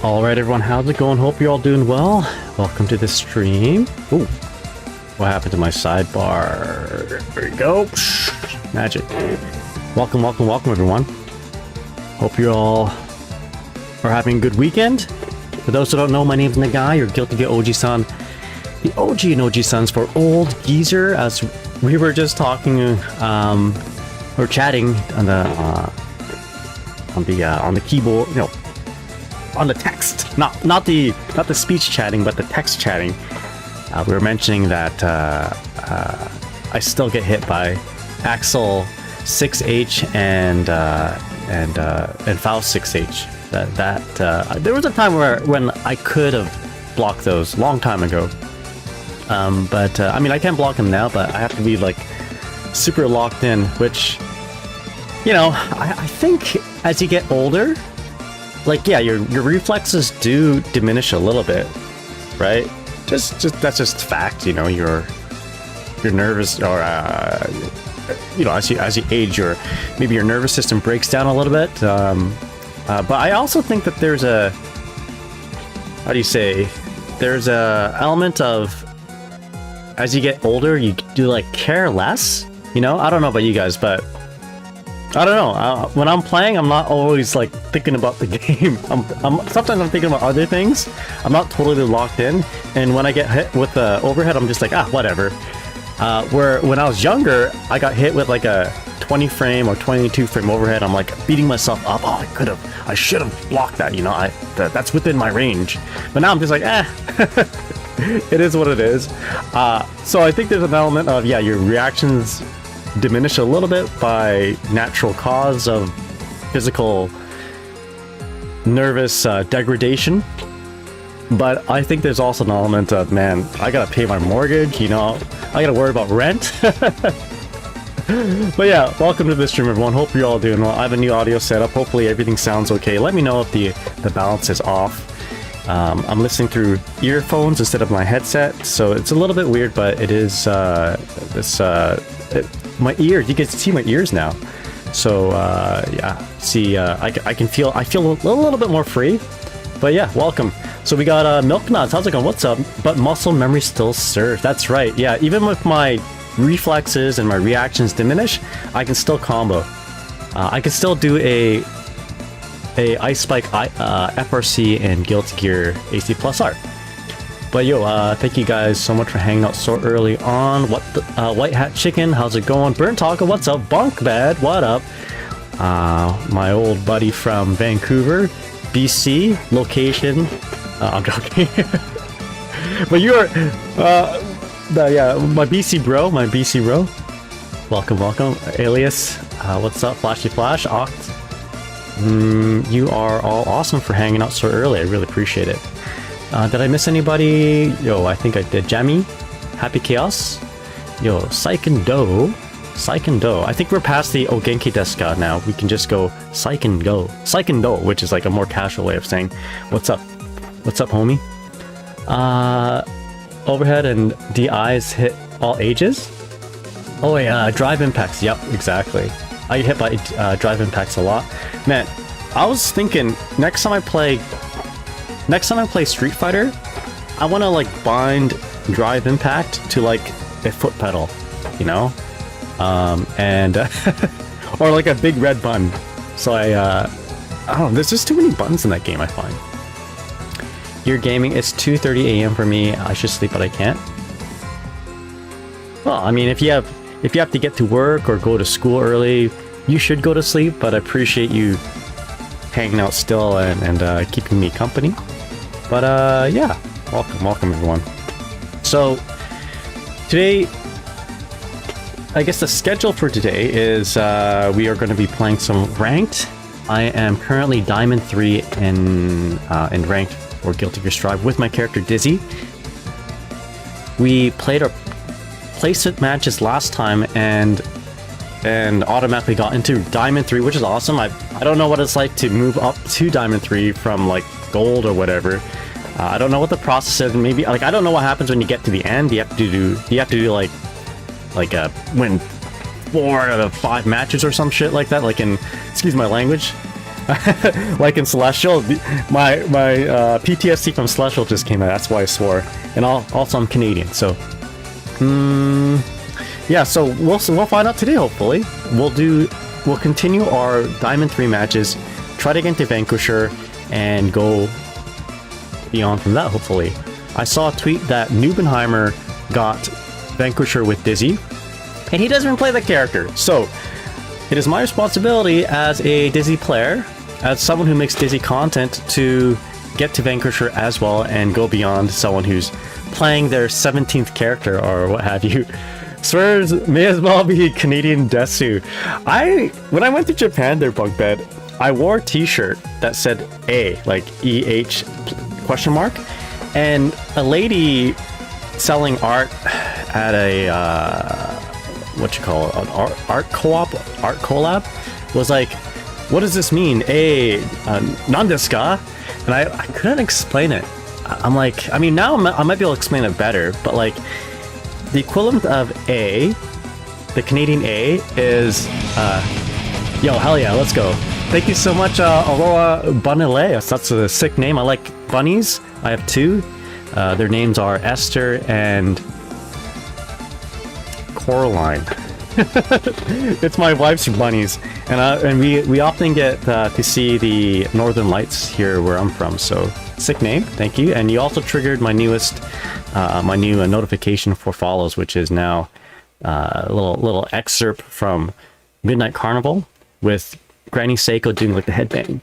Alright everyone, how's it going? Hope you're all doing well. Welcome to the stream. Ooh, what happened to my sidebar? There you go. Magic. Welcome everyone. Hope you all are having a good weekend. For those who don't know, my name's Nagai, your Guilty Gear OG-san. The OG and OG-sons for Old Geezer, as we were just talking, or chatting on the keyboard, on the text, not the speech chatting, but the text chatting. We were mentioning that I still get hit by Axel 6H and Faust 6H. There was a time when I could have blocked those long time ago. But I mean, I can block them now, but I have to be like super locked in, which, I think as you get older, like, yeah, your reflexes do diminish a little bit, right? Just that's just fact, you're nervous, or as you age, maybe your nervous system breaks down a little bit. But I also think that there's a, there's a element of, as you get older, you do like care less. I don't know about you guys, but I don't know. When I'm playing, I'm not always like thinking about the game. Sometimes I'm thinking about other things. I'm not totally locked in. And when I get hit with the overhead, I'm just like, whatever. Where when I was younger, I got hit with like a 20 frame or 22 frame overhead. I'm like beating myself up. Oh, I should have blocked that. That's within my range. But now I'm just like, it is what it is. So I think there's an element of, your reactions diminish a little bit by natural cause of physical nervous degradation. But I think there's also an element of, man, I gotta pay my mortgage, I gotta worry about rent. But yeah, welcome to the stream everyone. Hope you're all doing well. I have a new audio setup. Hopefully everything sounds okay. Let me know if the balance is off. I'm listening through earphones instead of my headset, so it's a little bit weird, but it is my ears. You can see my ears now, so see, I feel a little bit more free. But yeah, welcome. So we got Milk Nuts. How's it going? What's up? But muscle memory still serves. That's right. Yeah, even with my reflexes and my reactions diminish, I can still combo. I can still do a Ice Spike FRC and Guilty Gear AC Plus Art. But thank you guys so much for hanging out so early on. What the White Hat Chicken, how's it going? Burnt Taco, what's up? Bunk Bad, what up? My old buddy from Vancouver, BC, location. I'm joking. But you're my BC bro, Welcome. Alias, what's up? Flashy Flash, Oct. You are all awesome for hanging out so early. I really appreciate it. Did I miss anybody? I think I did. Jammy, Happy Chaos, Saiken Do. I think we're past the Ogenki desu ka now. We can just go Saiken Do, which is like a more casual way of saying what's up. What's up, homie? Overhead and DIs hit all ages. Oh yeah, drive impacts. Yep, exactly. I get hit by drive impacts a lot. Man, I was thinking next time I play Street Fighter, I want to like bind drive impact to like a foot pedal, and or like a big red button. So I don't know, there's just too many buttons in that game, I find. Your gaming, it's 2:30 a.m. for me. I should sleep, but I can't. Well, I mean, if you have to get to work or go to school early, you should go to sleep, but I appreciate you hanging out still and keeping me company. But yeah, welcome everyone. So today, I guess the schedule for today is we are going to be playing some ranked. I am currently Diamond 3 in ranked for Guilty Gear Strive with my character Dizzy. We played our placement matches last time and automatically got into Diamond 3, which is awesome. I don't know what it's like to move up to Diamond 3 from like gold or whatever. I don't know what the process is. Maybe like I don't know what happens when you get to the end. You have to do like win 4 out of 5 matches or some shit like that. Like in, excuse my language. Like in Celestial, my PTSD from Celestial just came out. That's why I swore. And also I'm Canadian, so yeah. So we'll find out today. Hopefully, we'll continue our Diamond 3 matches, try to get into Vanquisher, and go beyond from that. Hopefully, I saw a tweet that Nubenheimer got Vanquisher with Dizzy, and he doesn't even play the character. So it is my responsibility as a Dizzy player, as someone who makes Dizzy content, to get to Vanquisher as well and go beyond someone who's playing their 17th character or what have you. Swears may as well be Canadian Desu. When I went to Japan, their bunk bed, I wore a t-shirt that said A, like EH question mark, and a lady selling art at a what you call it, an art collab was like, what does this mean? Nandesu ka? And I couldn't explain it. I'm like, I mean, now I might be able to explain it better, but like, the equivalent of A, the Canadian A, is, yo, hell yeah, let's go. Thank you so much, Aurora Bunileus. That's a sick name. I like bunnies. I have 2. Their names are Esther and Coraline. It's my wife's bunnies, and we often get to see the Northern Lights here where I'm from. So sick name, thank you. And you also triggered my newest, my new notification for follows, which is now a little excerpt from Midnight Carnival with Granny Seiko doing like the headbang.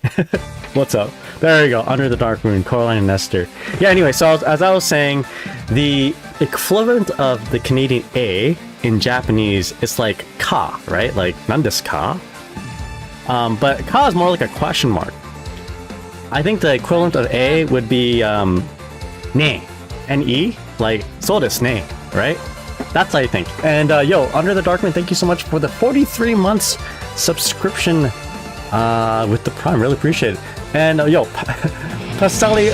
What's up? There you go. Under the Dark Moon, Coraline and Esther. Yeah. Anyway, so as I was saying, the equivalent of the Canadian A in Japanese, it's like ka, right? Like nandesu ka. But ka is more like a question mark. I think the equivalent of A would be ne, N-E, like so desu ne, right? That's how I think. And yo, Under the Dark Moon, thank you so much for the 43 months subscription with the Prime. Really appreciate it. And yo, Pastelli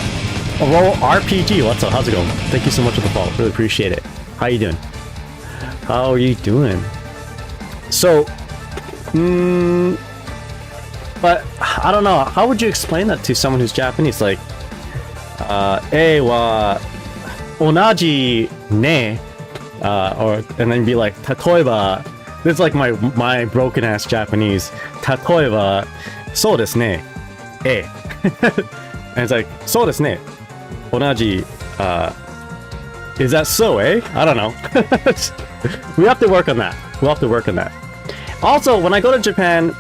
Roll RPG, what's up? How's it going? Thank you so much for the follow. Really appreciate it. How you doing? How are you doing? So, but I don't know. How would you explain that to someone who's Japanese? Like, wa onaji ne, or and then be like, tatoeba. This is like my broken ass Japanese. Tatoeba, so desu ne, and it's like, so desu ne, onaji. Is that so, eh? I don't know. We have to work on that. We'll have to work on that. Also, when I go to Japan,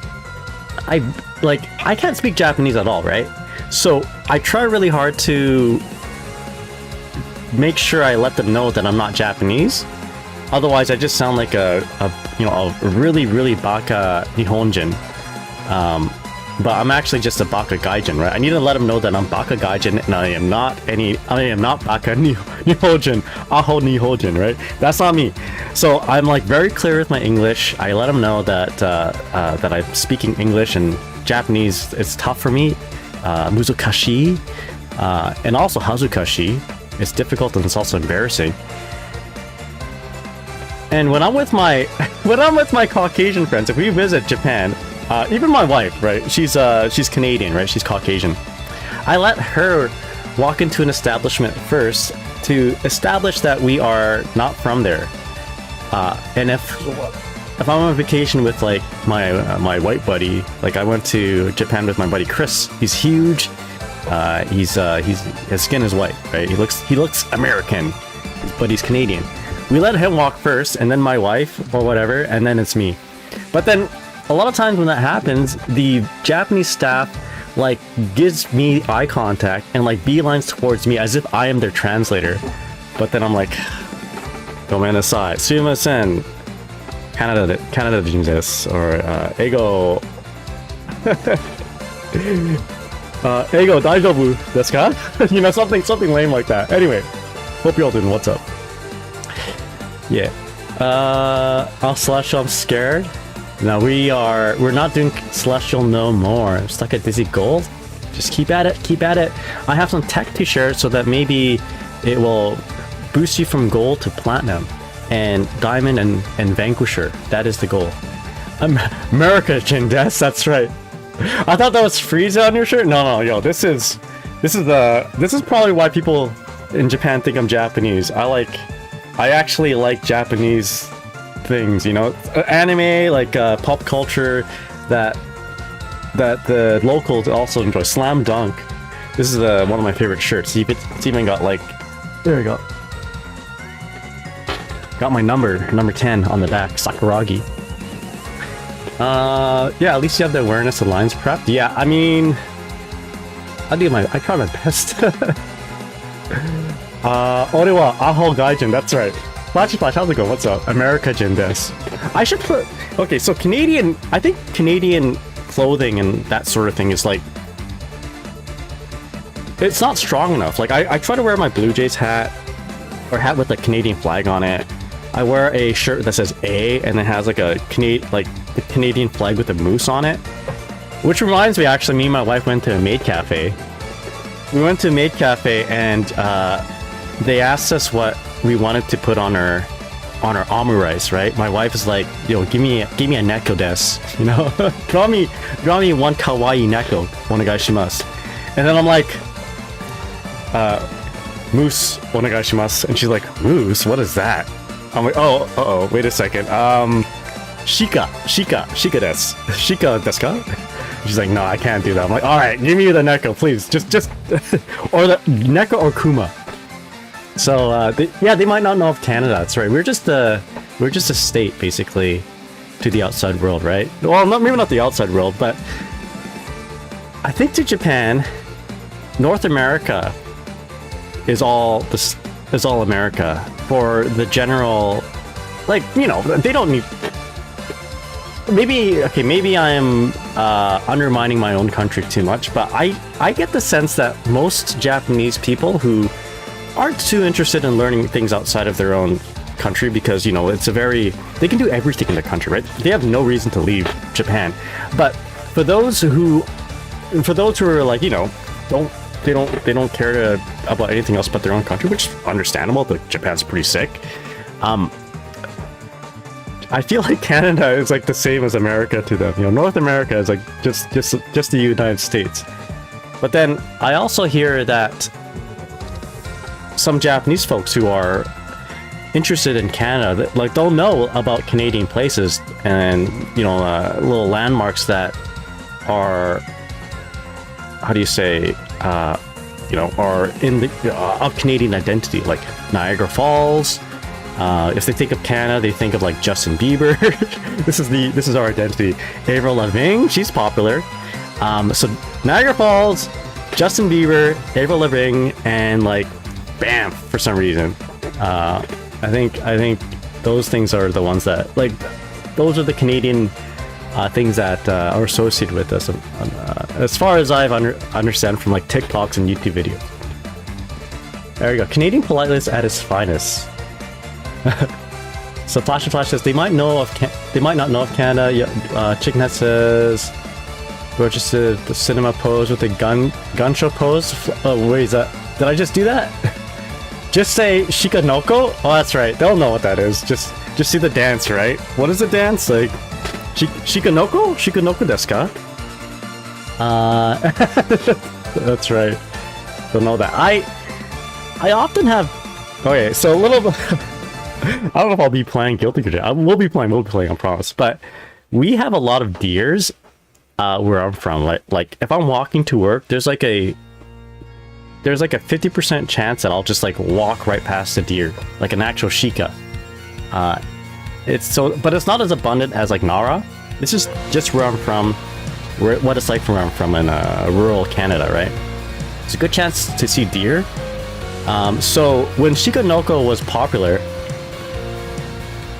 I can't speak Japanese at all, right? So I try really hard to make sure I let them know that I'm not Japanese. Otherwise, I just sound like a really baka Nihonjin. But I'm actually just a baka gaijin, right? I need to let them know that I'm baka gaijin and I am not baka Nihonjin, aho Nihonjin, right? That's not me. So I'm like very clear with my English. I let them know that that I'm speaking English, and Japanese is tough for me. Muzukashi, and also hazukashi. It's difficult and it's also embarrassing. And when I'm with my Caucasian friends, if we visit Japan, even my wife, right? She's Canadian, right? She's Caucasian. I let her walk into an establishment first to establish that we are not from there. And if I'm on vacation with like my white buddy, like I went to Japan with my buddy Chris. He's huge. His skin is white, right? He looks American, but he's Canadian. We let him walk first, and then my wife or whatever, and then it's me. But then a lot of times when that happens, the Japanese staff like gives me eye contact and like beelines towards me as if I am their translator. But then I'm like, gomenasai, sumimasen, Canada jindesu, or ego ego daijoubu desu ka? You know, something lame like that. Anyway, hope you're all doing what's up. Yeah. Celestial, I'm scared. No, we're not doing Celestial no more. I'm stuck at Dizzy Gold. Just keep at it. I have some tech to share so that maybe it will boost you from gold to platinum and diamond and Vanquisher. That is the goal. America, Jindes, that's right. I thought that was Frieza on your shirt. No, yo, this is probably why people in Japan think I'm Japanese. I actually like Japanese things, you know, anime, like pop culture that the locals also enjoy. Slam Dunk. This is one of my favorite shirts. It's even got like, there we go. Got my number 10 on the back, Sakuragi. Yeah, at least you have the awareness of lines prepped. Yeah, I mean, I try my best. Orewa Aho Gaijin, that's right. Flashy Flash, how's it going? What's up? America Jin des. I should put, okay, so I think Canadian clothing and that sort of thing is like, it's not strong enough. Like, I try to wear my Blue Jays hat, or hat with the Canadian flag on it. I wear a shirt that says A and it has like the Canadian flag with a moose on it. Which reminds me, actually, me and my wife went to a maid cafe. We went to a maid cafe and they asked us what we wanted to put on our omurice, right? My wife is like, yo, give me a neko desu, you know? draw me one kawaii neko, onegaishimasu. And then I'm like, moose, onegaishimasu. And she's like, moose? What is that? I'm like, oh, wait a second. Shika desu. Shika desu ka? She's like, no, I can't do that. I'm like, all right, give me the neko, please. Just, or the neko or kuma. So, they might not know of Canada. That's right. We're just a state, basically, to the outside world, right? Well, maybe not the outside world, but I think to Japan, North America is all America for the general, like, you know, they don't need. Maybe I am undermining my own country too much, but I get the sense that most Japanese people who aren't too interested in learning things outside of their own country, because, you know, they can do everything in the country, right? They have no reason to leave Japan. But for those who are like, you know, they don't care about anything else but their own country, which is understandable. Japan's pretty sick. I feel like Canada is like the same as America to them. You know, North America is like just the United States. But then I also hear that some Japanese folks who are interested in Canada, like, they'll know about Canadian places and, you know, little landmarks that are, how do you say, you know, are in the of Canadian identity, like Niagara Falls. If they think of Canada, they think of like Justin Bieber. This is our identity. Avril Lavigne, she's popular. So Niagara Falls, Justin Bieber, Avril Lavigne, and like Banff for some reason. I think those things are the ones that, like, those are the Canadian things that are associated with us. As far as I've understand from like TikToks and YouTube videos. There you go. Canadian politeness at its finest. So Flash says they might not know of Canada. Chickenhead says registered the cinema pose with a gun show pose. Oh wait, is that? Did I just do that? Just say Shikanoko? Oh, that's right. They'll know what that is. Just see the dance, right? What is the dance like? Shikanoko? Shikanoko desu ka? That's right. They'll know that. I often have. Okay, so a little bit. I don't know if I'll be playing Guilty Gear. We'll be playing, I promise. But we have a lot of deers where I'm from. Like if I'm walking to work, there's like a 50% chance that I'll just like walk right past a deer, like an actual shika. But it's not as abundant as like Nara. This is just where I'm from, what it's like from where I'm from in rural Canada, right? It's a good chance to see deer. So when Shikanoko was popular,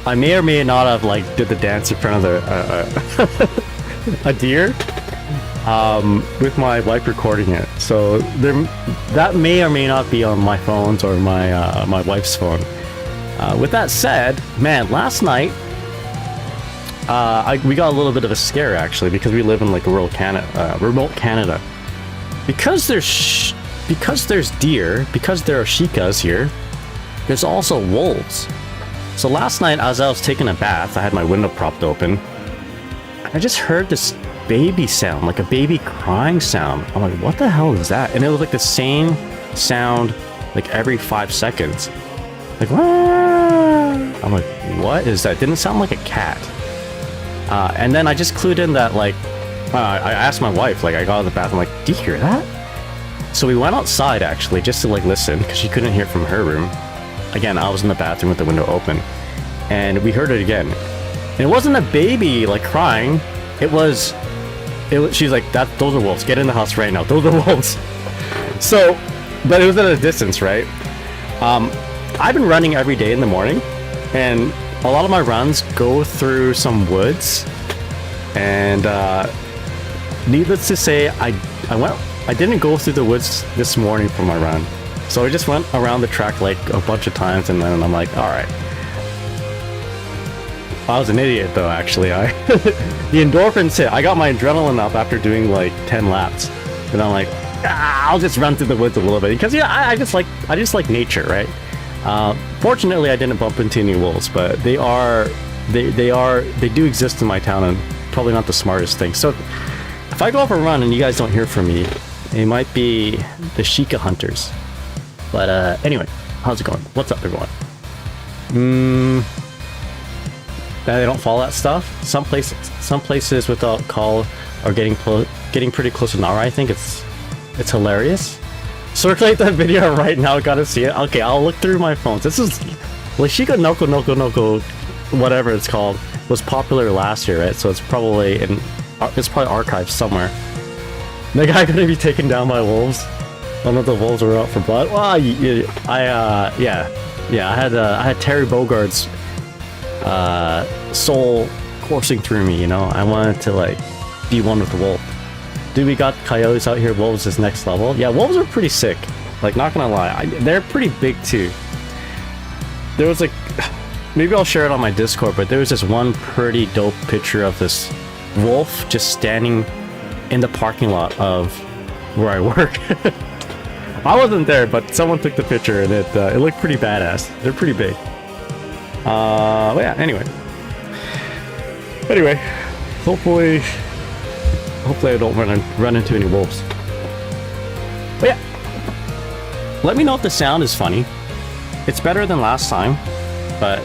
I may or may not have like did the dance in front of a deer, with my wife recording it. So that may or may not be on my phones or my wife's phone. With that said, man, last night we got a little bit of a scare actually, because we live in like remote Canada. Because there's deer, because there are shikas here, there's also wolves. So last night, as I was taking a bath, I had my window propped open. I just heard this baby sound, like a baby crying sound. I'm like, what the hell is that? And it was like the same sound like every 5 seconds. Like, Wah! I'm like, what is that? Didn't sound like a cat. And then I just clued in that, like, I asked my wife, like, I got out of the bathroom, like, do you hear that? So we went outside, actually, just to, like, listen, because she couldn't hear it from her room. Again, I was in the bathroom with the window open. And we heard it again. And it wasn't a baby, like, crying. It was she's like, those are wolves. Get in the house right now. Those are wolves. So, but it was at a distance, right? I've been running every day in the morning, and a lot of my runs go through some woods, and needless to say, I didn't go through the woods this morning for my run, so I just went around the track like a bunch of times, and then I'm like, all right. I was an idiot though, actually. The endorphins hit. I got my adrenaline up after doing like 10 laps, and I'm like, I'll just run through the woods a little bit because I just like nature, right? Fortunately, I didn't bump into any wolves, but they do exist in my town, and probably not the smartest thing. So if I go off a run and you guys don't hear from me, it might be the Sheikah hunters. But anyway, how's it going? What's up, everyone? They don't follow that stuff. Some places without call are getting pretty close to an hour. I think it's hilarious. Circulate that video right now. Gotta see it. Okay, I'll look through my phones. This is Lashika Noko, whatever it's called, was popular last year, right? So it's probably archived somewhere. The guy gonna be taken down by wolves. One of the wolves were out for blood. Well, I had Terry Bogard's soul coursing through me, you know. I wanted to like be one with the wolf. Dude, we got coyotes out here. Wolves is next level. Yeah, wolves are pretty sick. Like, not gonna lie, they're pretty big too. There was like, maybe I'll share it on my Discord, but there was this one pretty dope picture of this wolf just standing in the parking lot of where I work. I wasn't there, but someone took the picture, and it looked pretty badass. They're pretty big. But yeah, anyway, hopefully I don't run into any wolves. But yeah, let me know if the sound is funny. It's better than last time, but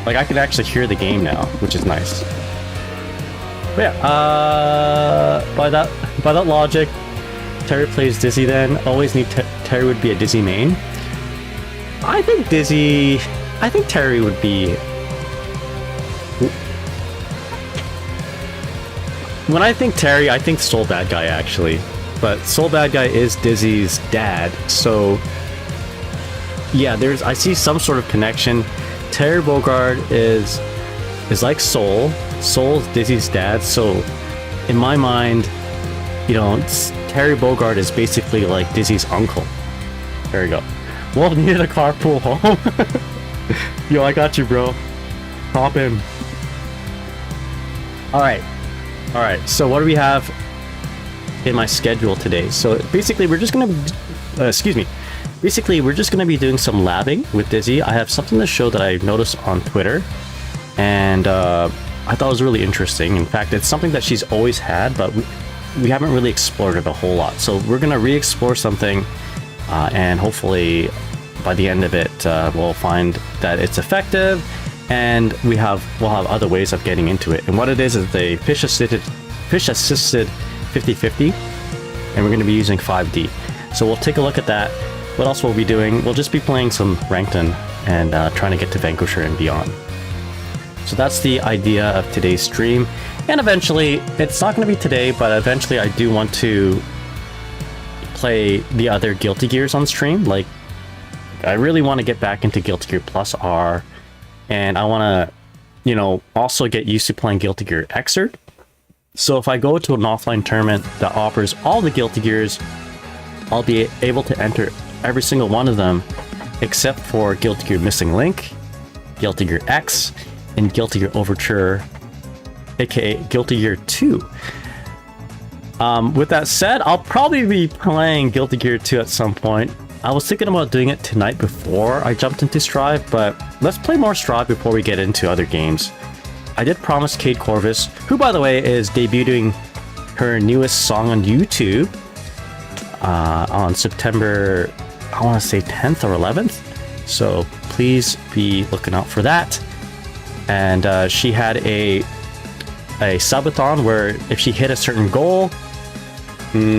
like I can actually hear the game now, which is nice. But yeah, by that logic, Terry plays Dizzy. Then always need Terry would be a Dizzy main. I think Terry would be. When I think Terry, I think Soul Bad Guy, actually. But Soul Bad Guy is Dizzy's dad, so yeah, I see some sort of connection. Terry Bogard is like Soul. Soul's Dizzy's dad, so in my mind, you know, Terry Bogard is basically like Dizzy's uncle. There you go. Well, needed a carpool home. Yo, I got you, bro. Hop in. Alright, so what do we have in my schedule today? So basically we're just gonna be doing some labbing with Dizzy. I have something to show that I noticed on Twitter, and I thought it was really interesting. In fact, it's something that she's always had, but we haven't really explored it a whole lot. So we're gonna re-explore something, and hopefully by the end of it we'll find that it's effective, and we'll have other ways of getting into it. And what it is the fish assisted 50/50, and we're going to be using 5D. So we'll take a look at that. What else we'll be doing? We'll just be playing some Rankton and trying to get to Vanquisher and beyond. So that's the idea of today's stream. And eventually, it's not going to be today, but eventually I do want to play the other Guilty Gears on stream. Like, I really want to get back into Guilty Gear Plus R, and I want to, you know, also get used to playing Guilty Gear Xrd. So if I go to an offline tournament that offers all the Guilty Gears, I'll be able to enter every single one of them except for Guilty Gear Missing Link, Guilty Gear X, and Guilty Gear Overture, aka Guilty Gear 2. With that said, I'll probably be playing Guilty Gear 2 at some point. I was thinking about doing it tonight before I jumped into Strive, but let's play more Strive before we get into other games. I did promise Kate Corvus, who by the way is debuting her newest song on YouTube on September, I want to say 10th or 11th. So please be looking out for that. And she had a subathon where if she hit a certain goal,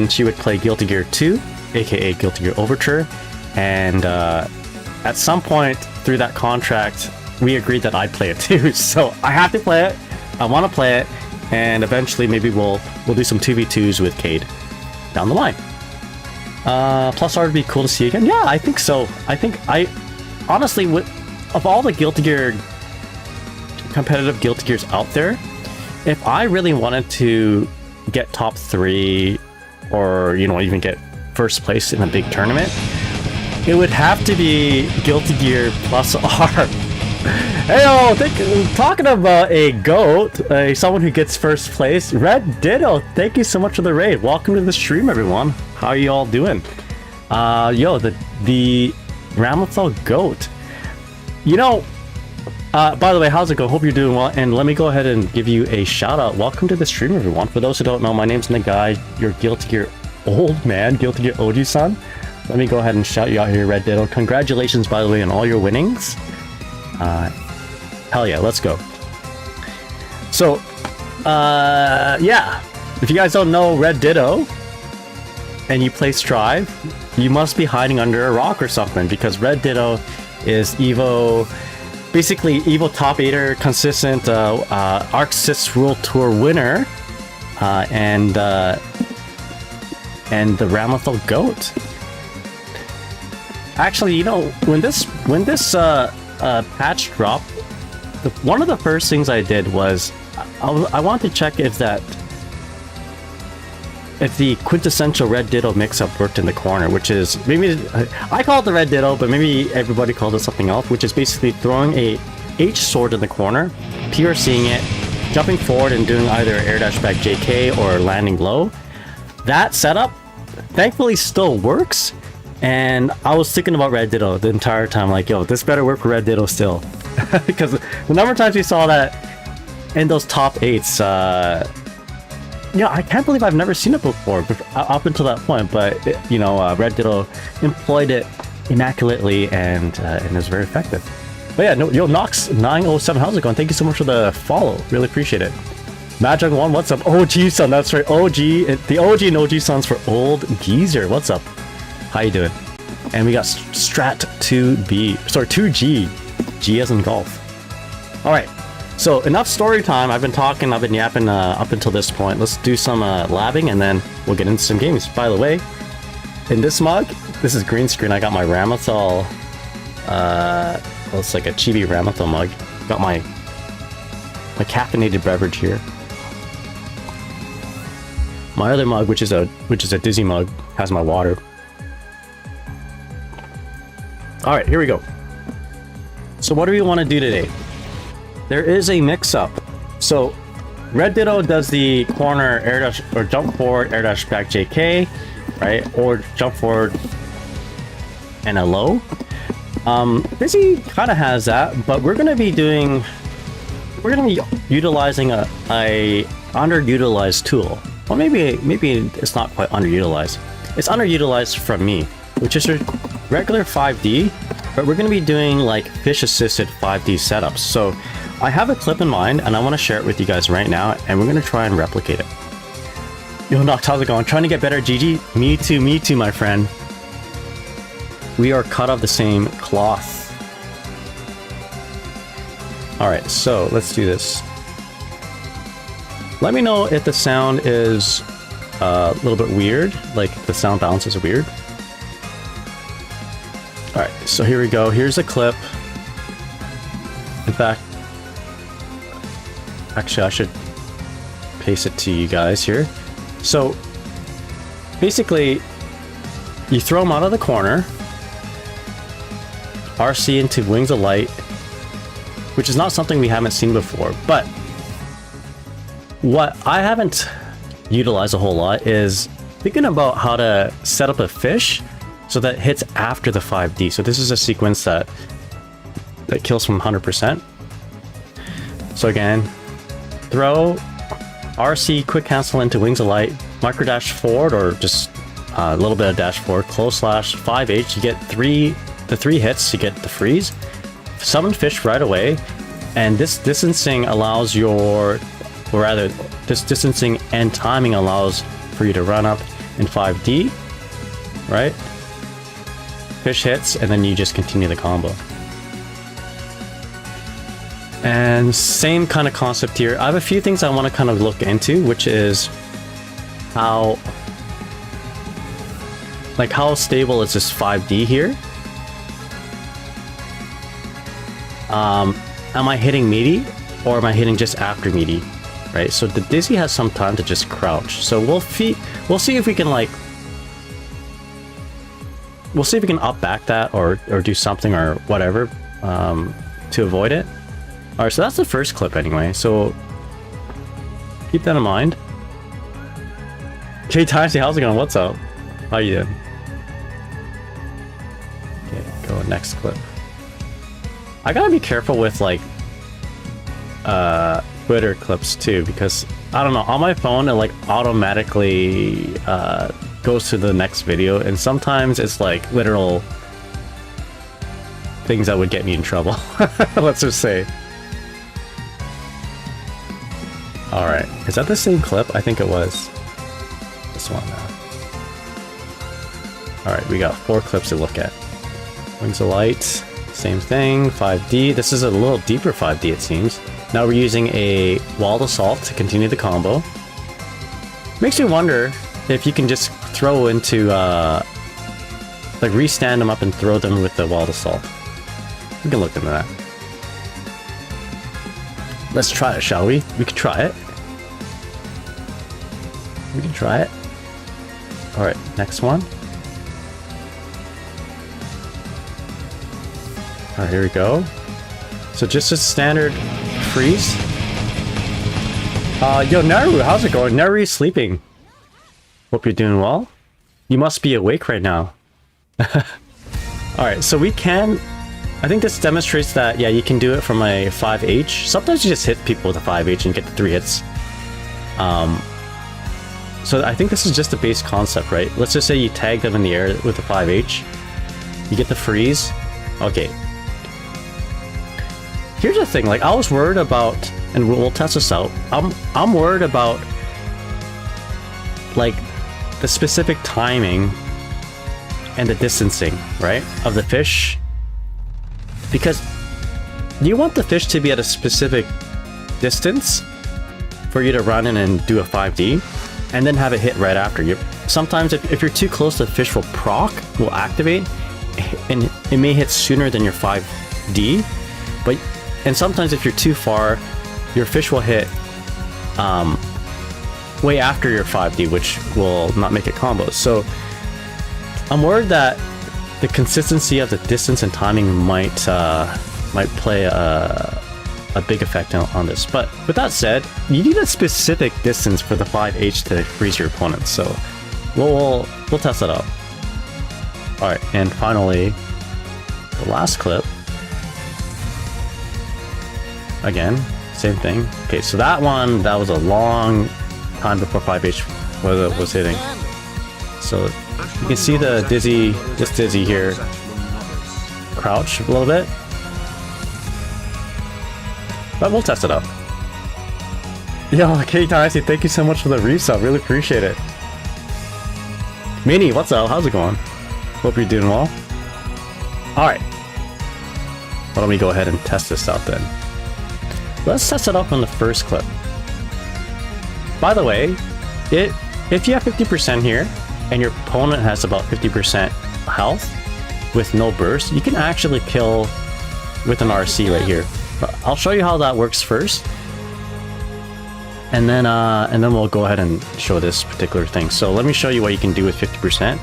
she would play Guilty Gear 2, aka Guilty Gear Overture. And at some point through that contract, we agreed that I'd play it too. So I have to play it. I want to play it, and eventually maybe we'll do some 2v2s with Cade down the line. Plus R would be cool to see again. Yeah, I think so. I honestly, of all the Guilty Gear competitive Guilty Gears out there, if I really wanted to get top 3 or even get first place in a big tournament, it would have to be Guilty Gear plus R. Hey, talking about a GOAT, someone who gets first place, Red Ditto, thank you so much for the raid. Welcome to the stream, everyone. How are you all doing? The Ramlethal GOAT. By the way, how's it going? Hope you're doing well. And let me go ahead and give you a shout out. Welcome to the stream, everyone. For those who don't know, my name's Nagai, your Guilty Gear old man, Guilty Gear OG-san. Let me go ahead and shout you out here, Red Ditto. Congratulations, by the way, on all your winnings. Hell yeah, let's go. So, yeah. If you guys don't know Red Ditto, and you play Strive, you must be hiding under a rock or something, because Red Ditto is Evo, basically Evo top 8er, consistent Arc Sys World Tour winner, and the Ramlethal GOAT. Actually, when this patch dropped, one of the first things I did was I wanted to check if the quintessential Red Ditto mix-up worked in the corner, which is maybe I call it the Red Ditto, but maybe everybody calls it something else, which is basically throwing a H sword in the corner, PRCing it, jumping forward and doing either air dash back JK or landing low. That setup thankfully still works, and I was thinking about Red Ditto the entire time, like, yo, this better work for Red Ditto still. Because the number of times we saw that in those top 8s, I can't believe I've never seen it before up until that point, but Red Ditto employed it immaculately and is very effective. But yeah, Nox907, how's it going? Thank you so much for the follow, really appreciate it. Majung1, what's up? OG son, that's right, OG, the OG and OG sons for Old Geezer, what's up? How you doing? And we got Strat 2B, sorry, 2G, G as in golf. All right. So enough story time. I've been yapping up until this point. Let's do some labbing, and then we'll get into some games. By the way, in this mug, this is green screen. I got my Ramlethal. It's like a chibi Ramlethal mug. Got my caffeinated beverage here. My other mug, which is a Dizzy mug, has my water. All right, here we go. So what do we want to do today? There is a mix-up. So Red Ditto does the corner air dash or jump forward air dash back JK, right? Or jump forward and a low. Dizzy kind of has that, but we're gonna be utilizing a underutilized tool. Well, maybe it's not quite underutilized. It's underutilized from me, which is a regular 5D, but we're gonna be doing like fish-assisted 5D setups. So I have a clip in mind, and I want to share it with you guys right now, and we're going to try and replicate it. Yo, Nox, how's it going? Trying to get better, GG? Me too, my friend. We are cut of the same cloth. Alright, so let's do this. Let me know if the sound is a little bit weird, like the sound balance is weird. Alright, so here we go. Here's a clip. In fact, actually, I should paste it to you guys here. So, basically, you throw them out of the corner, RC into Wings of Light, which is not something we haven't seen before, but what I haven't utilized a whole lot is thinking about how to set up a fish so that it hits after the 5D. So this is a sequence that kills from 100%. So again, throw RC quick cancel into Wings of Light, micro dash forward, or just a little bit of dash forward, close slash 5H, you get the three hits, you get the freeze, summon fish right away, and this distancing allows your, or rather, this distancing and timing allows for you to run up in 5D, right? Fish hits, and then you just continue the combo. And same kind of concept here. I have a few things I want to kind of look into, which is how stable is this 5D here? Am I hitting meaty, or am I hitting just after meaty? Right, so the Dizzy has some time to just crouch. So we'll see if we can we'll see if we can up back that or do something or whatever to avoid it. Alright, so that's the first clip anyway, so keep that in mind. Okay, Timesy, how's it going? What's up? How you doing? Okay, go next clip. I gotta be careful with like Twitter clips too, because I don't know, on my phone it like automatically goes to the next video, and sometimes it's like literal things that would get me in trouble. Let's just say. Alright, is that the same clip? I think it was. This one now. Alright, we got 4 clips to look at. Wings of Light, same thing, 5D. This is a little deeper 5D it seems. Now we're using a Walled Assault to continue the combo. Makes me wonder if you can just throw into, like restand them up and throw them with the Walled Assault. We can look into that. Let's try it, shall we? We can try it. We can try it. Alright, next one. Alright, here we go. So just a standard freeze. Yo, Naru, how's it going? Naru's sleeping. Hope you're doing well. You must be awake right now. Alright, so we can... I think this demonstrates that, yeah, you can do it from a 5H. Sometimes you just hit people with a 5H and get the 3 hits. So I think this is just the base concept, right? Let's just say you tag them in the air with a 5H. You get the freeze. Okay. Here's the thing, like, I was worried about, and we'll test this out. I'm worried about, like, the specific timing and the distancing, right, of the fish. Because you want the fish to be at a specific distance for you to run in and do a 5D, and then have it hit right after you. Sometimes if you're too close, the fish will proc, will activate, and it may hit sooner than your 5D. And sometimes if you're too far, your fish will hit way after your 5D, which will not make it combos. So I'm worried that the consistency of the distance and timing might play a big effect on this. But with that said, you need a specific distance for the 5H to freeze your opponent. So we'll test that out. All right, and finally, the last clip. Again, same thing. Okay, so that was a long time before 5H was hitting. So you can see the Dizzy, this Dizzy here, crouch a little bit. But we'll test it out. Yo, K-Dicey, thank you so much for the resub. Really appreciate it. Minnie, what's up? How's it going? Hope you're doing well. Alright. Why don't we go ahead and test this out then. Let's test it up on the first clip. By the way, if you have 50% here, and your opponent has about 50% health with no burst, you can actually kill with an RC right here. But I'll show you how that works first, and then we'll go ahead and show this particular thing. So let me show you what you can do with 50%.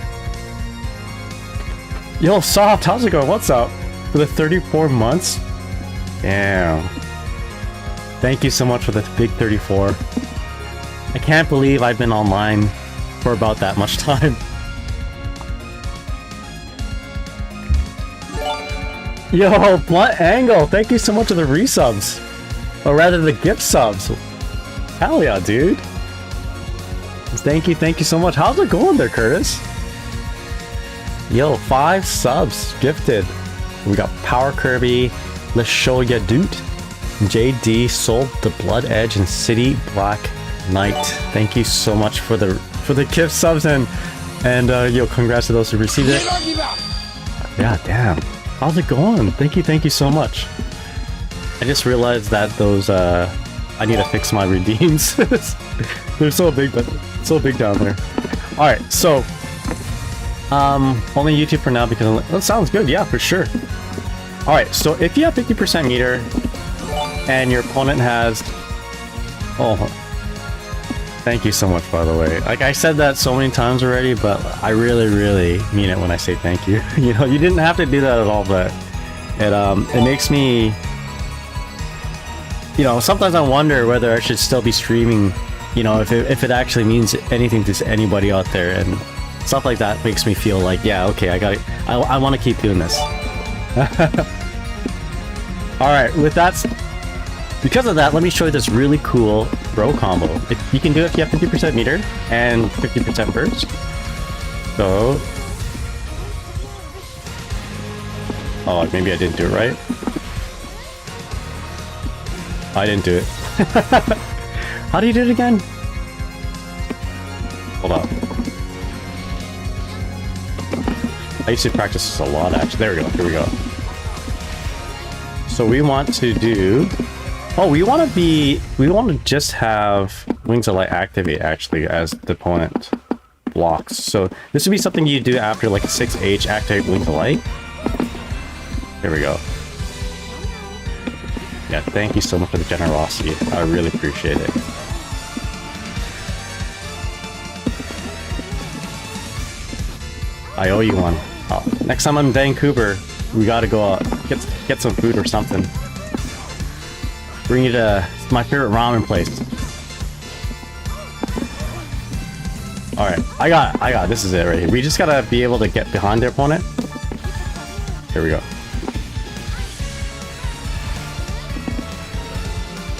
Yo, Soft, how's it going? What's up? For the 34 months? Damn. Thank you so much for the big 34. I can't believe I've been online for about that much time. Yo, Blunt Angle, thank you so much for the resubs. Or rather, the gift subs. Hell yeah, dude. Thank you so much. How's it going there, Curtis? Yo, 5 subs gifted. We got Power Kirby, Let's Show Ya Dude, JD, Soul, The Blood Edge, and City Black Knight. Thank you so much for the gift subs and yo, congrats to those who received it. Yeah, damn. How's it going? Thank you so much. I just realized that those I need to fix my redeems. They're so big, but so big down there. All right, so only YouTube for now because that sounds good. Yeah, for sure. All right, so if you have 50% meter and your opponent has, oh, thank you so much, by the way. Like I said that so many times already, but I really mean it when I say thank you. You know, you didn't have to do that at all, but it makes me, you know, sometimes I wonder whether I should still be streaming, you know, if it actually means anything to anybody out there, and stuff like that makes me feel like, yeah, okay, I want to keep doing this. All right, with that, because of that, let me show you this really cool bro combo. You can do it if you have 50% meter and 50% burst. So, oh, maybe I didn't do it right. I didn't do it. How do you do it again? Hold on. I used to practice this a lot, actually. There we go. Here we go. So we want to do... Oh, we want to just have Wings of Light activate, actually, as the opponent blocks. So this would be something you do after, like, 6H, activate Wings of Light. There we go. Yeah, thank you so much for the generosity. I really appreciate it. I owe you one. Oh, next time I'm in Vancouver, we gotta go out, get some food or something. Bring you to my favorite ramen place. Alright, I got it. This is it right here. We just gotta be able to get behind their opponent. Here we go.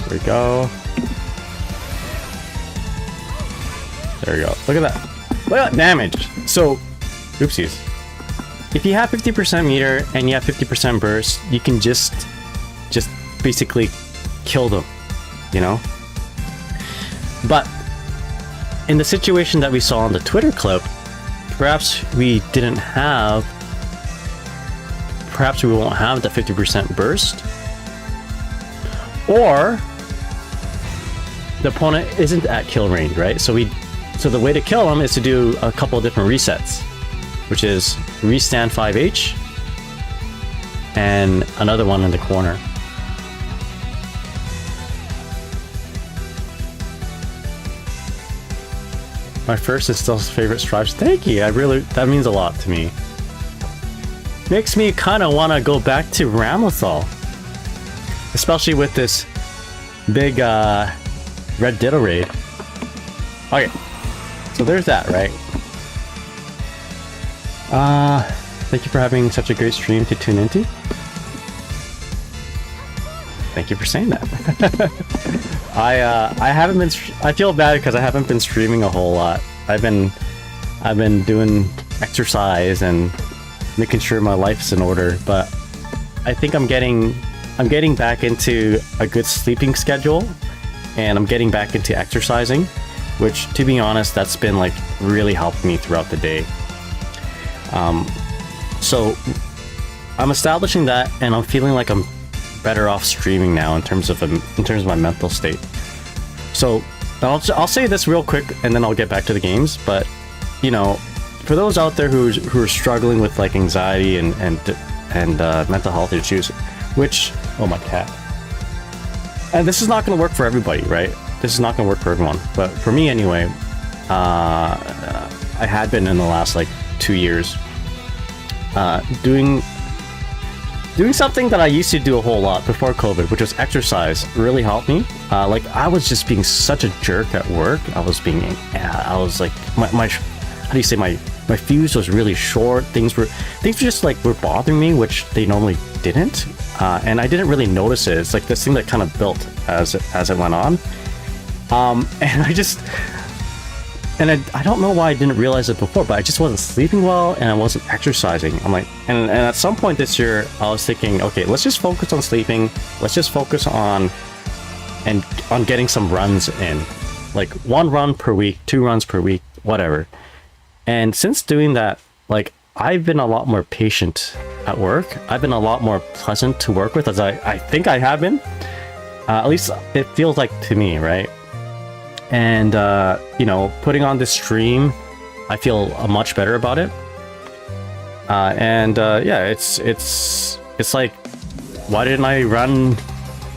There we go. There we go. Look at that. Look at that damage. So, oopsies. If you have 50% meter and you have 50% burst, you can just basically kill them, you know? But in the situation that we saw on the Twitter clip, perhaps we won't have the 50% burst, or the opponent isn't at kill range, right? So the way to kill them is to do a couple of different resets, which is restand 5H and another one in the corner. My first and still favorite stripes. Thank you. That means a lot to me. Makes me kind of want to go back to Ramlethal, especially with this big Red Ditto raid. Okay, so there's that, right? Thank you for having such a great stream to tune into. Thank you for saying that. I haven't been. I feel bad because I haven't been streaming a whole lot. I've been doing exercise and making sure my life's in order. But I think I'm getting back into a good sleeping schedule, and I'm getting back into exercising, which, to be honest, that's been like really helping me throughout the day. So I'm establishing that, and I'm feeling like I'm better off streaming now in terms of my mental state. So I'll say this real quick, and then I'll get back to the games. But you know, for those out there who are struggling with like anxiety and mental health issues, which, oh, my cat. And this is not going to work for everybody, right? This is not going to work for everyone, but for me anyway. I had been in the last like 2 years doing something that I used to do a whole lot before COVID, which was exercise. Really helped me. Like, I was just being such a jerk at work. I was like, my how do you say, my fuse was really short. Things were just like were bothering me, which they normally didn't, and I didn't really notice it. It's like this thing that kind of built as it went on. And I don't know why I didn't realize it before, but I just wasn't sleeping well and I wasn't exercising. I'm like, and at some point this year, I was thinking, okay, let's just focus on sleeping. Let's just focus on getting some runs in, like 1 run per week, 2 runs per week, whatever. And since doing that, like, I've been a lot more patient at work. I've been a lot more pleasant to work with, as I think I have been. At least it feels like to me, right? And you know, putting on this stream, I feel much better about it. Yeah, it's like, why didn't I run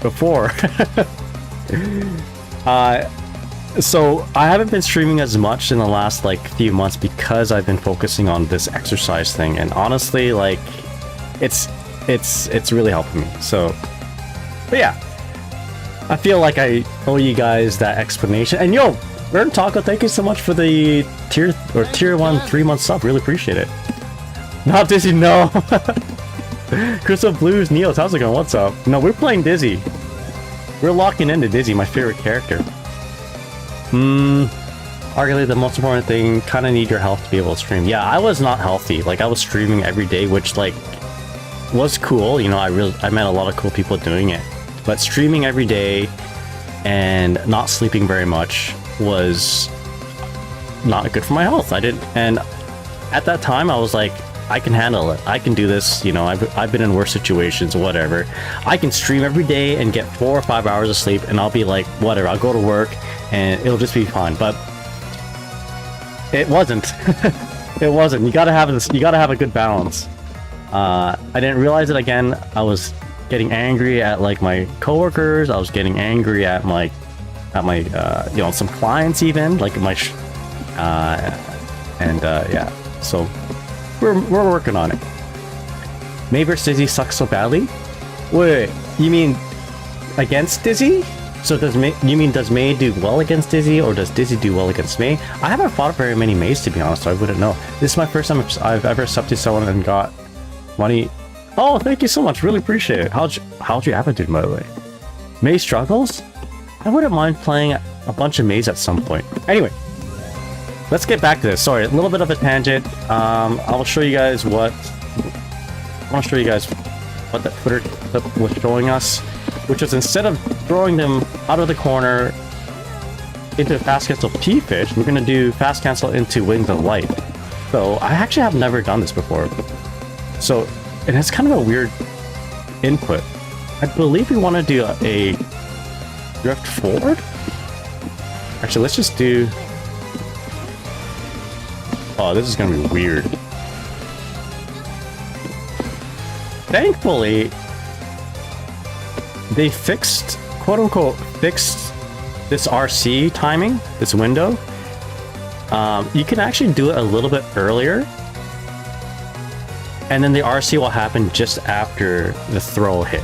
before? So I haven't been streaming as much in the last like few months because I've been focusing on this exercise thing, and honestly, like, it's really helping me. So, but yeah, I feel like I owe you guys that explanation. And yo, Burn Taco, thank you so much for the tier 1 3-month sub. Really appreciate it. Not Dizzy, no. Crystal Blues, Neos, how's it going? What's up? No, we're playing Dizzy. We're locking into Dizzy, my favorite character. Arguably the most important thing, kind of need your health to be able to stream. Yeah, I was not healthy. Like, I was streaming every day, which like was cool. You know, I met a lot of cool people doing it. But streaming every day and not sleeping very much was not good for my health. And at that time I was like, I can handle it. I can do this. You know, I've been in worse situations, whatever. I can stream every day and get 4 or 5 hours of sleep, and I'll be like, whatever. I'll go to work and it'll just be fine. But it wasn't. It wasn't. You gotta have this. You gotta have a good balance. I didn't realize it again. I was getting angry at like my coworkers. I was getting angry at my you know, some clients even, like my yeah. So we're working on it. May vs Dizzy sucks so badly. Wait, you mean against Dizzy? So does May do well against Dizzy, or does Dizzy do well against May? I haven't fought very many Mays, to be honest, so I wouldn't know. This is my first time I've ever subbed to someone and got money. Oh, thank you so much. Really appreciate it. How's your attitude, by the way? May struggles? I wouldn't mind playing a bunch of Mays at some point. Anyway, let's get back to this. Sorry, a little bit of a tangent. I'll show you guys what that Twitter clip was showing us, which is instead of throwing them out of the corner into fast cancel P-Fish, we're going to do fast cancel into Wings of Light. So I actually have never done this before. So it has kind of a weird input. I believe we want to do a drift forward. Actually, let's just do... Oh, this is going to be weird. Thankfully, they fixed, quote-unquote, fixed this RC timing, this window. You can actually do it a little bit earlier, and then the RC will happen just after the throw hit.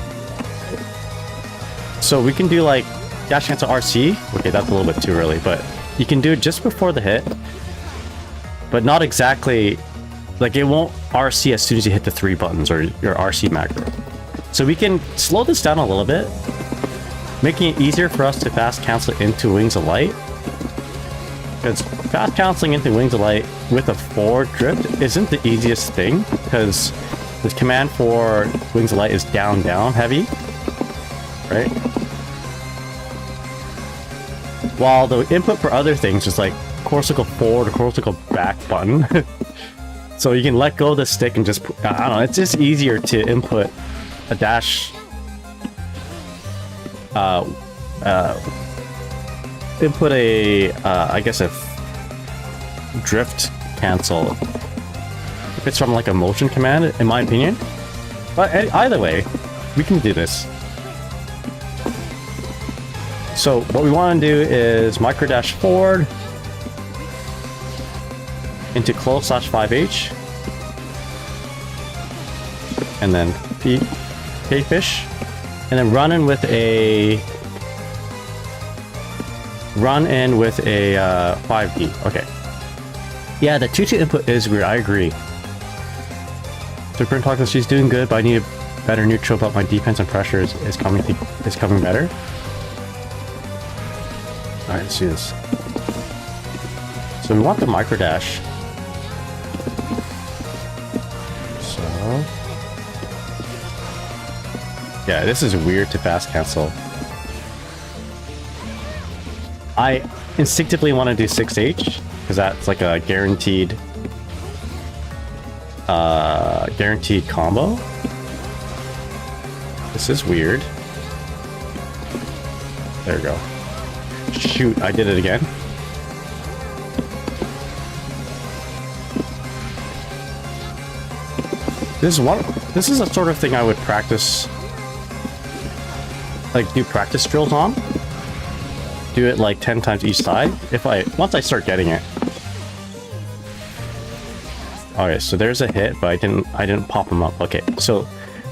So we can do like dash cancel RC. Okay, that's a little bit too early, but you can do it just before the hit, but not exactly, like it won't RC as soon as you hit the 3 buttons or your RC macro. So we can slow this down a little bit, making it easier for us to fast cancel into Wings of Light. Because fast canceling into Wings of Light with a forward drift isn't the easiest thing, because the command for Wings of Light is down down heavy, right? While the input for other things is like corsical forward or corsical back button. So you can let go of the stick and just, I don't know, it's just easier to input a dash, input a, I guess a drift cancel if it's from like a motion command, in my opinion. But either way, we can do this. So what we want to do is micro dash forward into close / 5H, and then P-Fish, and then run in with a 5D. Okay. Yeah, the 2-2 input is weird. I agree. So Brent talking, she's doing good, but I need a better neutral. But my defense and pressure is coming better. Alright, let's do this. So we want the micro dash. So yeah, this is weird to fast cancel. I instinctively want to do 6H because that's like a guaranteed combo. This is weird. There we go. Shoot, I did it again. This is a sort of thing I would practice, like do practice drills on. Do it like 10 times each side once I start getting it. Okay, so there's a hit, but I didn't pop him up. Okay, so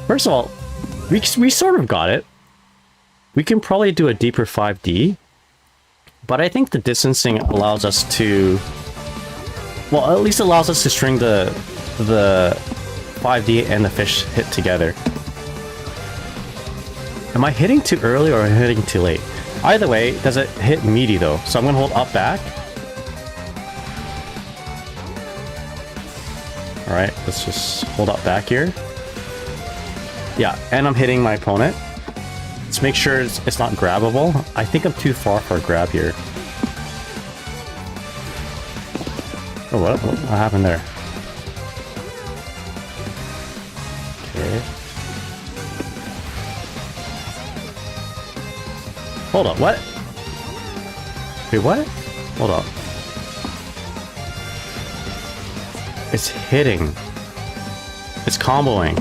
first of all, we sort of got it. We can probably do a deeper 5D, but I think the distancing allows us to, well, at least allows us to string the 5D and the fish hit together. Am I hitting too early or am I hitting too late? Either way, does it hit meaty though? So I'm gonna hold up back. Alright, let's just hold up back here. Yeah, and I'm hitting my opponent. Let's make sure it's not grabbable. I think I'm too far for a grab here. Oh, what happened there? Okay. Hold up, what? Wait, what? Hold up. It's hitting. It's comboing.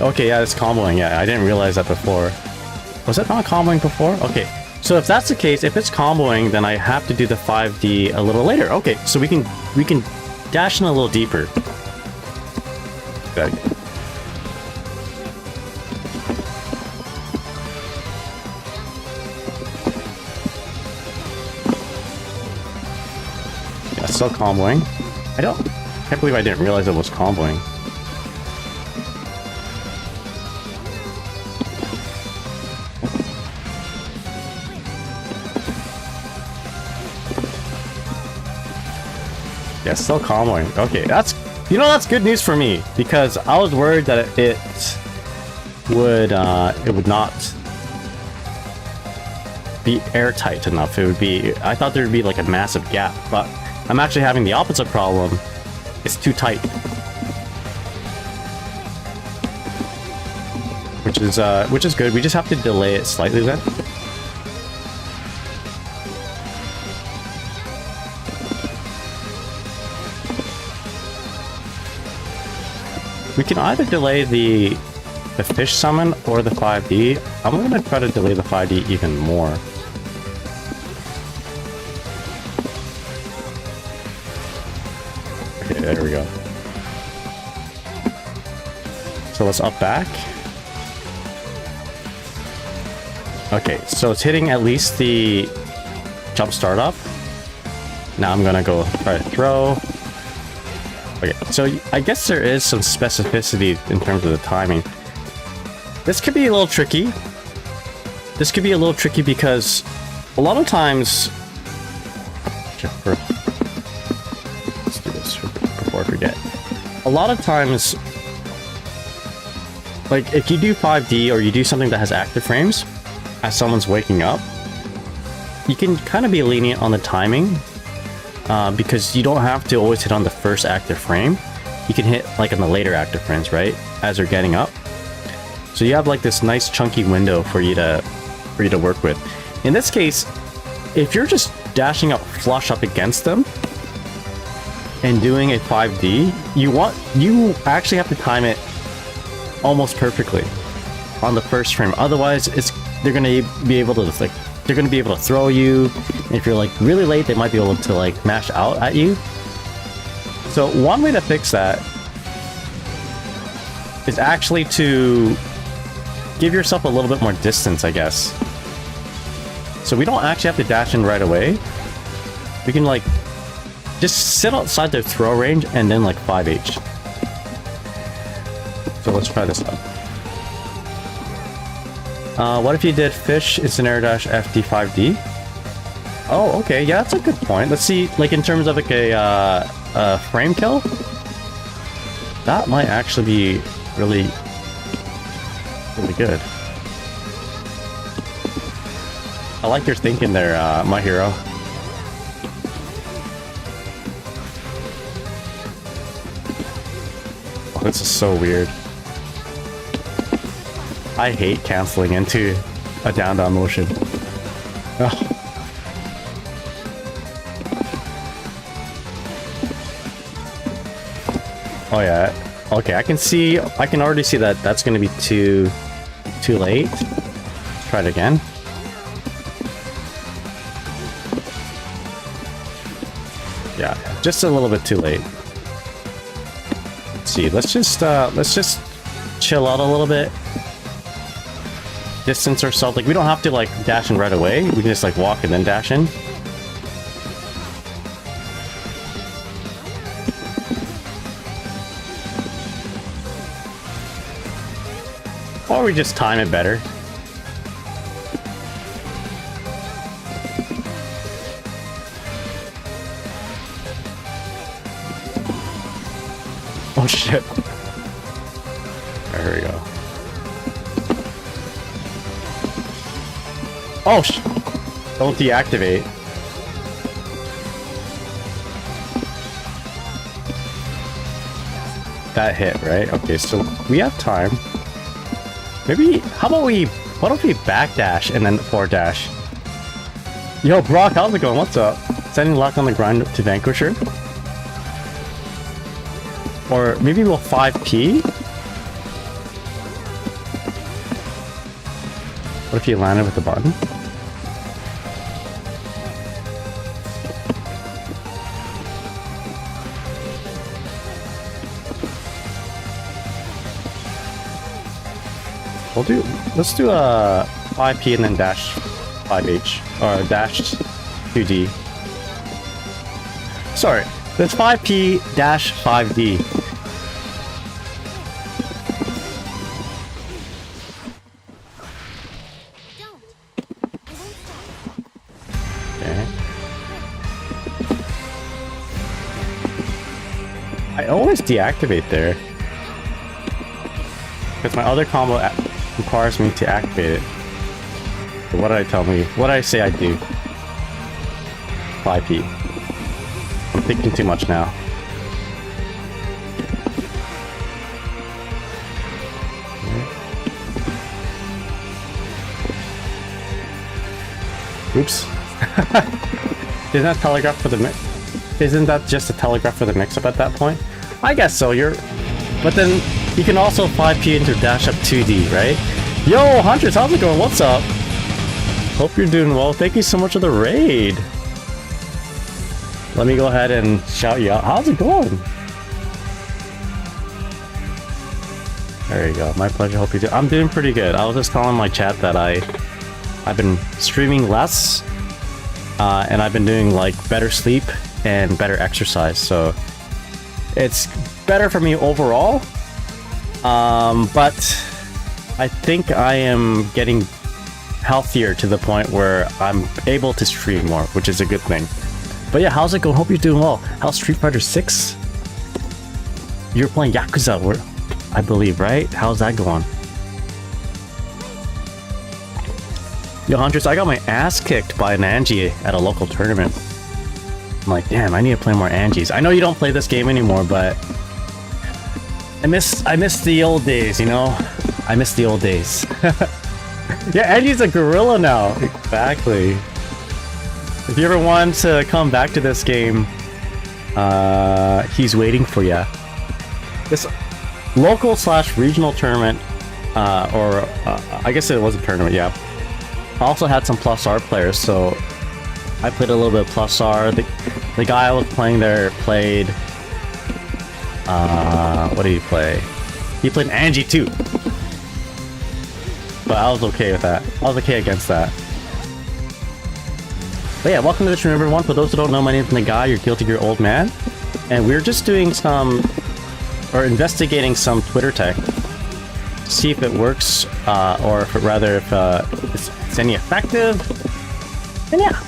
Okay, yeah, it's comboing. Yeah, I didn't realize that before. Was it not comboing before? Okay, so if that's the case, if it's comboing, then I have to do the 5D a little later. Okay, so we can dash in a little deeper. Good. Yeah, still comboing. I can't believe I didn't realize it was comboing. Yeah, still comboing. Okay, that's good news for me because I was worried that it would not be airtight enough. I thought there would be like a massive gap, but I'm actually having the opposite problem. It's too tight. Which is good. We just have to delay it slightly then. We can either delay the fish summon or the 5D. I'm gonna try to delay the 5D even more. Okay, there we go. So let's up back. Okay, so it's hitting at least the jump start up. Now I'm gonna go try to throw. Okay, so I guess there is some specificity in terms of the timing. This could be a little tricky. This could be a little tricky because a lot of times... Let's do this before I forget. A lot of times, like if you do 5D or you do something that has active frames as someone's waking up, you can kind of be lenient on the timing. Because you don't have to always hit on the first active frame. You can hit like on the later active frames, right? As they're getting up. So you have like this nice chunky window for you to work with. In this case, if you're just dashing up flush up against them and doing a 5D, you actually have to time it almost perfectly on the first frame. Otherwise, they're gonna be able to they're going to be able to throw you. And if you're like really late, they might be able to like mash out at you. So one way to fix that is actually to give yourself a little bit more distance, I guess. So we don't actually have to dash in right away. We can like just sit outside their throw range and then like 5H. So let's try this out. What if you did fish incinerator dash FD5D? Oh, okay, yeah, that's a good point. Let's see, like in terms of like a frame kill, that might actually be really good. I like your thinking there, my hero. Oh, this is so weird. I hate canceling into a down-down motion. Oh. Oh yeah. Okay, I can already see that that's gonna be too late. Let's try it again. Yeah, just a little bit too late. Let's see. Let's just chill out a little bit. Distance ourselves. Like we don't have to like dash in right away. We can just like walk and then dash in. Or we just time it better. Oh shit. There we go. Oh sh! Don't deactivate. That hit, right? Okay, so we have time. Maybe, how about what if we backdash and then forward dash? Yo, Brock, how's it going? What's up? Sending luck on the grind to Vanquisher? Or maybe we'll 5P? What if you landed with the button? Let's do a 5P and then dash 5H, or dash 2D. Sorry, that's 5P dash 5D. Okay. I always deactivate there. Because my other combo requires me to activate it. So what did I tell me? What did I say I do? 5P. I'm thinking too much now. Oops. Isn't that telegraph for the mix? Isn't that just a telegraph for the mix-up at that point? I guess so. But then you can also 5P into dash up 2D, right? Yo, Hunters, how's it going? What's up? Hope you're doing well. Thank you so much for the raid. Let me go ahead and shout you out. How's it going? There you go. My pleasure. Hope you do. I'm doing pretty good. I was just telling my chat that I've been streaming less, and I've been doing like better sleep and better exercise. So it's better for me overall. But I think I am getting healthier to the point where I'm able to stream more, which is a good thing. But yeah, how's it going? Hope you're doing well. How's Street Fighter 6? You're playing Yakuza, I believe, right? How's that going? Yo, Hunters, I got my ass kicked by an Angie at a local tournament. I'm like, damn, I need to play more Angies. I know you don't play this game anymore, but I miss the old days, you know? I miss the old days. Yeah, Angie's a gorilla now. Exactly. If you ever want to come back to this game, he's waiting for you. This local / regional tournament, I guess it was a tournament, yeah. I also had some plus R players, so I played a little bit of plus R. The guy I was playing there played... what did he play? He played Angie too. But I was okay with that. I was okay against that. But yeah, welcome to the stream, everyone. For those who don't know, my name's Nagai, your Guilty Gear old man. And we're just doing investigating some Twitter tech. see if it works, or if it's any effective. And yeah.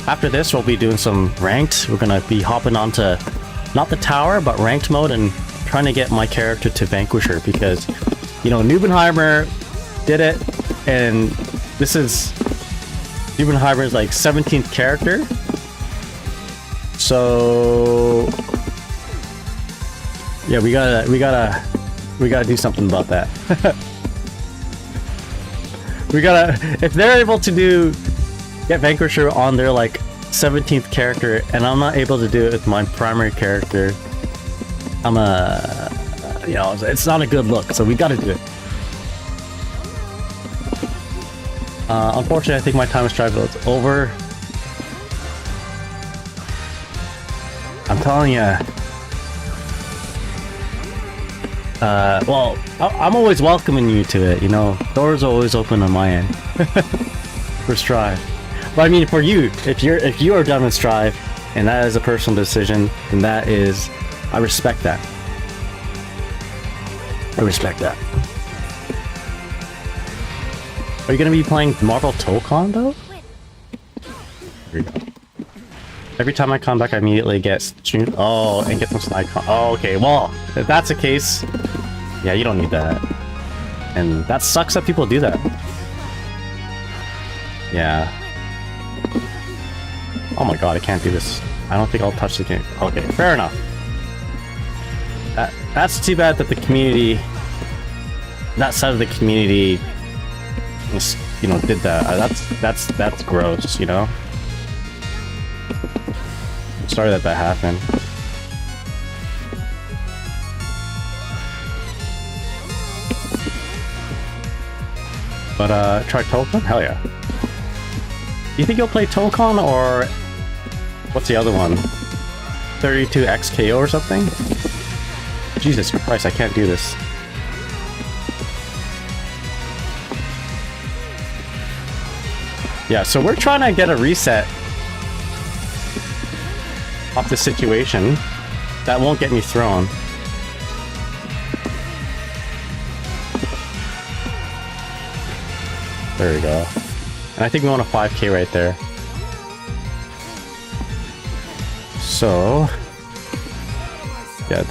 After this, we'll be doing some ranked. We're gonna be hopping onto not the tower, but ranked mode and trying to get my character to Vanquisher because, you know, Nubenheimer did it, and this is Nubenheimer's like 17th character. So yeah, we gotta do something about that. If they're able to get Vanquisher on their like 17th character, and I'm not able to do it with my primary character, you know, it's not a good look. So we gotta do it. Unfortunately, I think my time of strive is over. I'm telling you. Well, I'm always welcoming you to it, you know. Doors are always open on my end. For Strive. But I mean, for you, if you are done with Strive, and that is a personal decision, then that is, I respect that. I respect that. Are you gonna be playing Marvel Tokon though? Here we go. Every time I come back, I immediately get streamed. Oh, and get some snide con. Oh, okay. Well, if that's the case, yeah, you don't need that. And that sucks that people do that. Yeah. Oh my god, I can't do this. I don't think I'll touch the game. Okay, fair enough. That's too bad that the community, that side of the community, you know, did that. That's gross, you know. I'm sorry that happened. But try Tokon? Hell yeah. Do you think you'll play Tokon, or what's the other one? 32XKO or something? Jesus Christ, I can't do this. Yeah, so we're trying to get a reset off the situation that won't get me thrown. There we go. And I think we want a 5k right there. So yeah,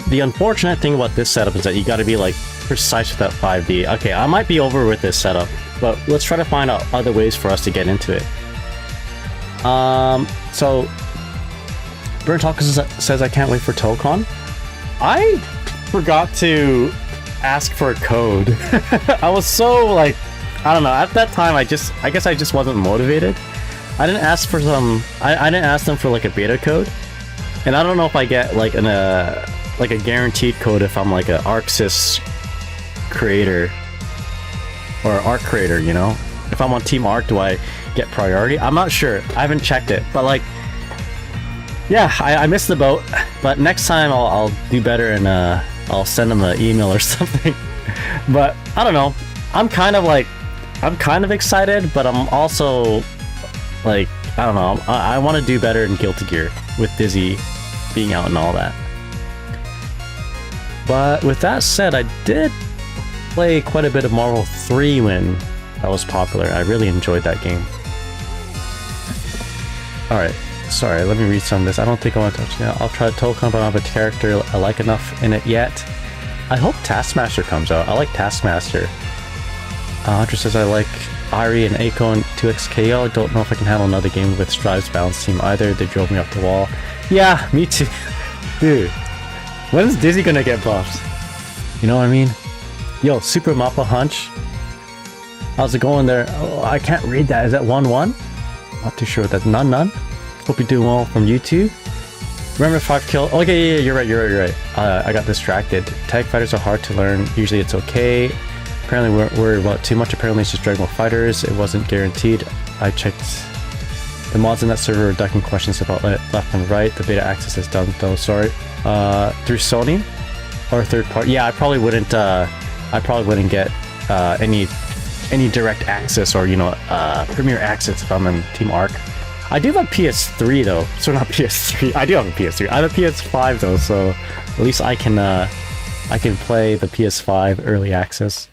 the unfortunate thing about this setup is that you got to be like precise with that 5D. Okay, I might be over with this setup, but let's try to find out other ways for us to get into it. So Burnt Talk says I can't wait for Tokon. I forgot to ask for a code. I was so like, I don't know, at that time I guess I just wasn't motivated. I didn't ask for I didn't ask them for like a beta code, and I don't know if I get like a guaranteed code if I'm like an ArcSys creator or Arc creator, you know. If I'm on Team Arc, do I get priority? I'm not sure. I haven't checked it, but like, yeah, I missed the boat. But next time I'll do better, and I'll send them an email or something. But I don't know. I'm kind of excited, but I'm also like, I don't know. I want to do better in Guilty Gear with Dizzy being out and all that. But with that said, I did play quite a bit of Marvel 3 when that was popular. I really enjoyed that game. Alright, sorry, let me read some of this. I don't think I want to touch it. I'll try Tokon, but I don't have a character I like enough in it yet. I hope Taskmaster comes out. I like Taskmaster. Hunter says I like Irie and Aiko and 2XKO. I don't know if I can handle another game with Strive's balance team either. They drove me off the wall. Yeah, me too. Dude, when is Dizzy gonna get buffed? You know what I mean? Yo, Super Mappa Hunch. How's it going there? Oh, I can't read that. Is that 1-1? Not too sure what that's. None. Hope you're doing well from YouTube. Remember 5 kill. Okay, yeah, you're right. I got distracted. Tag fighters are hard to learn. Usually it's okay. Apparently we're worried about too much. Apparently it's just Dragon Ball Fighters. It wasn't guaranteed. I checked the mods in that server are ducking questions about left and right. The beta access is done though. Sorry. Through Sony or third party. Yeah, I probably wouldn't get any direct access or, you know, premier access if I'm in Team Arc. I do have a PS3 though. So not PS3. I do have a PS3. I have a PS5 though, so at least I can I can play the PS5 early access.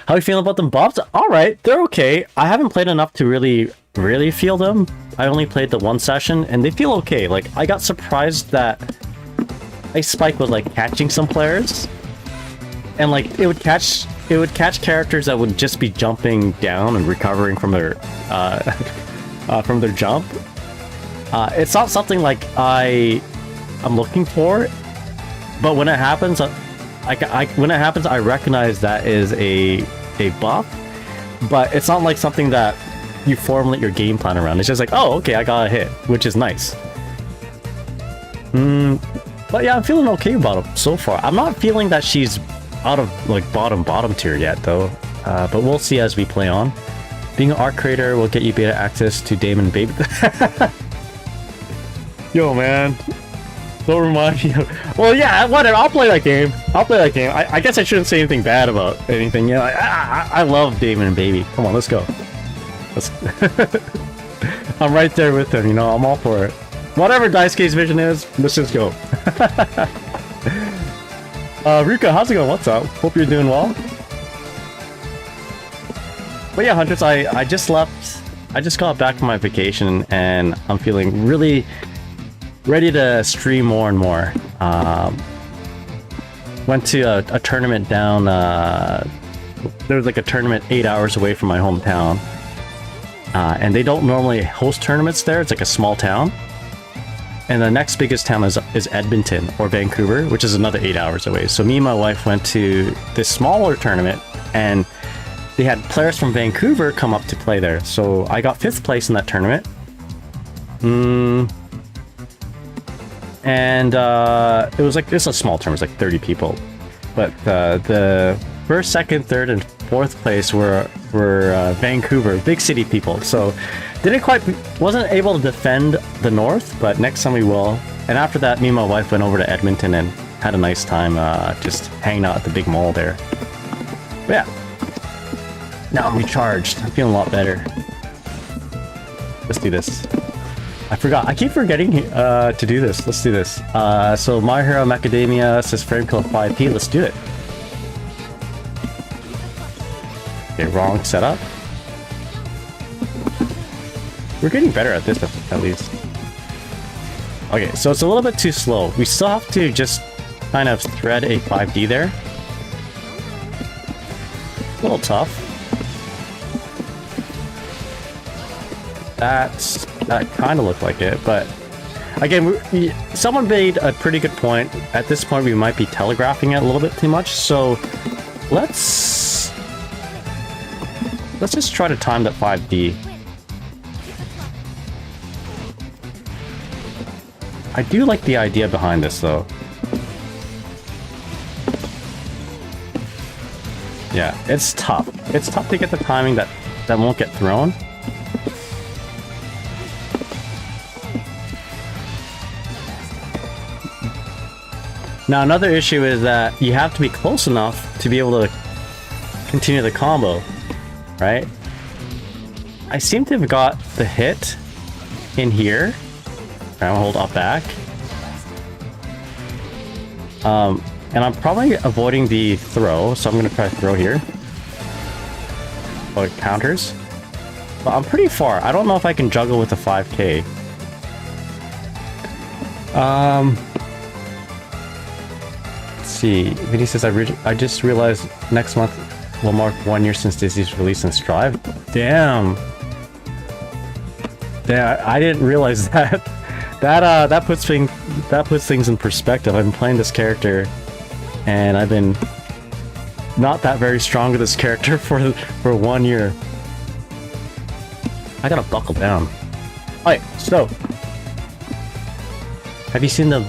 How are you feeling about them buffs? Alright, they're okay. I haven't played enough to really feel them. I only played the one session, and they feel okay. Like, I got surprised that Ice Spike was, like, catching some players. And, like, it would catch characters that would just be jumping down and recovering from their jump. It's not something, like, I'm looking for, but when it happens, I recognize that is a buff, but it's not like something that you formulate your game plan around. It's just like, oh, okay, I got a hit, which is nice. But yeah, I'm feeling okay about it so far. I'm not feeling that she's out of like bottom tier yet though, but we'll see as we play on. Being an art creator will get you beta access to Damon Baby. Yo, man. Don't remind me of... Well, yeah, whatever. I'll play that game. I guess I shouldn't say anything bad about anything. You know, I love Damon and Baby. Come on, let's go. I'm right there with him, you know. I'm all for it. Whatever Daisuke's vision is, let's just go. Ruka, how's it going? What's up? Hope you're doing well. But yeah, Hunters, I just left. I just got back from my vacation, and I'm feeling really ready to stream more and more. Went to a tournament down. There was like a tournament 8 hours away from my hometown, and they don't normally host tournaments there. It's like a small town, and the next biggest town is Edmonton or Vancouver, which is another 8 hours away. So me and my wife went to this smaller tournament, and they had players from Vancouver come up to play there. So I got 5th place in that tournament. And it was like, it's a small tournament, it was like 30 people. But the 1st, 2nd, 3rd, and 4th place were Vancouver, big city people. So wasn't able to defend the North, but next time we will. And after that, me and my wife went over to Edmonton and had a nice time just hanging out at the big mall there. But yeah. Now I'm recharged. I'm feeling a lot better. Let's do this. I forgot. I keep forgetting to do this. Let's do this. So My Hero Macadamia says frame kill 5p. Let's do it. Okay, wrong setup. We're getting better at this at least. Okay, so it's a little bit too slow. We still have to just kind of thread a 5D there. A little tough. That kind of looked like it, but again, someone made a pretty good point. At this point, we might be telegraphing it a little bit too much, so let's just try to time that 5D. I do like the idea behind this, though. Yeah, it's tough. It's tough to get the timing that won't get thrown. Now, another issue is that you have to be close enough to be able to continue the combo, right? I seem to have got the hit in here. I'll hold up back. And I'm probably avoiding the throw, so I'm going to try to throw here. Or counters. But I'm pretty far. I don't know if I can juggle with the 5k. See, Vinny says, I just realized next month will mark 1 year since Disney's release in Strive. Damn. I didn't realize that. That puts things in perspective. I've been playing this character, and I've been not that very strong with this character for 1 year. I gotta buckle down. Alright, so have you seen the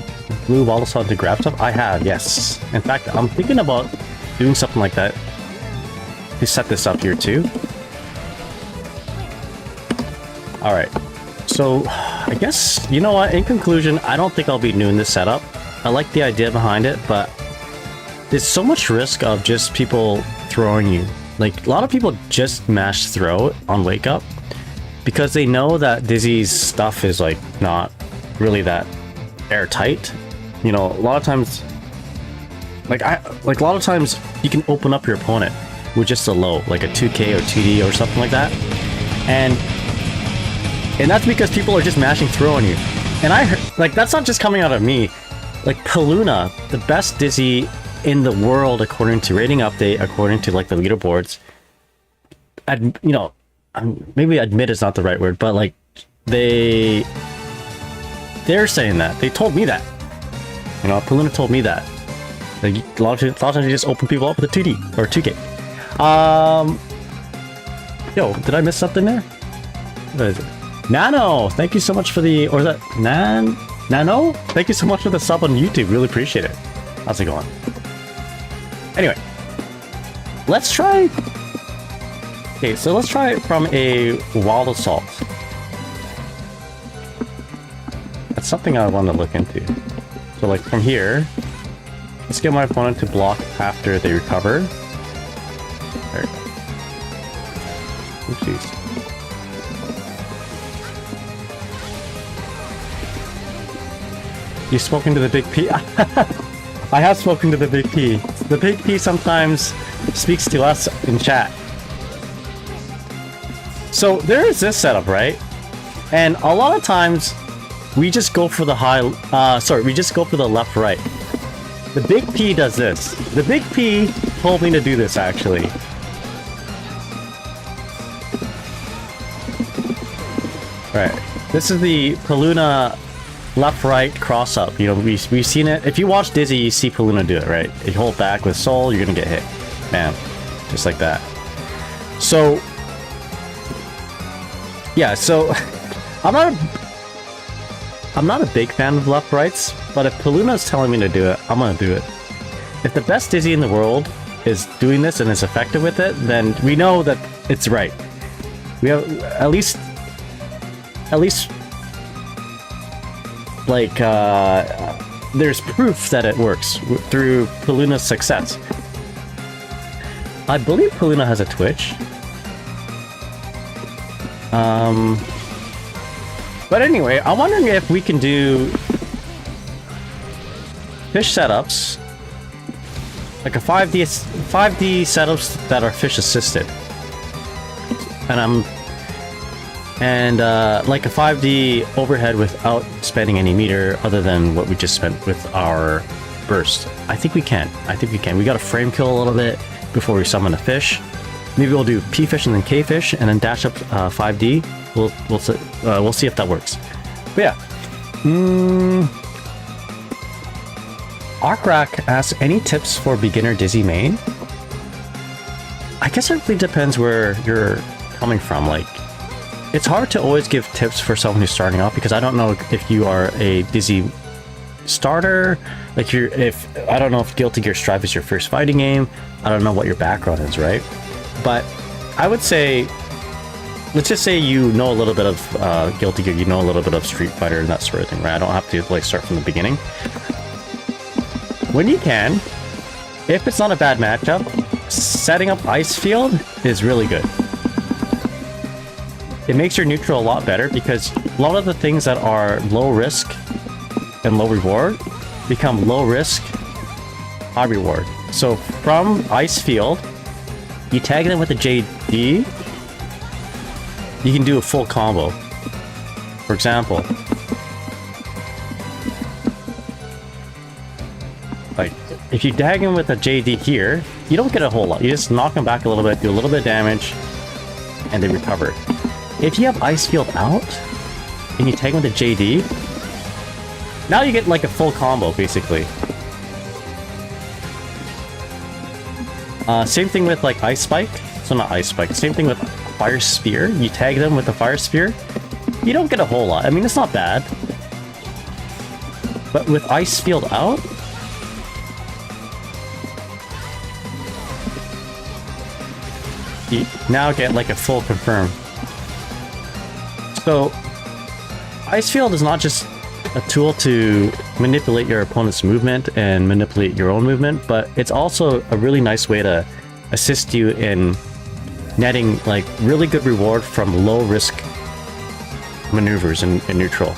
blue wall saw to grab stuff? I have, yes. In fact, I'm thinking about doing something like that to set this up here too. Alright, so I guess, you know what, in conclusion, I don't think I'll be doing this setup. I like the idea behind it, but there's so much risk of just people throwing you. Like, a lot of people just mash throw on Wake Up because they know that Dizzy's stuff is like not really that airtight. You know, a lot of times like a lot of times you can open up your opponent with just a low, like a 2k or 2d or something like that, and that's because people are just mashing throw on you. And I heard, like, that's not just coming out of me. Like, Paluna, the best Dizzy in the world according to rating update, according to like the leaderboards, you know, maybe admit is not the right word, but like they're saying that. They told me that. You know, Paluna told me that. Like, a lot of times you just open people up with a 2D or 2K. Yo, did I miss something there? What is it? Nano, thank you so much for the, or is that Nano? Thank you so much for the sub on YouTube. Really appreciate it. How's it going? Anyway, let's try. Okay, so let's try it from a wild assault. That's something I want to look into. So like from here, let's get my opponent to block after they recover. There. Oopsies. You've spoken to the Big P? I have spoken to the Big P. The Big P sometimes speaks to us in chat. So there is this setup, right? And a lot of times we just go for the we just go for the left-right. The Big P does this. The Big P told me to do this, actually. Right. This is the Paluna left-right cross-up. You know, we've seen it. If you watch Dizzy, you see Paluna do it, right? If you hold back with Soul, you're gonna get hit. Bam. Just like that. So, yeah, so I'm not a big fan of left-rights, but if Paluna's telling me to do it, I'm gonna do it. If the best Dizzy in the world is doing this and is effective with it, then we know that it's right. We have at least like there's proof that it works through Paluna's success. I believe Paluna has a Twitch. But anyway, I'm wondering if we can do fish setups, like a 5D setups that are fish assisted, and like a 5D overhead without spending any meter other than what we just spent with our burst. I think we can. We gotta frame kill a little bit before we summon a fish. Maybe we'll do P fish and then K fish and then dash up 5D. We'll see if that works. But yeah. Arkrak asks, any tips for beginner Dizzy main? I guess it really depends where you're coming from. Like, it's hard to always give tips for someone who's starting off because I don't know if you are a Dizzy starter. Like, I don't know if Guilty Gear Strive is your first fighting game. I don't know what your background is, right? But I would say, let's just say you know a little bit of Guilty Gear, you know a little bit of Street Fighter and that sort of thing, right? I don't have to like start from the beginning. When you can, if it's not a bad matchup, setting up Ice Field is really good. It makes your neutral a lot better because a lot of the things that are low risk and low reward become low risk, high reward. So from Ice Field, you tag them with a JD, you can do a full combo. For example, like if you tag him with a JD here, you don't get a whole lot. You just knock him back a little bit, do a little bit of damage, and they recover. If you have Ice Field out and you tag him with a JD, now you get like a full combo basically. Same thing with like Ice Spike. So not Ice Spike. Same thing with Fire Spear. You tag them with a Fire Spear. You don't get a whole lot. I mean, it's not bad. But with Ice Field out, you now get like a full confirm. So Ice Field is not just a tool to manipulate your opponent's movement and manipulate your own movement, but it's also a really nice way to assist you in netting like really good reward from low risk maneuvers in neutral.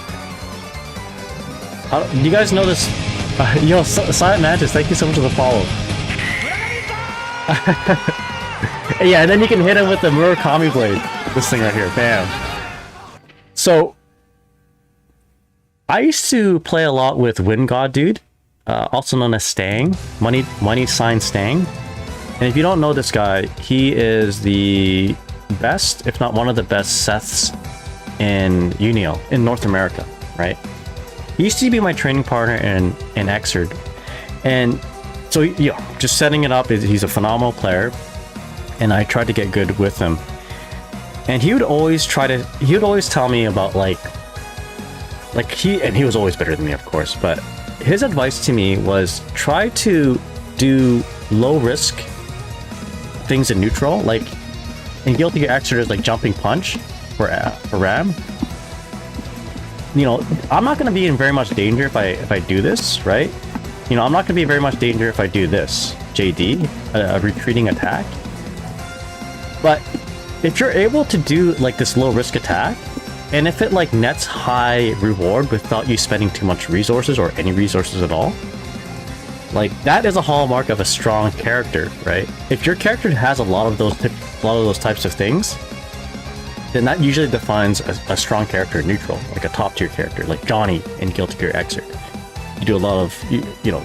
Do you guys know this Yo, Silent Mantis, thank you so much for the follow. Yeah, and then you can hit him with the Murakami blade. This thing right here, bam. So, I used to play a lot with Wind God Dude, also known as Stang, money sign Stang. And if you don't know this guy, he is the best, if not one of the best Seths in Unio, in North America, right? He used to be my training partner in Xrd. And so, yeah, just setting it up, he's a phenomenal player. And I tried to get good with him. And he would always tell me about he was always better than me, of course, but his advice to me was try to do low risk things in neutral, like in Guilty Gear Xrd is like jumping punch for Ram. You know, I'm not going to be in very much danger if I do this, right? You know, I'm not going to be in very much danger if I do this, JD, a retreating attack. But if you're able to do like this low risk attack, and if it like nets high reward without you spending too much resources or any resources at all, like that is a hallmark of a strong character, right? If your character has a lot of those types of things, then that usually defines a strong character in neutral, like a top tier character, like Johnny in Guilty Gear Xrd. You do a lot of, you know,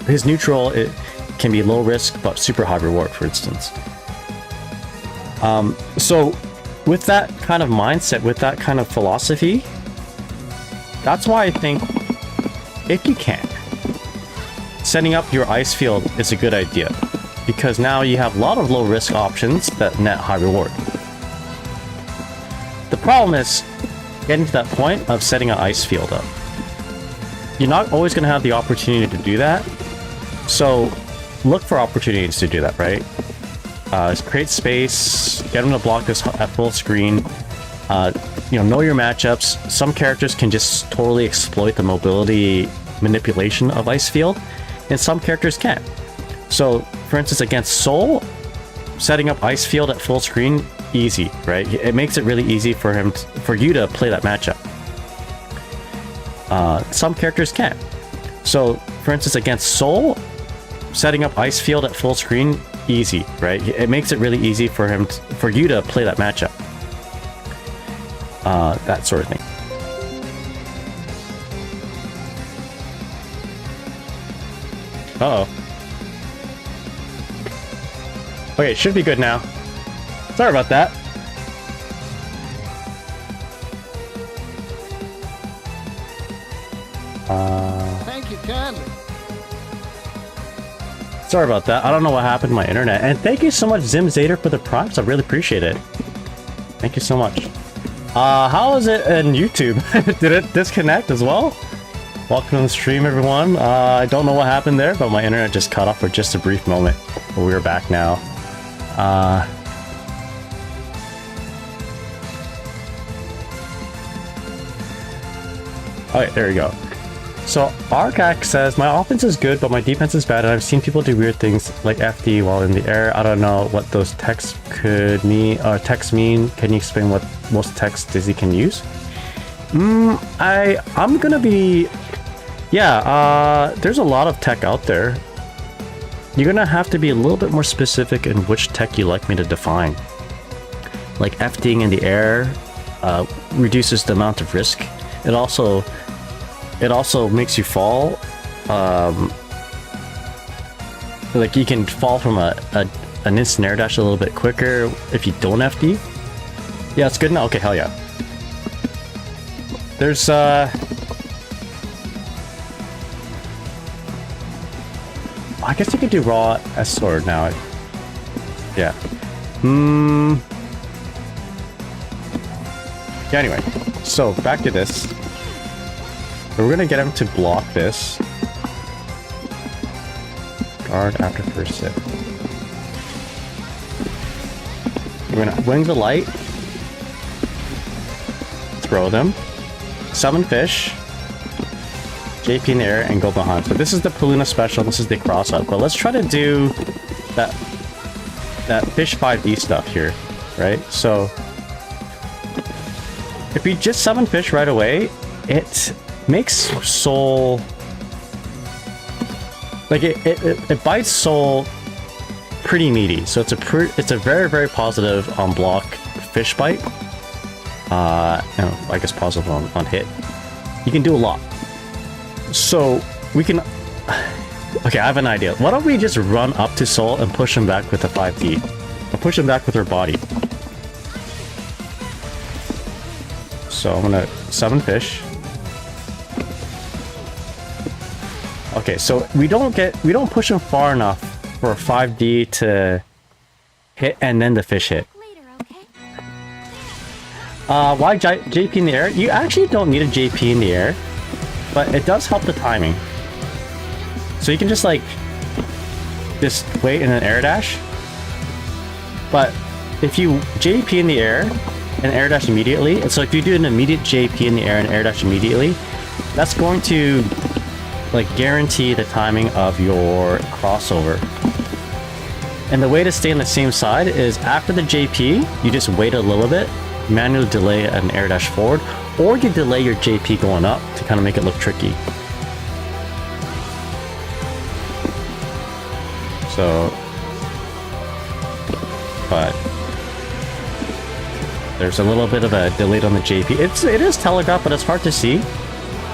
his neutral, it can be low risk but super high reward, for instance. So with that kind of mindset, with that kind of philosophy, that's why I think if you can, setting up your ice field is a good idea, because now you have a lot of low risk options that net high reward. The problem is getting to that point of setting an ice field up. You're not always going to have the opportunity to do that, so look for opportunities to do that, right? Create space, get them to block this at full screen, you know your matchups. Some characters can just totally exploit the mobility manipulation of ice field, and some characters can't. So, for instance, against Soul, setting up ice field at full screen, easy, right? It makes it really easy for you to play that matchup. Some characters can't. So, for instance, against Soul, setting up ice field at full screen, easy, right? It makes it really easy for you to play that matchup. That sort of thing. Uh-oh. Okay, it should be good now. Sorry about that. Thank you kindly. Sorry about that. I don't know what happened to my internet. And thank you so much, Zim Zader, for the props. I really appreciate it. Thank you so much. How is it in YouTube? Did it disconnect as well? Welcome to the stream, everyone. I don't know what happened there, but my internet just cut off for just a brief moment. But we're back now. Alright, there we go. So, Arcak says, my offense is good, but my defense is bad, and I've seen people do weird things like FD while in the air. I don't know what those texts could mean, or texts mean. Can you explain what most texts Dizzy can use? I'm gonna be... Yeah, there's a lot of tech out there. You're gonna have to be a little bit more specific in which tech you like me to define. Like FDing in the air reduces the amount of risk. It also makes you fall. Like you can fall from an instant air dash a little bit quicker if you don't FD. Yeah, it's good now. Okay, hell yeah. There's I guess you could do raw S sword now. Yeah. Yeah, anyway. So, back to this. We're gonna get him to block this. Guard after first hit. We're gonna wing the light. Throw them. Summon fish. JP in the air and go behind. So this is the Paluna special, this is the cross up. But let's try to do that fish 5D stuff here, right? So if we just summon fish right away, it makes Soul like it bites soul pretty meaty, so it's a very positive on block fish bite. I guess positive on hit. You can do a lot. So we can. Okay, I have an idea. Why don't we just run up to Soul and push him back with a 5D, or push him back with her body. So I'm gonna summon fish. Okay, so we don't push him far enough for a 5D to hit and then the fish hit. Why JP in the air? You actually don't need a JP in the air, but it does help the timing. So you can just like just wait in an air dash. But if you JP in the air and air dash immediately, so if you do an immediate JP in the air and air dash immediately, that's going to like guarantee the timing of your crossover. And the way to stay on the same side is after the JP, you just wait a little bit, manually delay an air dash forward, or you delay your JP going up to kind of make it look tricky. So, but there's a little bit of a delay on the JP. It is telegraphed, but it's hard to see.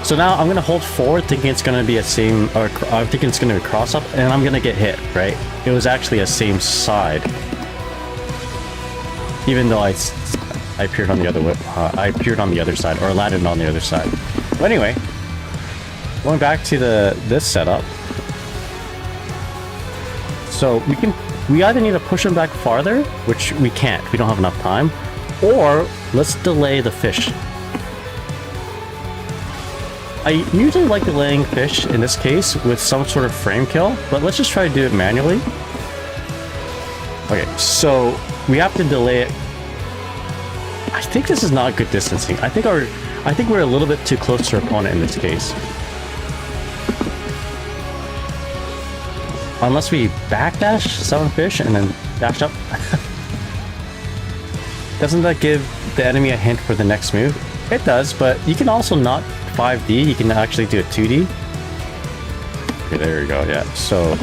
So now I'm gonna hold forward, thinking it's gonna be a same, or I'm thinking it's gonna be a cross up, and I'm gonna get hit. Right? It was actually a same side, even though I appeared on the other I appeared on the other side, or landed on the other side. But anyway, going back to this setup. So we either need to push him back farther, which we can't, we don't have enough time, or let's delay the fish. I usually like delaying fish in this case with some sort of frame kill, but let's just try to do it manually. Okay, so we have to delay it. I think this is not good distancing. I think we're a little bit too close to our opponent in this case. Unless we backdash, summon fish, and then dash up. Doesn't that give the enemy a hint for the next move? It does, but you can also not 5D, you can actually do a 2D. Okay, there we go, yeah. So,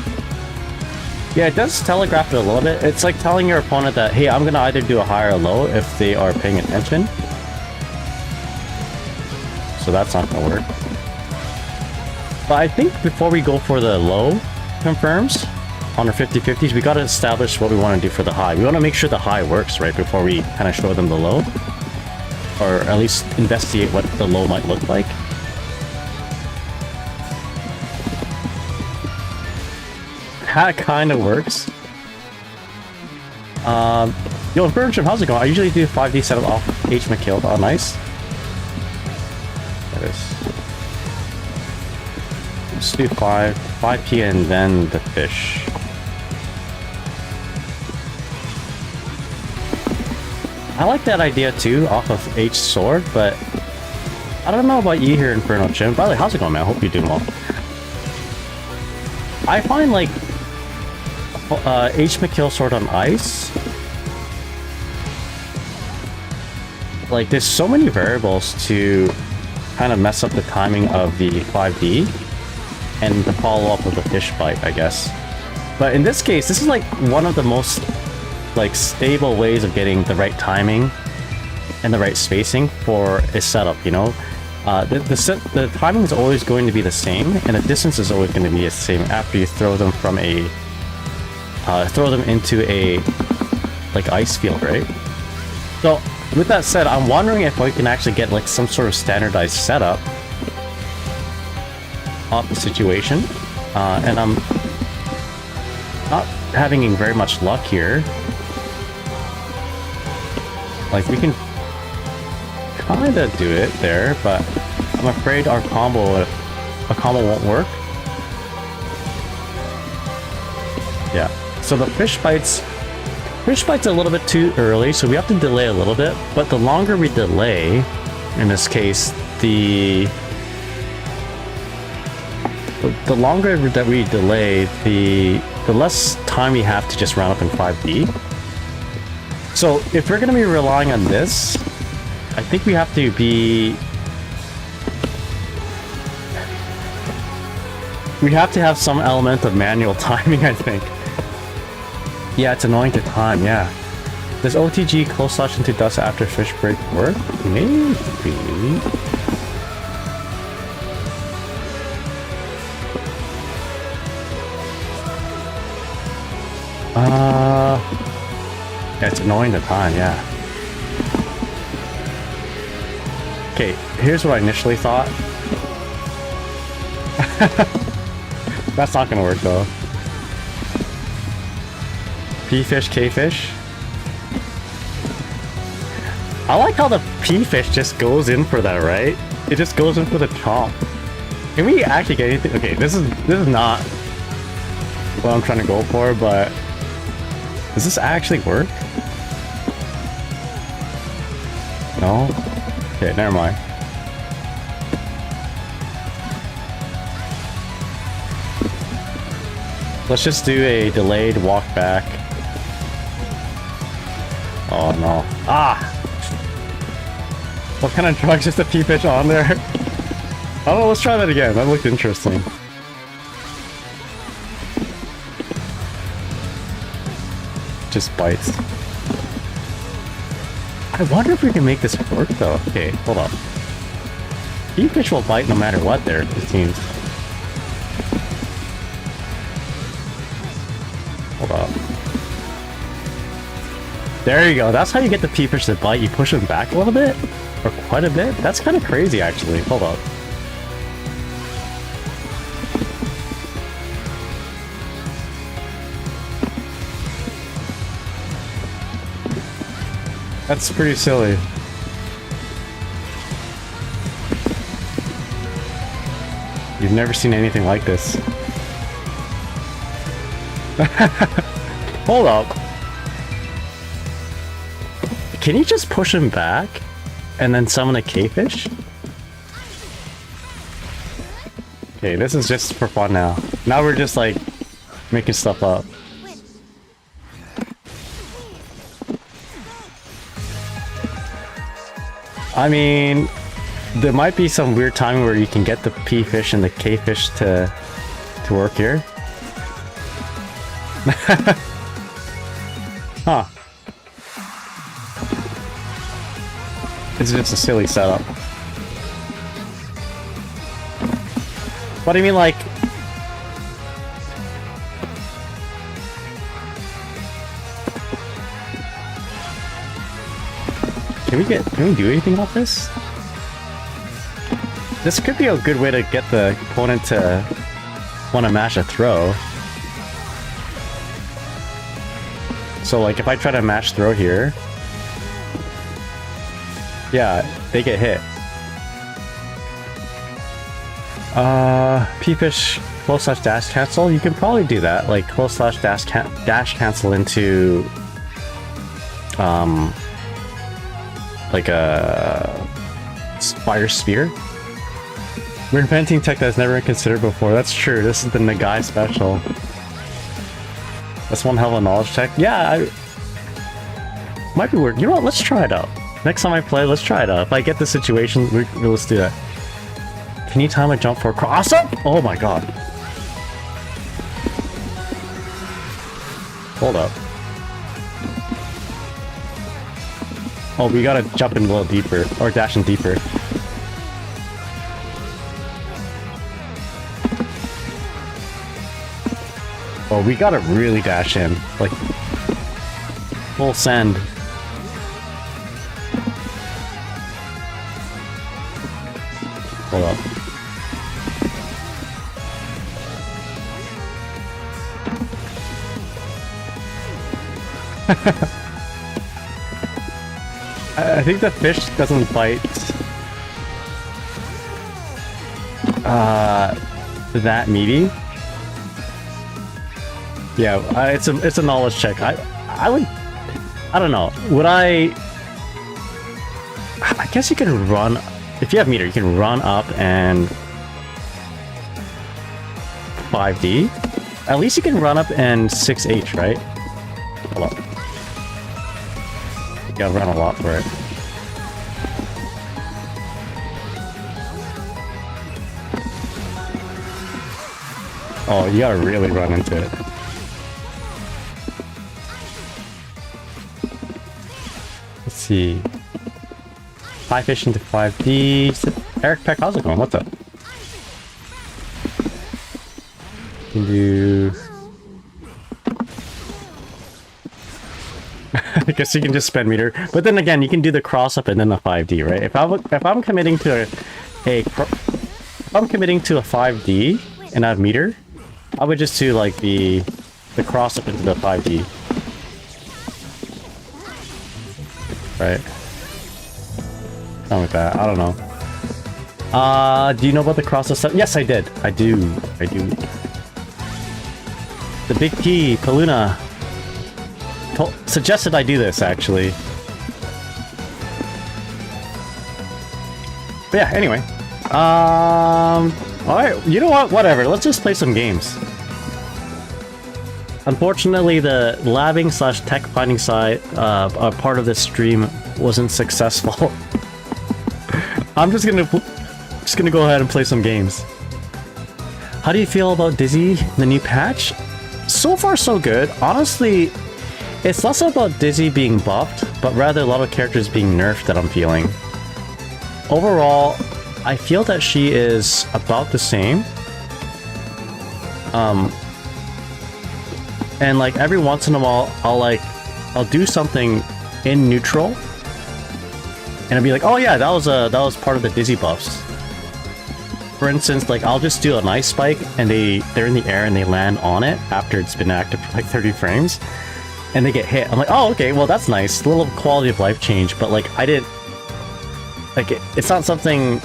yeah, it does telegraph it a little bit. It's like telling your opponent that, hey, I'm gonna either do a high or low if they are paying attention. So that's not gonna work. But I think before we go for the low confirms on our 50-50s, we gotta establish what we want to do for the high. We want to make sure the high works, right, before we kind of show them the low. Or at least investigate what the low might look like. That kind of works. Yo, Infringement, how's it going? I usually do 5D setup off H McKill. Oh, nice. That is. Let's do 5P and then the fish. I like that idea too, off of H sword, but I don't know about you here, Inferno Chim. By the way, how's it going, man? I hope you're doing well. I find like H McKill sword on ice, like there's so many variables to kind of mess up the timing of the 5D and the follow-up of the fish bite, I guess. But in this case, this is like one of the most like stable ways of getting the right timing and the right spacing for a setup, you know. The timing is always going to be the same, and the distance is always going to be the same after you throw them from a throw them into a like ice field, right? So with that said, I'm wondering if we can actually get like some sort of standardized setup of the situation, and I'm not having very much luck here. Like, we can kind of do it there, but I'm afraid our combo won't work. Yeah, so the fish bite's a little bit too early, so we have to delay a little bit, but the longer we delay, in this case, the longer that we delay, the less time we have to just round up in 5D. So if we're going to be relying on this, I think we have to be... We have to have some element of manual timing, I think. Yeah, it's annoying to time, yeah. Does OTG close slash into dust after fish break work? Maybe. Yeah, it's annoying to time, yeah. Okay, here's what I initially thought. That's not gonna work though. P-fish, K-fish. I like how the P-fish just goes in for that, right? It just goes in for the chomp. Can we actually get anything? Okay, this is not what I'm trying to go for, but does this actually work? No? Okay, never mind. Let's just do a delayed walk back. Oh no. Ah! What kind of drugs is the P-fish on there? I don't know, let's try that again. That looked interesting. Just bites. I wonder if we can make this work though. Okay, hold up. P-fish will bite no matter what there, it seems. Hold up. There you go. That's how you get the P-fish to bite. You push them back a little bit? Or quite a bit? That's kind of crazy actually. Hold up. That's pretty silly. You've never seen anything like this. Hold up. Can you just push him back and then summon a K-fish? Okay, this is just for fun now. Now we're just like making stuff up. I mean, there might be some weird timing where you can get the P-fish and the K-fish to work here. Huh. It's just a silly setup. But I mean, like... Can we do anything about this? This could be a good way to get the opponent to want to mash a throw. So like if I try to mash throw here, yeah, they get hit. P-fish close slash dash cancel. You can probably do that, like close slash dash cancel into like a fire sphere. We're inventing tech that's never been considered before. That's true. This is the Nagai special. That's one hell of a knowledge check. Yeah, might be weird. You know what? Let's try it out. Next time I play, let's try it out. If I get the situation, let's do that. Can you time a jump for a cross up? Oh my god. Hold up. Oh, we gotta jump in a little deeper, or dash in deeper. Oh, we gotta really dash in, like full send. Hold up. I think the fish doesn't bite that meaty. Yeah, it's a knowledge check. I would, I don't know. Would I guess you can run if you have meter. You can run up and 5D. At least you can run up and 6H, right? Hold up. You gotta run a lot for it. Oh, you gotta really run into it. Let's see. High fish into 5D. Eric Peck, how's it going? What's up? You can do... I guess you can just spend meter, but then again, you can do the cross up and then a 5D, right? If I'm committing to if I'm committing to a 5D and I have meter, I would just do like the cross up into the 5D, right? Something like that. I don't know. Do you know about the cross up stuff? Yes, I did. I do. The big T, Paluna. Suggested I do this, actually. But yeah, anyway. Alright, you know what? Whatever, let's just play some games. Unfortunately, the labbing slash tech finding side part of this stream wasn't successful. I'm just gonna go ahead and play some games. How do you feel about Dizzy, the new patch? So far, so good. Honestly, it's less about Dizzy being buffed, but rather a lot of characters being nerfed that I'm feeling. Overall, I feel that she is about the same. And like every once in a while, I'll do something in neutral, and I'll be like, oh yeah, that was part of the Dizzy buffs. For instance, like I'll just do an ice spike, and they're in the air and they land on it after it's been active for like 30 frames. And they get hit. I'm like, oh, okay, well, that's nice. A little quality of life change, but like, I didn't... Like, it's not something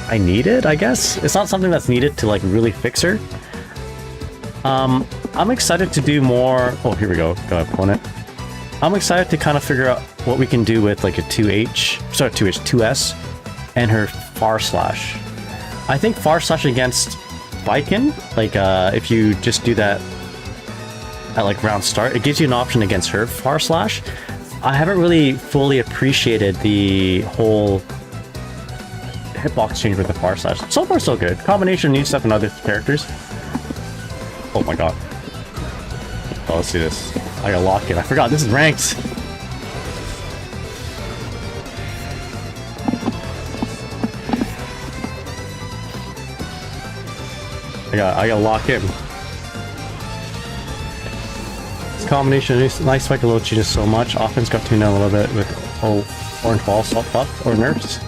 I needed, I guess? It's not something that's needed to, like, really fix her. I'm excited to do more... Oh, here we go. Got an opponent. I'm excited to kind of figure out what we can do with, like, a 2S, and her Far Slash. I think Far Slash against Viken, like, if you just do that at like round start, it gives you an option against her Far Slash. I haven't really fully appreciated the whole hitbox change with the Far Slash. So far, so good. Combination of new stuff and other characters. Oh my god. Oh, let's see this. I gotta lock it. I forgot, this is ranked. I gotta lock in. Combination of nice spike low changes so much. Offense got tuned down a little bit with orange ball salt buff or nerfs.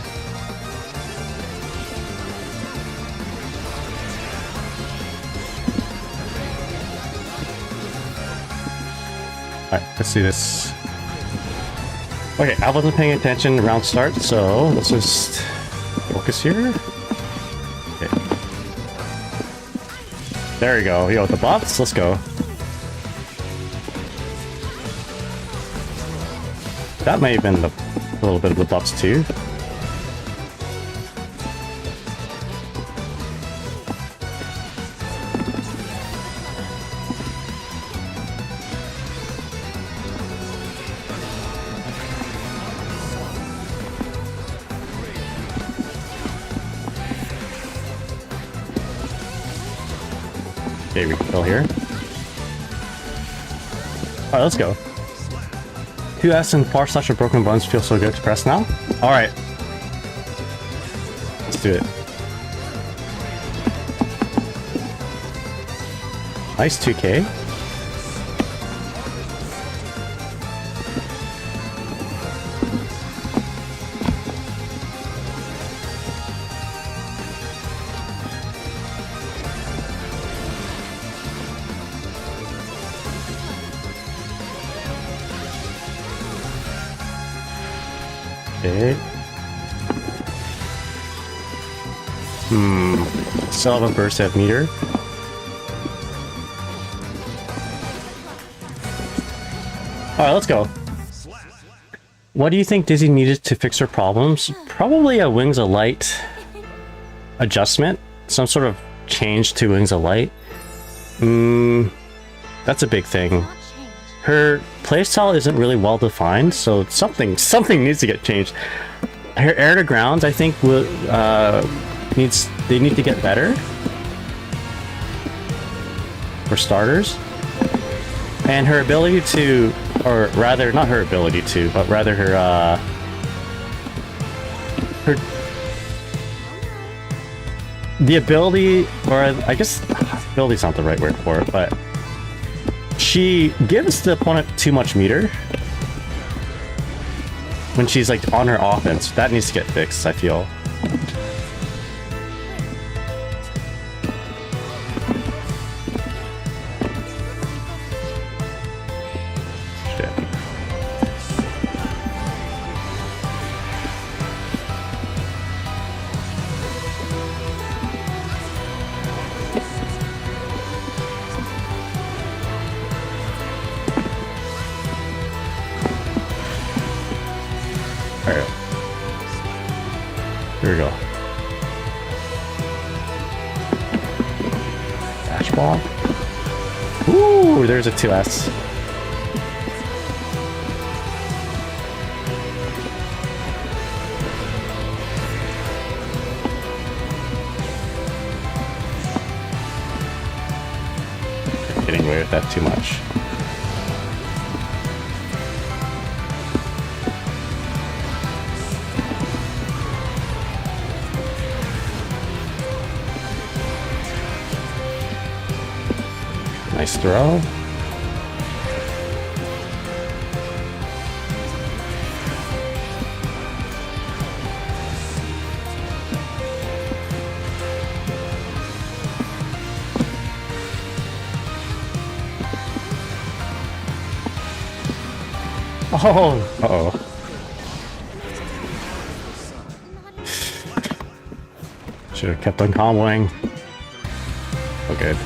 Alright, let's see this. Okay, I wasn't paying attention round start, so let's just focus here. Okay. There we go. Yo, with the buffs, let's go. That may have been a little bit of the buffs too. Okay, we can kill here. Alright, let's go. 2S and Far Slash of Broken Bones feel so good to press now. Alright. Let's do it. Nice 2K. Okay. Still have a burst at meter. Alright, let's go. What do you think Dizzy needed to fix her problems? Probably a Wings of Light adjustment. Some sort of change to Wings of Light. That's a big thing. Her playstyle isn't really well defined, so something needs to get changed. Her air to grounds, I think, they need to get better. for starters. And her ability to, or rather, not her ability to, but rather her the ability, or I guess ability's not the right word for it, but she gives the opponent too much meter when she's like on her offense. That needs to get fixed, I feel. Here we go. Dash ball. Ooh, there's a 2S. Getting away with that too much. Nice throw. Oh, uh-oh. Should have kept on comboing. Okay.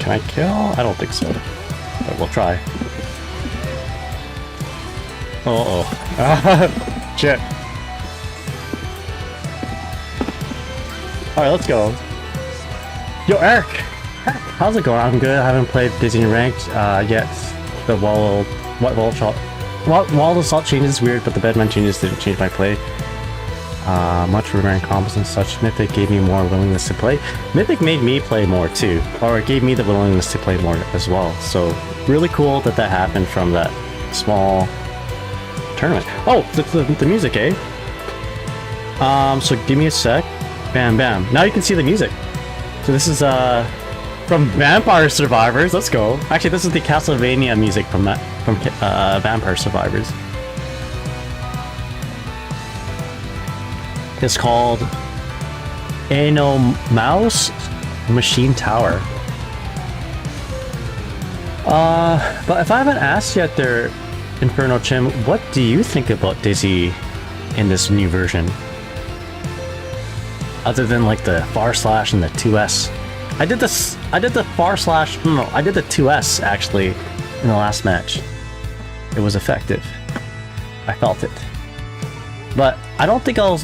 Can I kill? I don't think so. But we'll try. Uh-oh. Shit. Alright, let's go. Yo, Eric! How's it going? I'm good. I haven't played Disney Ranked yet. The wall assault changes is weird, but the bedman changes didn't change my play. Much for rare combos and such. Mythic gave me more willingness to play. Mythic made me play more too, or it gave me the willingness to play more as well. So really cool that that happened from that small tournament. Oh, the music, eh? So give me a sec. Bam, bam. Now you can see the music. So this is from Vampire Survivors. Let's go. Actually, this is the Castlevania music from Vampire Survivors. It's called Mouse Machine Tower. But if I haven't asked yet there, Inferno Chim, what do you think about Dizzy in this new version? Other than like the far slash and the 2S. I did the far slash, no, I did the 2S actually in the last match. It was effective. I felt it. But I don't think I'll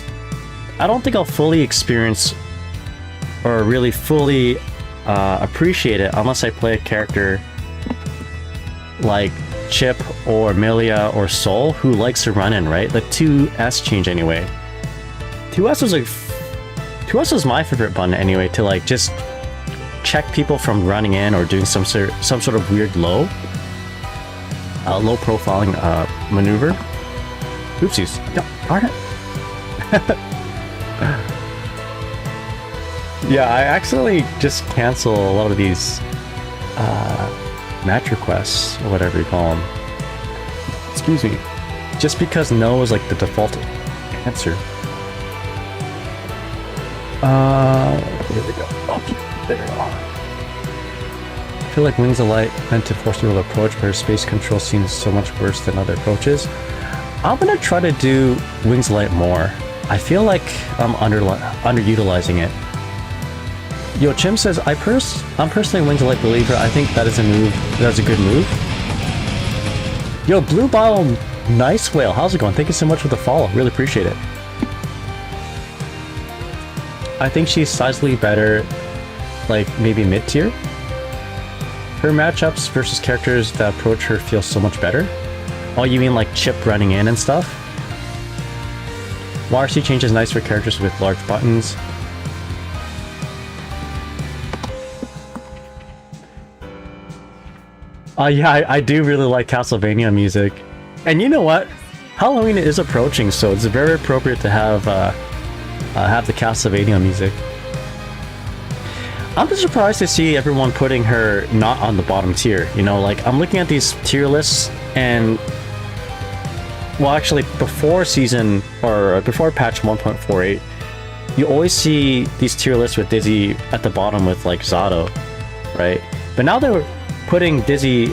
fully experience or really fully appreciate it unless I play a character like Chip or Milia or Soul who likes to run in, right? The 2S change anyway. 2S was my favorite button anyway, to like just check people from running in or doing some sort of weird low profiling maneuver. Oopsies. Darn it. Yeah, I accidentally just cancel a lot of these match requests or whatever you call them. Excuse me. Just because no is like the default answer. Here we go. Oh, there we go. I feel like Wings of Light meant to force people to approach, but her space control seems so much worse than other approaches. I'm gonna try to do Wings of Light more. I feel like I'm underutilizing it. Yo, Chim says, I'm personally willing to like believer. I think that is a move. That's a good move. Yo, Blue Bottle, nice whale. How's it going? Thank you so much for the follow. Really appreciate it. I think she's sizably better, like maybe mid-tier. Her matchups versus characters that approach her feel so much better. Oh, you mean like Chip running in and stuff? YRC change is nice for characters with large buttons. Yeah, I do really like Castlevania music. And you know what? Halloween is approaching, so it's very appropriate to have the Castlevania music. I'm just surprised to see everyone putting her not on the bottom tier. You know, like, I'm looking at these tier lists, and... Well, actually, before season, or before patch 1.48, you always see these tier lists with Dizzy at the bottom with, like, Zato, right? But now they're putting Dizzy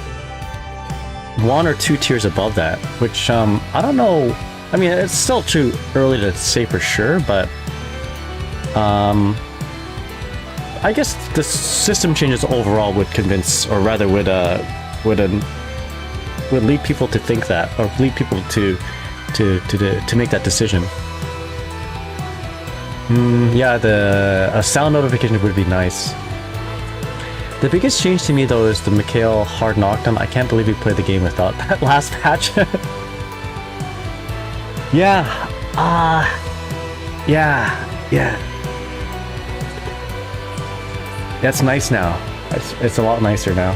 1 or 2 tiers above that, which, I don't know. I mean, it's still too early to say for sure, but, I guess the system changes overall would convince, or rather would lead people to think that, or lead people to make that decision. Yeah, a sound notification would be nice. The biggest change to me though is the Mikhail hard knockdown. I can't believe we played the game without that last patch. Yeah, yeah. That's nice now. It's a lot nicer now.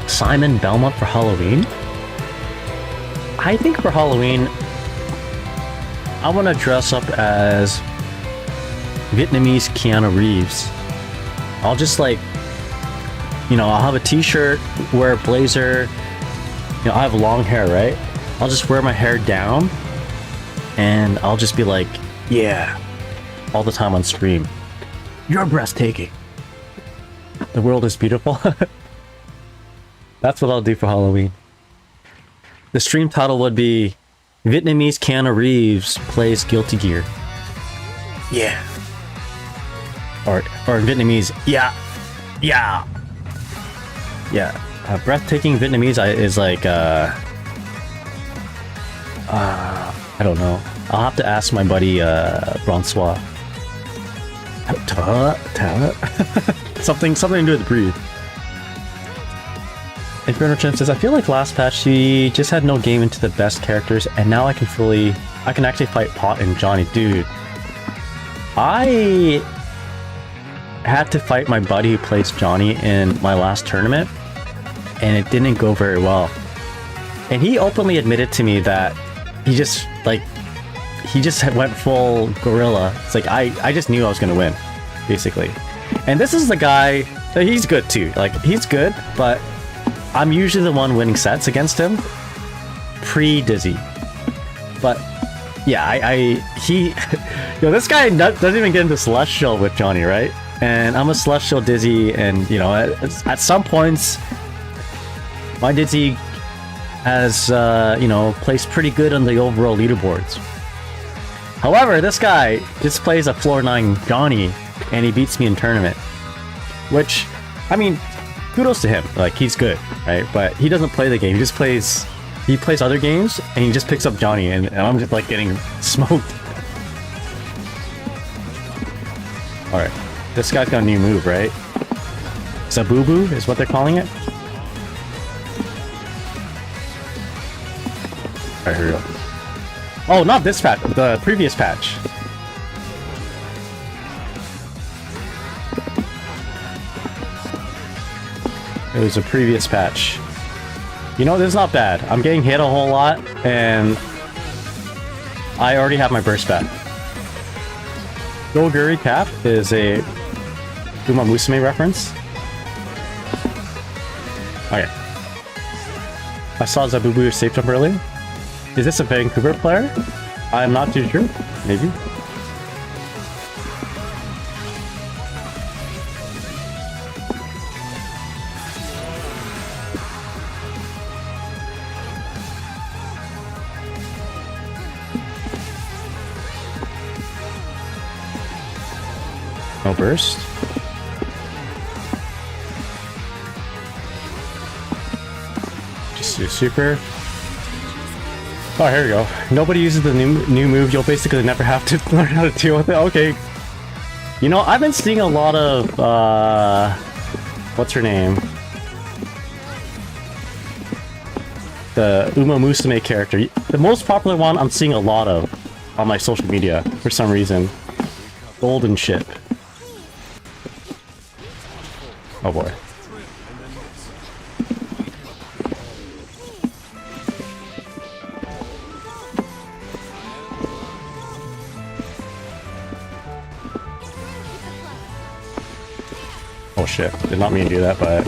Simon Belmont for Halloween? I think for Halloween, I want to dress up as Vietnamese Keanu Reeves. I'll just like, you know, I'll have a t-shirt, wear a blazer. You know, I have long hair, right? I'll just wear my hair down and I'll just be like, yeah, all the time on stream. You're breathtaking. The world is beautiful. That's what I'll do for Halloween. The stream title would be Vietnamese Keanu Reeves plays Guilty Gear. Yeah. Or in Vietnamese, yeah. Yeah. Yeah. Breathtaking Vietnamese is like, I don't know. I'll have to ask my buddy, Francois. Something to do with breathe. Inferno Chimp says, I feel like last patch she just had no game into the best characters, and now I can actually fight Pot and Johnny. Dude, I had to fight my buddy who plays Johnny in my last tournament, and it didn't go very well. And he openly admitted to me that he just went full gorilla. It's like, I just knew I was gonna win, basically. And this is the guy, he's good too. Like, he's good, but I'm usually the one winning sets against him pre-Dizzy. But yeah, yo, this guy doesn't even get into Celestial with Johnny, right? And I'm a Celestial Dizzy, and you know, at some points my Dizzy has you know, placed pretty good on the overall leaderboards. However, this guy just plays a floor 9 Johnny and he beats me in tournament, which, I mean, kudos to him. Like, he's good, right? But he doesn't play the game. He plays other games, and he just picks up Johnny, and I'm just like getting smoked. All right, this guy's got a new move, right? Zabubu is what they're calling it. All right, here we go. Oh, not this patch, the previous patch. It was a previous patch. You know, this is not bad. I'm getting hit a whole lot, and I already have my burst back. Goguri Cap is a Uma Musume reference. Okay. I saw Zabubu safe jump earlier. Is this a Vancouver player? I'm not too sure. Maybe. No burst. Just do super. Oh, here we go. Nobody uses the new move. You'll basically never have to learn how to deal with it. Okay. You know, I've been seeing a lot of, what's her name? The Uma Musume character. The most popular one I'm seeing a lot of on my social media for some reason. Golden ship. Oh boy. Oh shit, did not mean to do that, but...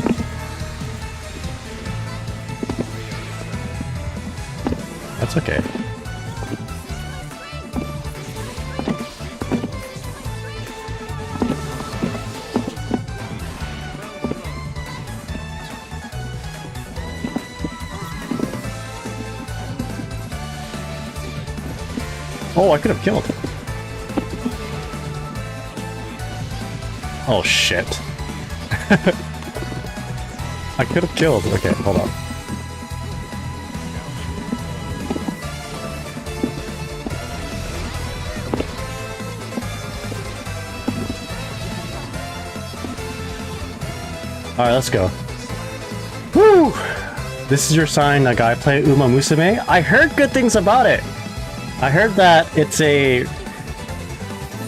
That's okay. Oh, I could have killed. Oh shit. I could have killed. Okay, hold on. Alright, let's go. Woo! This is your sign, a guy play Uma Musume. I heard good things about it. I heard that it's a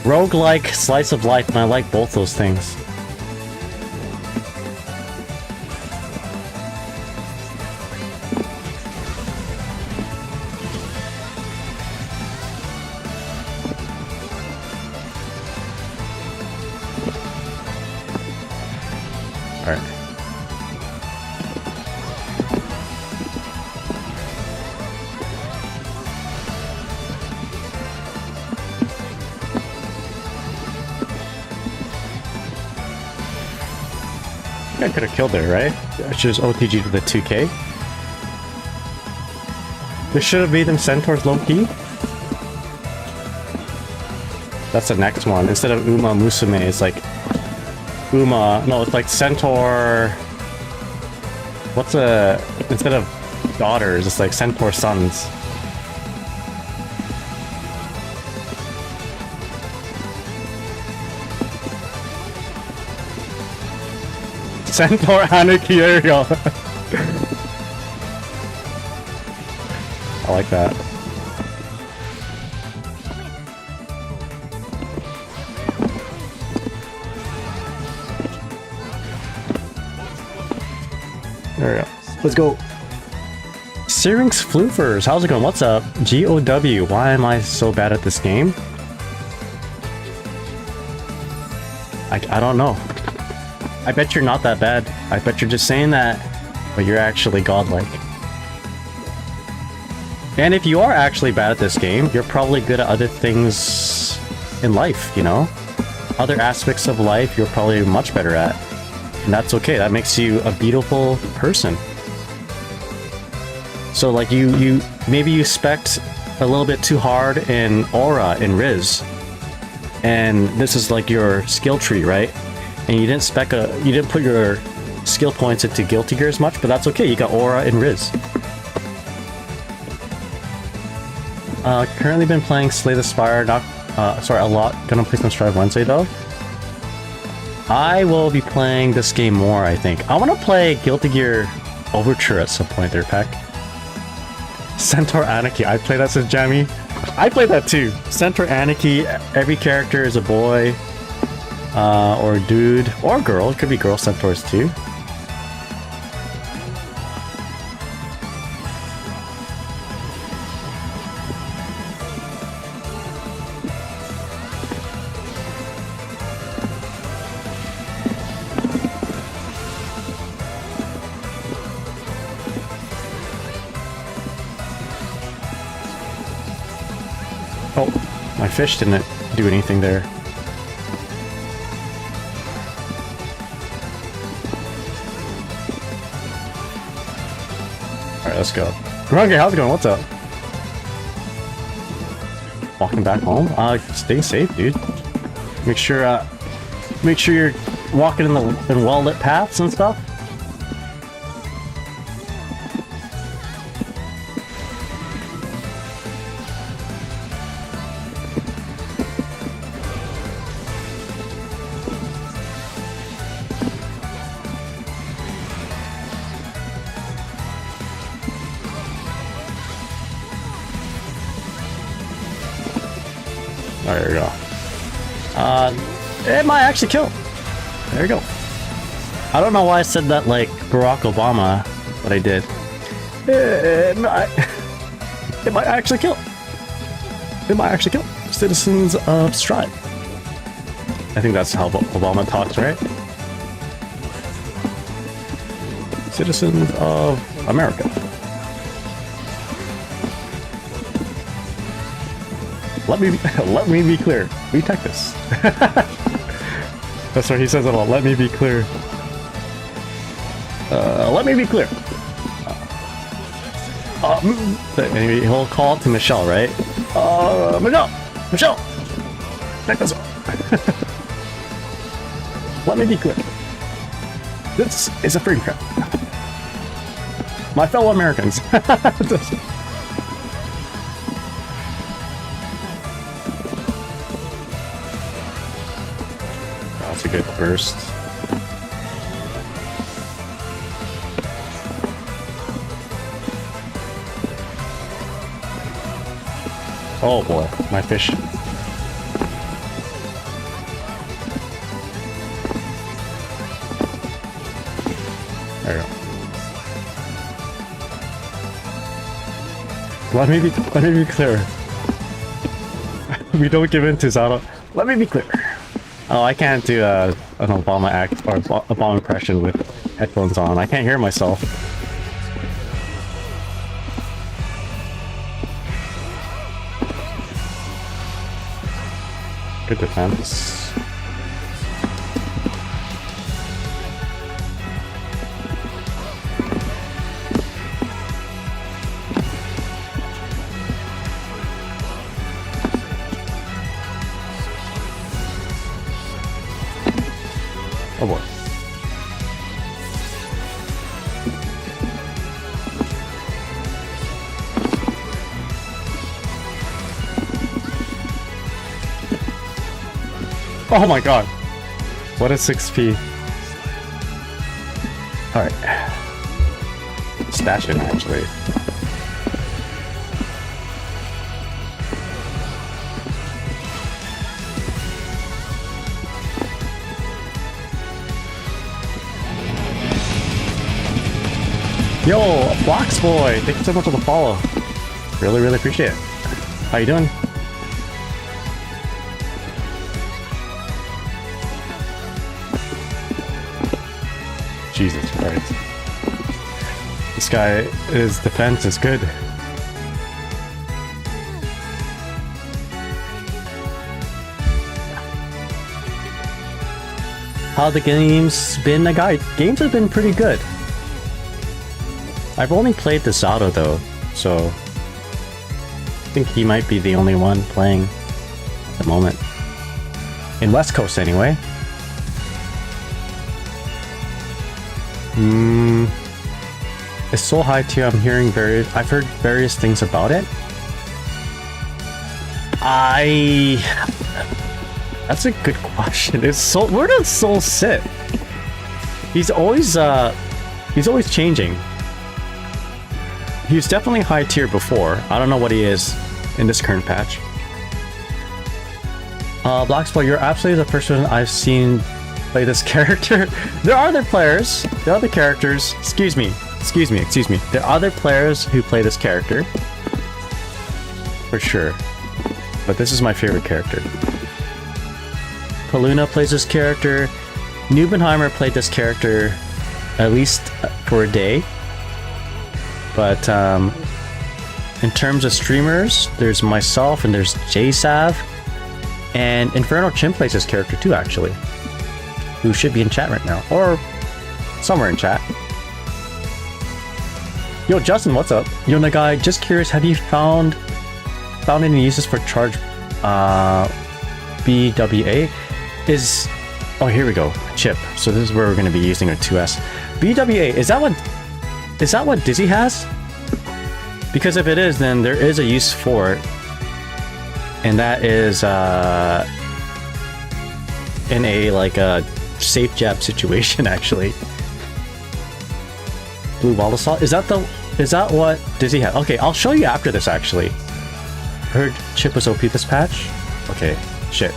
roguelike slice of life, and I like both those things. Alright. I could have killed her, right? I should just OTG to the 2k. This should have made them centaurs low-key. That's the next one. Instead of Uma Musume, it's like Uma, no, it's like centaur. What's a, instead of daughters, it's like centaur sons. Centaur anarchy, there you go. I like that. There we go. Let's go. Syrinx Floofers, how's it going? What's up? GOW, why am I so bad at this game? I don't know. I bet you're not that bad. I bet you're just saying that, but you're actually godlike. And if you are actually bad at this game, you're probably good at other things in life, you know? Other aspects of life you're probably much better at. And that's okay, that makes you a beautiful person. So like maybe you spec'd a little bit too hard in Aura in Riz. And this is like your skill tree, right? And you didn't put your skill points into Guilty Gear as much, but that's okay, you got Aura and Riz. Currently been playing Slay the Spire, a lot. Gonna play some Strive Wednesday though. I will be playing this game more, I think. I want to play Guilty Gear Overture at some point there, Peck. Centaur Anarchy, I played that since Jammy. I played that too. Centaur Anarchy, every character is a boy. Or dude, or girl. It could be girl centaurs too. Oh, my fish didn't do anything there. Alright, let's go. Grungy, how's it going? What's up? Walking back home? Stay safe, dude. Make sure, Make sure you're walking in well-lit paths and stuff. There you go. It might actually kill. There you go. I don't know why I said that like Barack Obama, but I did. It might actually kill. It might actually kill. Citizens of Stride. I think that's how Obama talks, right? Citizens of America. Let me be clear. We tech this. That's right, he says it all. Let me be clear. Let me be clear. Anyway, he'll call to Michelle, right? Michelle! Check this out. Let me be clear. This is a free crap. My fellow Americans. That's a good burst. Oh boy, my fish. There you go. Let me be clear. We don't give in to Zado. Let me be clear. Oh, I can't do an Obama act or Obama impression with headphones on. I can't hear myself. Good defense. Oh boy. Oh my god. What a 6p. Alright. Stash it actually. Yo, Box Boy, thank you so much for the follow. Really appreciate it. How you doing? Jesus Christ. This guy, his defense is good. How the game's been, guy? Games have been pretty good. I've only played the Zato though, so I think he might be the only one playing at the moment. In West Coast anyway. It's so high tier. I've heard various things about it. That's a good question. Where does Soul sit? He's always changing. He was definitely high tier before. I don't know what he is in this current patch. Blackspot, you're absolutely the first person I've seen play this character. There are other players. There are other characters. Excuse me. There are other players who play this character. For sure. But this is my favorite character. Paluna plays this character. Nubenheimer played this character at least for a day. But in terms of streamers, there's myself and there's JSav. And Inferno Chin plays this character too, actually. Who should be in chat right now. Or somewhere in chat. Yo, Justin, what's up? Yo, Nagai, just curious, have you found any uses for charge BWA? Oh, here we go. Chip. So this is where we're going to be using our 2S. BWA, is that what Dizzy has? Because if it is, then there is a use for it. And that is in a like a safe jab situation actually. Blue wall assault? Is that what Dizzy had? Okay, I'll show you after this actually. Heard Chip was OP this patch? Okay, shit.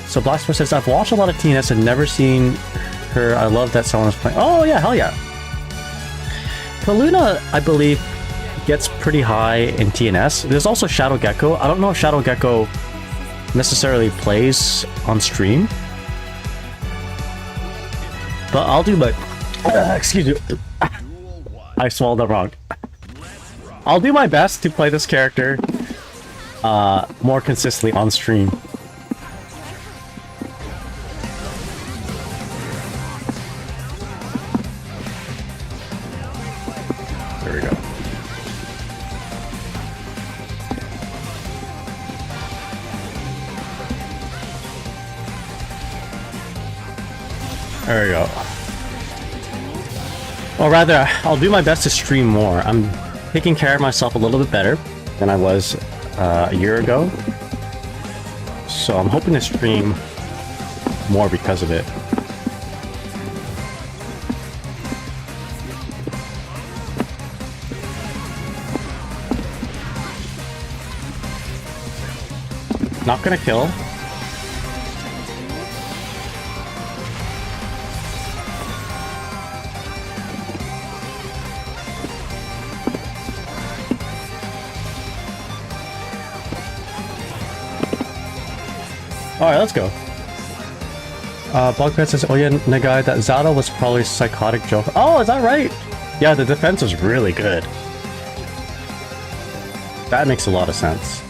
So Blacksport says, I've watched a lot of TNS and never seen her. I love that someone was playing. Oh yeah, hell yeah. Paluna, I believe, gets pretty high in TNS. There's also Shadow Gecko. I don't know if Shadow Gecko necessarily plays on stream. But I'll do my... excuse me. I swallowed that wrong. I'll do my best to play this character more consistently on stream. There we go. There we go. Or rather, I'll do my best to stream more. I'm taking care of myself a little bit better than I was a year ago. So I'm hoping to stream more because of it. Not gonna kill. Alright, let's go. Blogpad says, oh yeah, Nagai, that Zada was probably psychotic joke. Oh, is that right? Yeah, the defense was really good. That makes a lot of sense.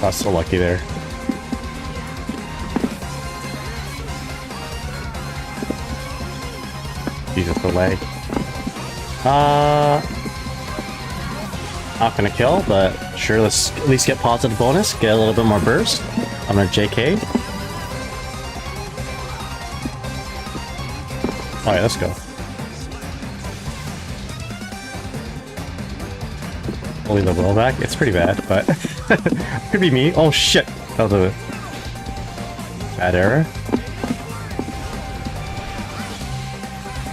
I was so lucky there. Jesus, the lag. Not gonna kill, but sure, let's at least get positive bonus, get a little bit more burst. I'm gonna JK. Alright, let's go. Only the will back. It's pretty bad, but could be me. Oh shit! That was a bad error.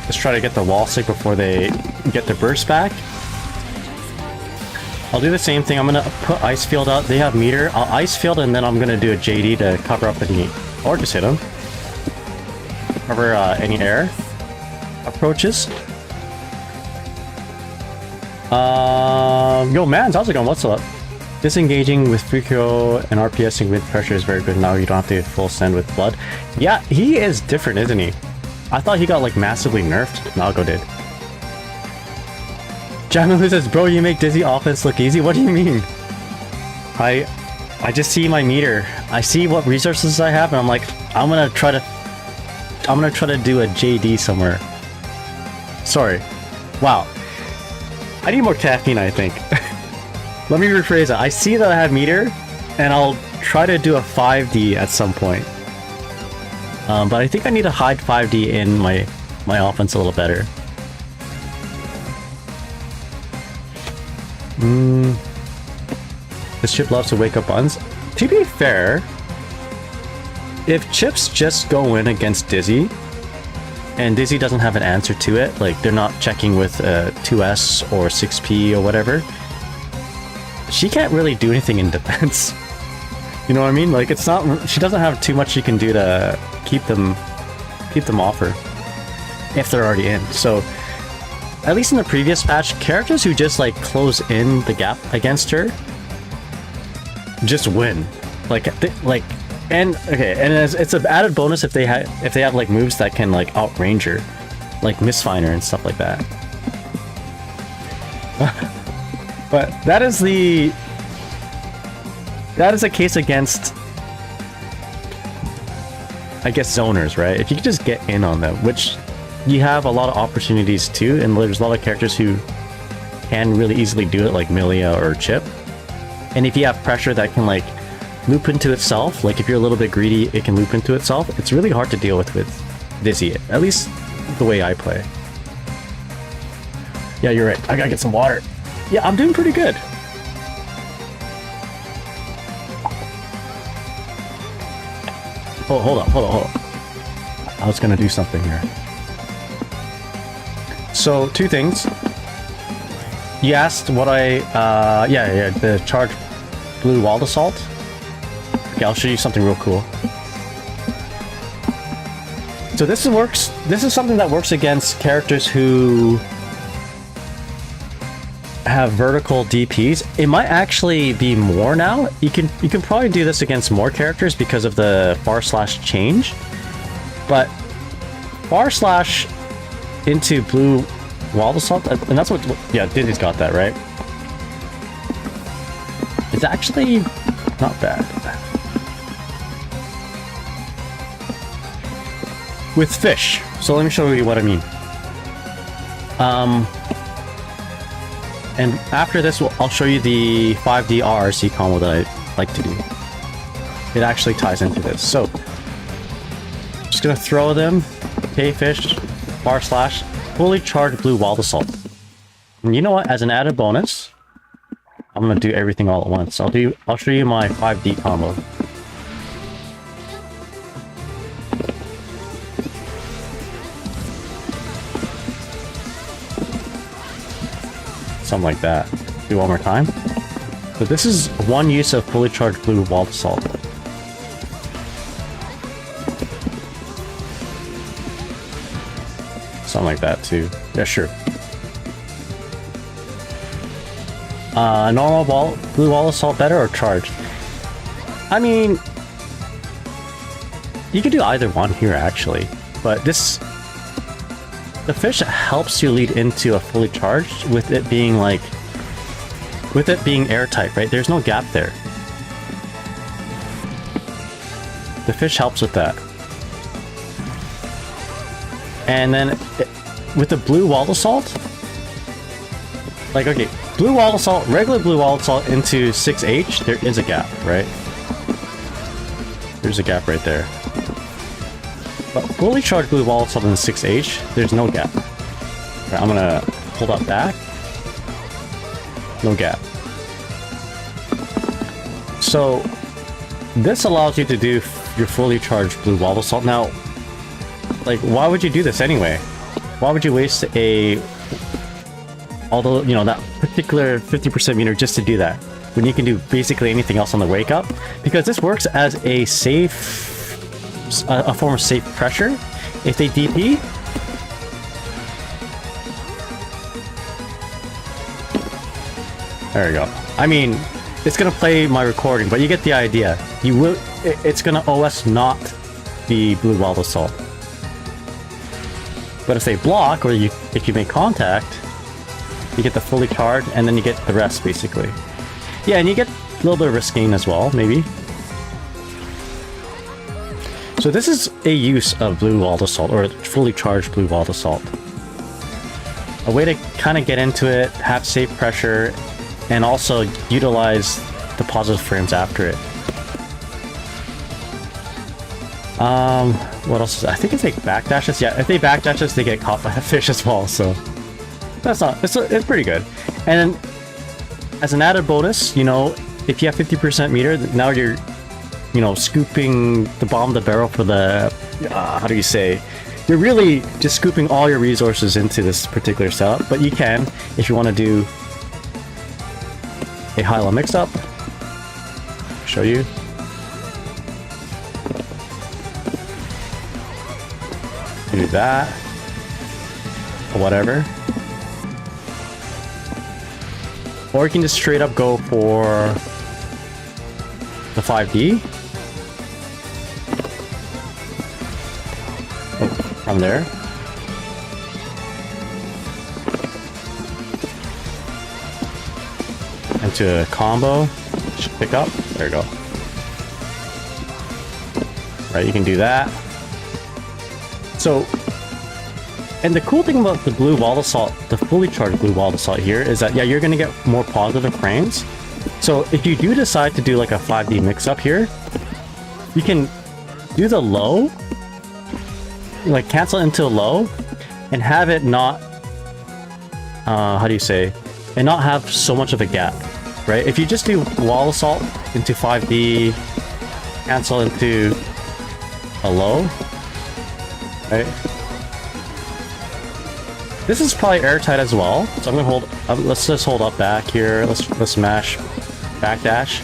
Let's try to get the wall stick before they get their burst back. I'll do the same thing. I'm gonna put ice field out. They have meter. I'll ice field and then I'm gonna do a JD to cover up any, or just hit them. Cover any air approaches. Yo, man, how's it going? What's up? Disengaging with Fukio and RPSing with pressure is very good now. You don't have to full send with blood. Yeah, he is different, isn't he? I thought he got like massively nerfed. Nago did. Jamilu says, bro, you make Dizzy offense look easy. What do you mean? I just see my meter. I see what resources I have, and I'm like, I'm gonna try to do a JD somewhere. Sorry. Wow. I need more caffeine, I think. Let me rephrase it. I see that I have meter, and I'll try to do a 5D at some point. But I think I need to hide 5D in my offense a little better. This Chip loves to wake up buns. To be fair, if Chips just go in against Dizzy, and Dizzy doesn't have an answer to it, like they're not checking with 2S or 6P or whatever, she can't really do anything in defense. You know what I mean? Like, it's not, she doesn't have too much she can do to keep them off her if they're already in. So at least in the previous patch, characters who just like close in the gap against her just win. And it's an added bonus if they have like moves that can like outrange her, like Misfinder and stuff like that. But that is a case against I guess, zoners, right? If you could just get in on them, which you have a lot of opportunities too, and there's a lot of characters who can really easily do it, like Milia or Chip. And if you have pressure that can like loop into itself, like if you're a little bit greedy, it can loop into itself. It's really hard to deal with Dizzy, at least the way I play. Yeah, you're right. I gotta get some water. Yeah, I'm doing pretty good. Oh, hold on. I was gonna do something here. So, two things. You asked what yeah, the charged blue walled assault. Okay, I'll show you something real cool. So this is something that works against characters who have vertical DPs. It might actually be more now. You can probably do this against more characters because of the / change. But / into blue walled assault, and that's what, yeah, Diddy's got that, right? It's actually not bad. With fish. So let me show you what I mean. And after this, I'll show you the 5D RRC combo that I like to do. It actually ties into this. So, just gonna throw them. Okay, fish, / fully charged blue walled assault. And you know what? As an added bonus, I'm gonna do everything all at once. I'll show you my 5D combo. Something like that. Do one more time. But this is one use of fully charged blue walled assault. Something like that too. Yeah, sure. Normal blue wall assault better or charged? I mean, you could do either one here actually, but the fish helps you lead into a fully charged with it being airtight, right? There's no gap there. The fish helps with that. And then with the blue walled assault, like, okay, blue walled assault, regular blue walled assault into 6H, there is a gap, right? There's a gap right there. But fully charged blue walled assault in 6H, there's no gap. Right, I'm gonna hold up back. No gap. So this allows you to do your fully charged blue walled assault. Now, like, why would you do this anyway? Why would you waste although, you know, that particular 50% meter just to do that, when you can do basically anything else on the wake up? Because this works as a form of safe pressure. If they DP, there we go. I mean, it's gonna play my recording, but you get the idea. It's gonna OS not the blue walled assault. But if they block, or if you make contact, you get the fully charged, and then you get the rest, basically. Yeah, and you get a little bit of risk gain as well, maybe. So this is a use of blue walled assault, or fully charged blue walled assault. A way to kind of get into it, have safe pressure, and also utilize the positive frames after it. What else is that? I think if they backdashes, yeah, if they backdashes, they get caught by a fish as well, so that's not, it's pretty good. And then, as an added bonus, you know, if you have 50% meter, now you're, you know, scooping the bottom of the barrel for the, how do you say, you're really just scooping all your resources into this particular setup, but you can, if you want to do a high-low mix-up, show you. Do that, or whatever. Or you can just straight up go for the 5D. Oh, from there. Into a combo. Should pick up. There you go. Right, you can do that. So, and the cool thing about the blue wall assault, the fully charged blue wall assault here, is that, yeah, you're going to get more positive frames. So if you do decide to do like a 5D mix-up here, you can do the low, like cancel into low, and have it not, how do you say, and not have so much of a gap, right? If you just do wall assault into 5D, cancel into a low, right? This is probably airtight as well, so I'm gonna hold. Let's just hold up back here. Let's mash backdash.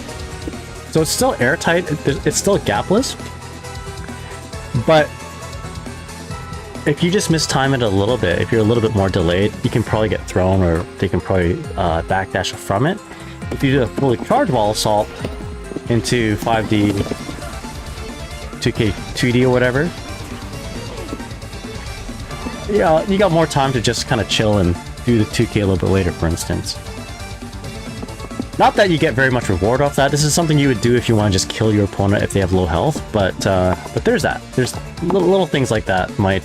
So it's still airtight. It's still gapless, but if you just mistime it a little bit, if you're a little bit more delayed, you can probably get thrown, or they can probably backdash from it. If you do a fully charged wall assault into 5D, 2K, 2D or whatever, yeah, you got more time to just kind of chill and do the 2K a little bit later, for instance. Not that you get very much reward off that. This is something you would do if you want to just kill your opponent if they have low health. But there's that. There's little things like that might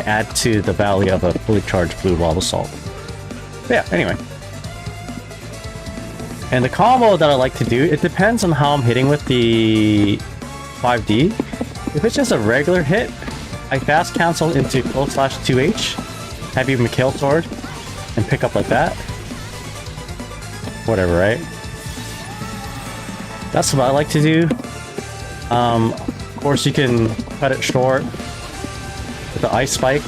add to the value of a fully charged blue wall assault. But yeah. Anyway. And the combo that I like to do, it depends on how I'm hitting with the 5D. If it's just a regular hit, I fast cancel into /2H, heavy McHale sword, and pick up like that. Whatever, right? That's what I like to do. Of course, you can cut it short with the ice spike.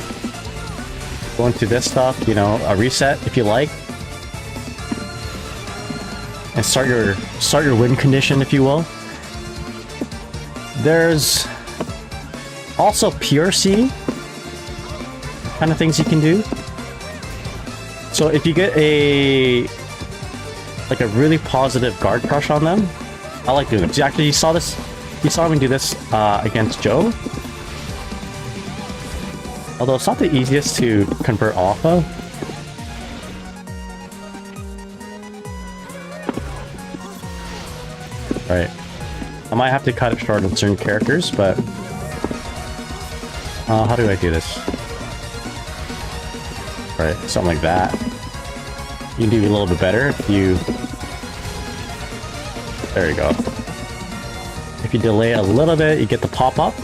Go into this stuff, you know, a reset if you like, and start your win condition, if you will. There's also PRC kind of things you can do. So if you get a really positive guard crush on them, I like doing it. Actually, you saw me do this against Joe. Although it's not the easiest to convert off of. Right. I might have to cut it short on certain characters, but how do I do this? Right, something like that. You can do a little bit better if you... There you go. If you delay a little bit, you get the pop-up.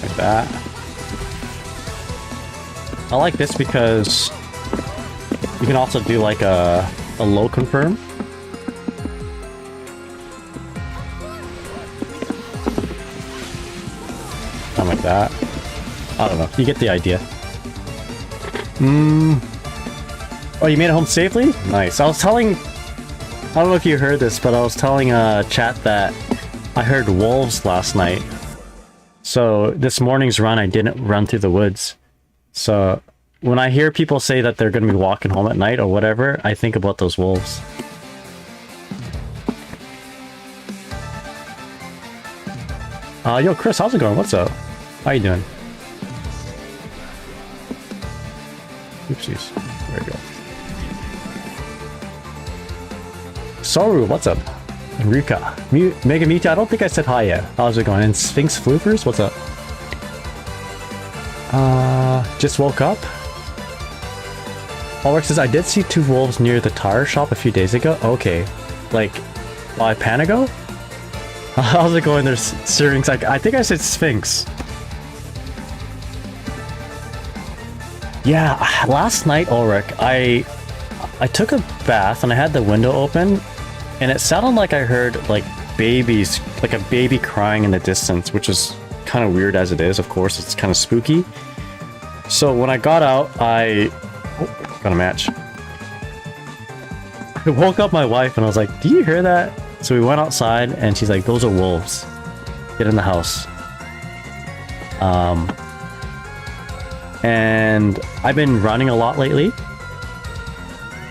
Like that. I like this because you can also do like a low confirm. Something like that. I don't know. You get the idea. Oh, you made it home safely? Nice. I don't know if you heard this, but I was telling chat that I heard wolves last night. So this morning's run, I didn't run through the woods. So when I hear people say that they're going to be walking home at night or whatever, I think about those wolves. Yo, Chris, how's it going? What's up? How you doing? Oopsies. There we go. Soru, what's up? Rika. Mega Mita, I don't think I said hi yet. How's it going? And Sphinx Floopers, what's up? Just woke up. Ulrich says, I did see two wolves near the tire shop a few days ago. Okay. Like, by Panago? How's it going? There's Syrinx. I think I said Sphinx. Yeah, last night, Ulrich, I took a bath and I had the window open, and it sounded like I heard like babies, like a baby crying in the distance, which is kind of weird as it is. Of course, it's kind of spooky. So when I got out, got a match. I woke up my wife and I was like, "Do you hear that?" So we went outside and she's like, "Those are wolves. Get in the house." And I've been running a lot lately,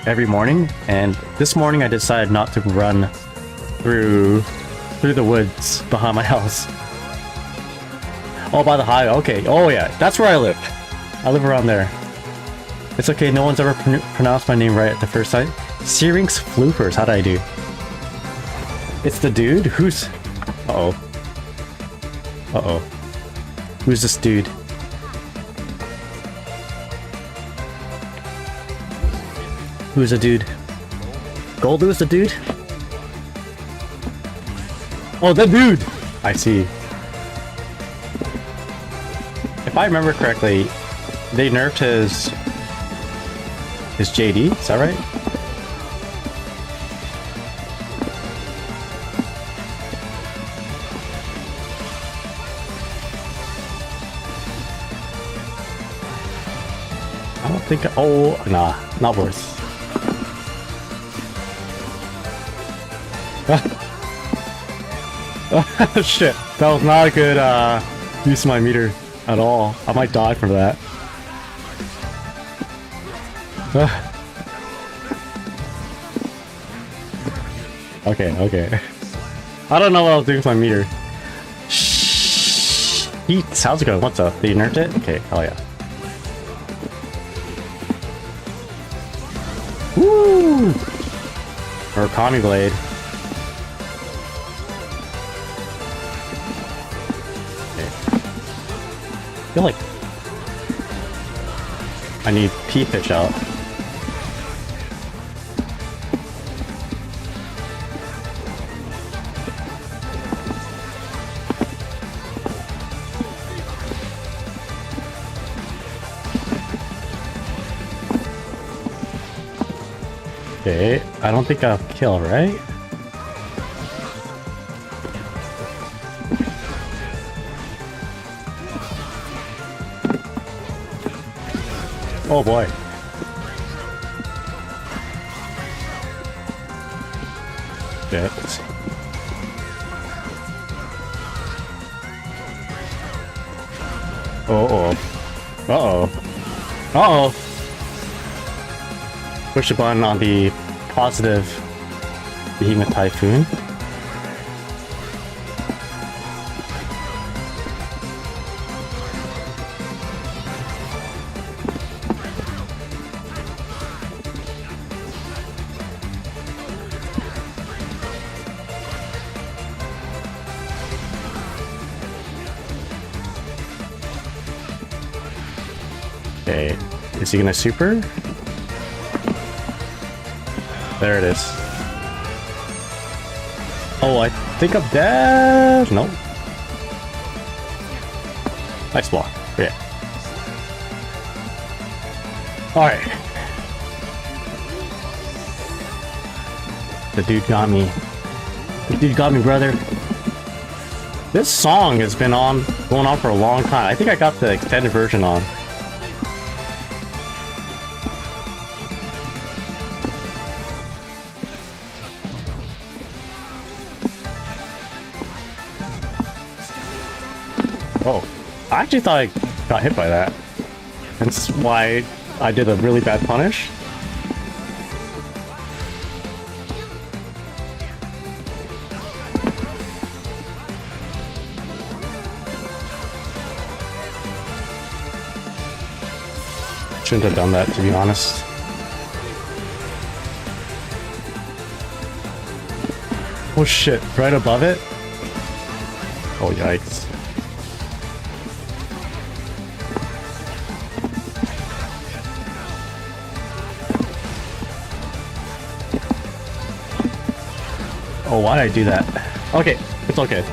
every morning, and this morning I decided not to run through the woods behind my house. Oh, by the highway. Okay. Oh yeah, that's where I live. I live around there. It's okay. No one's ever pronounced my name right at the first time. Syrinx Floopers. How did I do? It's the dude? Who's... Uh-oh. Uh-oh. Who's this dude? Who's the dude? Goldu is the dude? Oh, the dude! I see. If I remember correctly, they nerfed his JD, is that right? I don't think... Oh, nah, not worth. Shit, that was not a good use of my meter at all. I might die from that. Okay. I don't know what I was doing with my meter. Shh. How's it going? What's up? They nerfed it? Okay, hell yeah. Woo! Or Kami Blade. I feel like I need P-pitch out. Okay, I don't think I'll kill, right? Oh boy. Shit. Uh-oh. Uh-oh. Uh-oh. Push the button on the positive Behemoth Typhoon. Okay, is he gonna super? There it is. Oh, I think I'm dead. Nope. Nice block. Yeah. Alright. The dude got me. The dude got me, brother. This song has been going on for a long time. I think I got the extended version on. Oh, I actually thought I got hit by that. That's why I did a really bad punish. Shouldn't have done that, to be honest. Oh shit, right above it? Oh yikes. Oh, why did I do that? Okay, it's okay.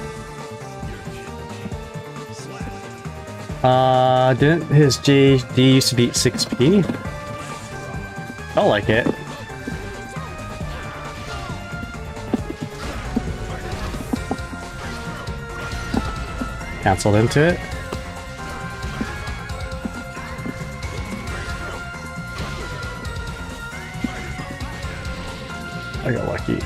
Didn't his JD used to be 6p? Felt like it. Cancelled into it. I got lucky.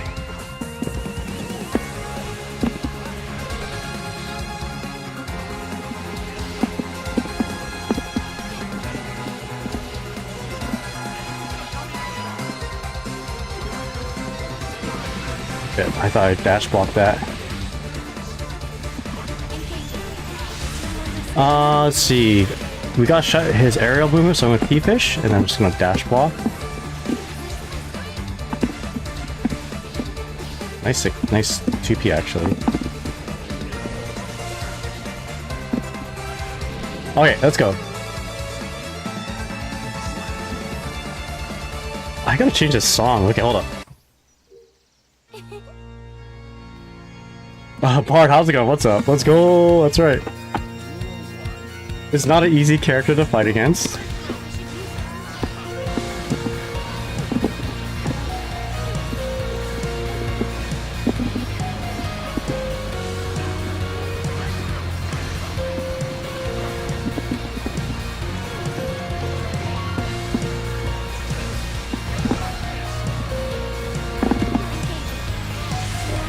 I thought I dash blocked that. Let's see. We got shut his aerial movement, so I'm gonna P-fish, and I'm just gonna dash block. Nice 2P actually. Okay, let's go. I gotta change this song. Okay, hold up. Bard, how's it going? What's up? Let's go. That's right. It's not an easy character to fight against.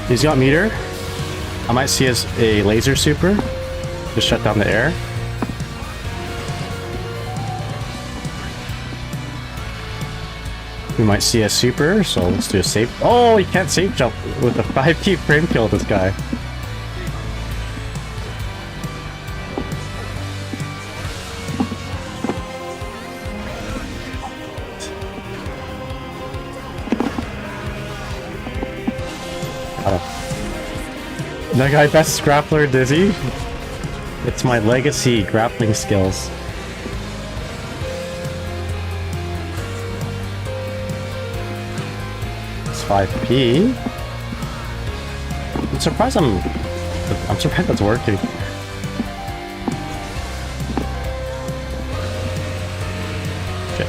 He's got meter. I might see as a laser super. Just shut down the air. We might see a super, so let's do a safe. Oh, he can't safe jump with a 5P frame kill this guy. That guy, best grappler, Dizzy. It's my legacy grappling skills. It's 5P. I'm surprised that's working. Okay.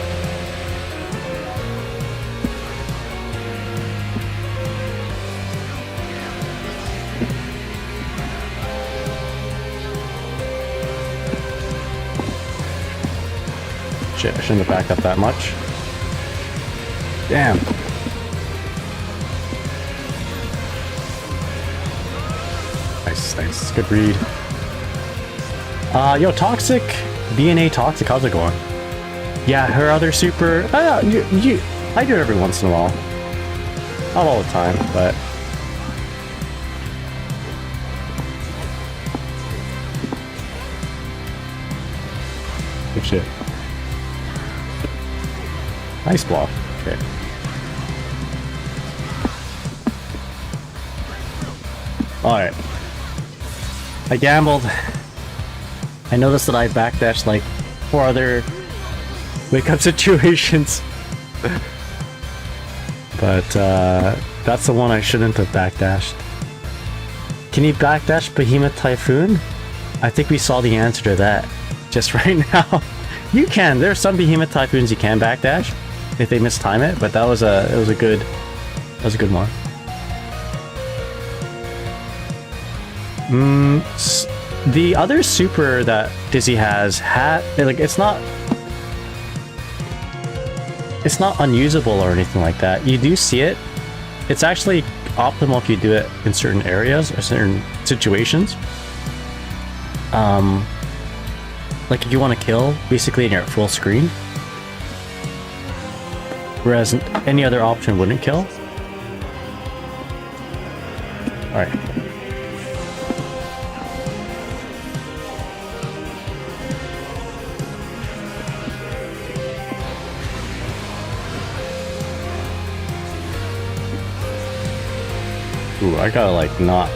Shit, I shouldn't have backed up that much. Damn. Nice. Good read. Yo, Toxic. DNA Toxic, how's it going? Yeah, her other super... I do it every once in a while. Not all the time, but... Good shit. Nice block. Okay. Alright. I gambled. I noticed that I backdashed like 4 other wake-up situations. But that's the one I shouldn't have backdashed. Can you backdash Behemoth Typhoon? I think we saw the answer to that just right now. You can. There are some Behemoth Typhoons you can backdash if they mistime it, but that was a good one. The other super that Dizzy has like it's not unusable or anything like that. You do see it. It's actually optimal if you do it in certain areas or certain situations. Like if you want to kill, basically and you're at full screen. Whereas any other option wouldn't kill. Alright. Ooh, I gotta like not...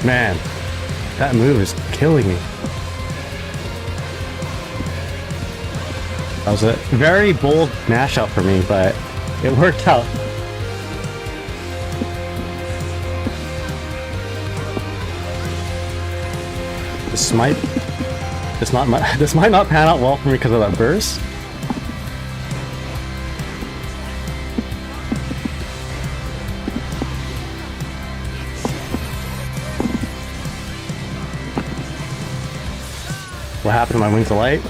Man, that move is killing me. That was a very bold mashup for me, but it worked out. This might not pan out well for me because of that burst. What happened to my wings of light?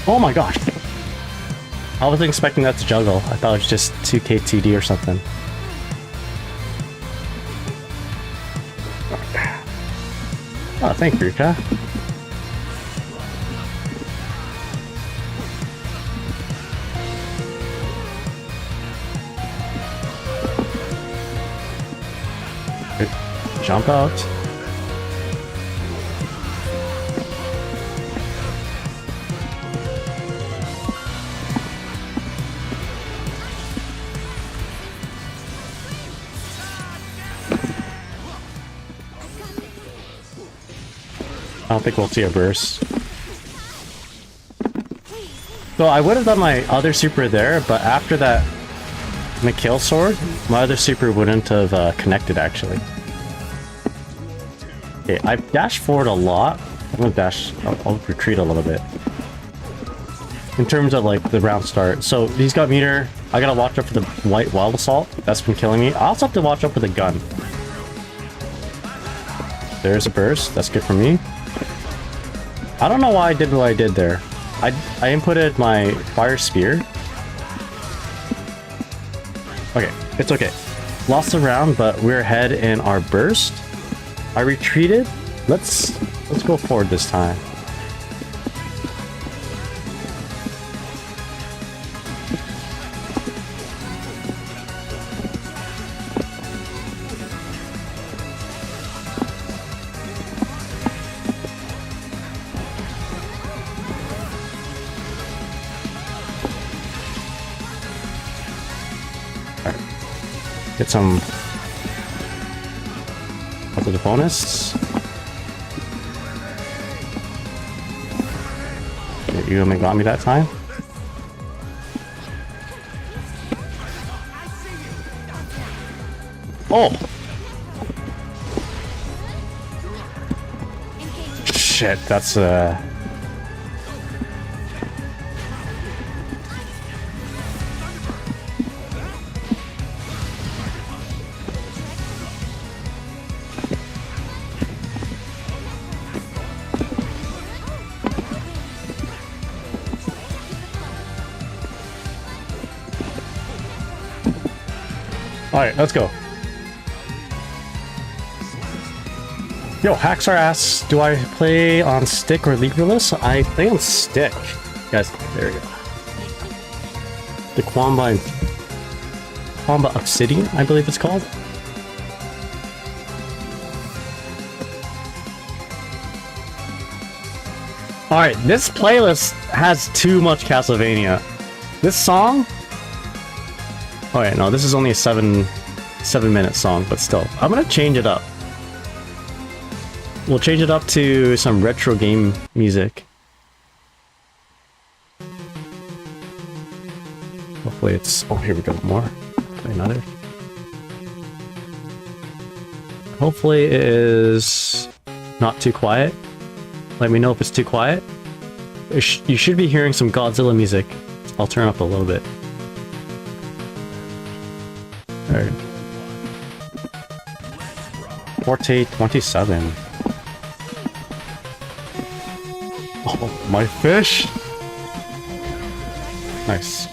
Oh my gosh. I wasn't expecting that to juggle. I thought it was just 2k2d or something. Oh, thank you, Rika. Good jump out. I don't think we'll see a burst. So I would have done my other super there, but after that McKill sword, my other super wouldn't have connected actually. Okay, I dashed forward a lot. I'm gonna dash. I'll retreat a little bit. In terms of like the round start. So he's got meter. I gotta watch out for the white wild assault. That's been killing me. I also have to watch out for the gun. There's a burst. That's good for me. I don't know why I did what I did there. I inputted my fire spear. Okay, it's okay. Lost the round, but we're ahead in our burst. I retreated. Let's go forward this time. Get some of the bonus. You only got me that time. Oh! Shit, that's Alright, let's go. Yo, hacks our ass. Do I play on stick or leaderless? I play on stick. Guys, there we go. The Quamba Obsidian, I believe it's called. Alright, this playlist has too much Castlevania. This song? Oh yeah, no, this is only a 7-minute song, but still. I'm gonna change it up. We'll change it up to some retro game music. Hopefully it's... Oh, here we go, more. Play another. Hopefully it is not too quiet. Let me know if it's too quiet. You should be hearing some Godzilla music. I'll turn up a little bit. Alright. Forte 27. Oh, my fish! Nice.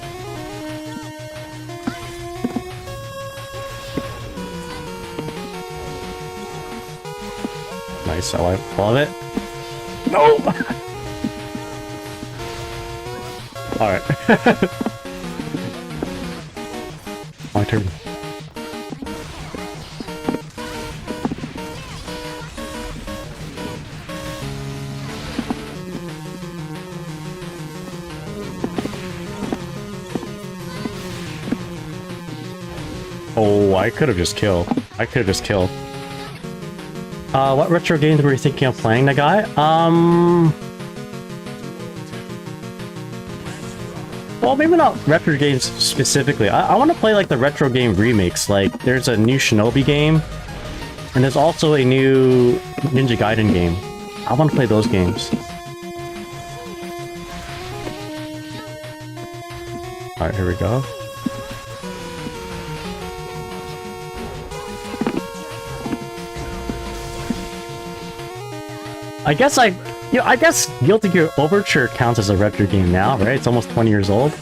Nice, I love it. No! Alright. My turn. Oh, I could have just killed. What retro games were you thinking of playing, that guy? Well, maybe not retro games specifically. I want to play like the retro game remakes. Like, there's a new Shinobi game, and there's also a new Ninja Gaiden game. I want to play those games. Alright, here we go. I guess Guilty Gear Overture counts as a retro game now, right? It's almost 20 years old.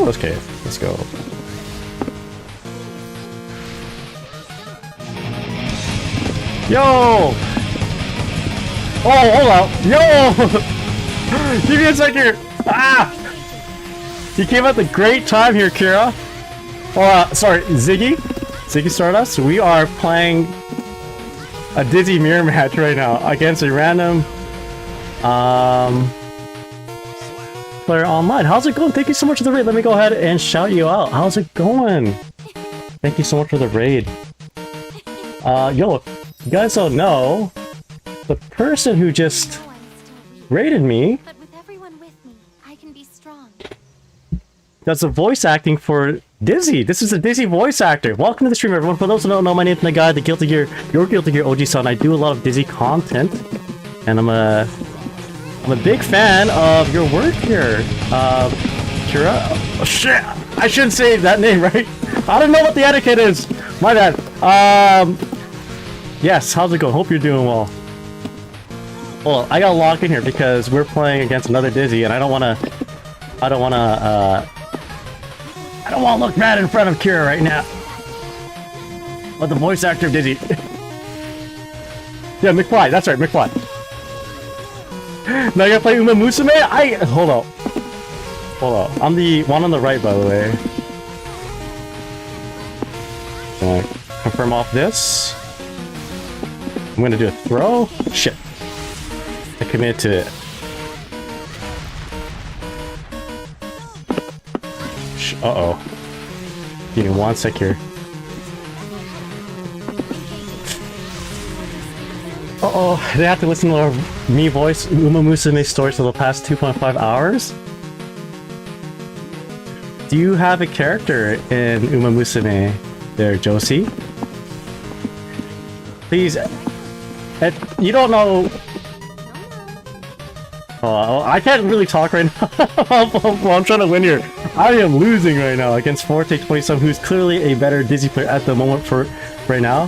Woo! Okay, let's go. Yo! Oh, hold up. Yo! Give me a sec here. Ah! You came at the great time here, Kira. Sorry, Ziggy. Ziggy Stardust. We are playing a Dizzy mirror match right now against a random player online. How's it going? Thank you so much for the raid. Let me go ahead and shout you out. How's it going? Thank you so much for the raid. Yo, you guys don't know, the person who just raided me, but with everyone with me, I can be strong. That's the voice acting for Dizzy. This is a Dizzy voice actor. Welcome to the stream, everyone. For those who don't know, my name's Nagai, the Guilty Gear, your Guilty Gear OG son. I do a lot of Dizzy content, and I'm a big fan of your work here, Kira. Oh shit! I shouldn't say that name, right? I don't know what the etiquette is. My bad. Yes. How's it going? Hope you're doing well. Well, I gotta log in here because we're playing against another Dizzy, and I don't wanna look bad in front of Kira right now. But the voice actor of Dizzy. Yeah, McFly. That's right, McFly. Now I gotta play Uma Musume? Hold up. I'm the one on the right, by the way. Gonna confirm off this. I'm gonna do a throw. Shit. I committed to it. Uh-oh. Give me 1 sec here. Uh-oh, they have to listen to our me voice Uma Musume stories for the past 2.5 hours? Do you have a character in Uma Musume there, Josie? Please, you don't know... Oh, I can't really talk right now. I'm trying to win here. I am losing right now against Forte27, who's clearly a better Dizzy player at the moment for right now.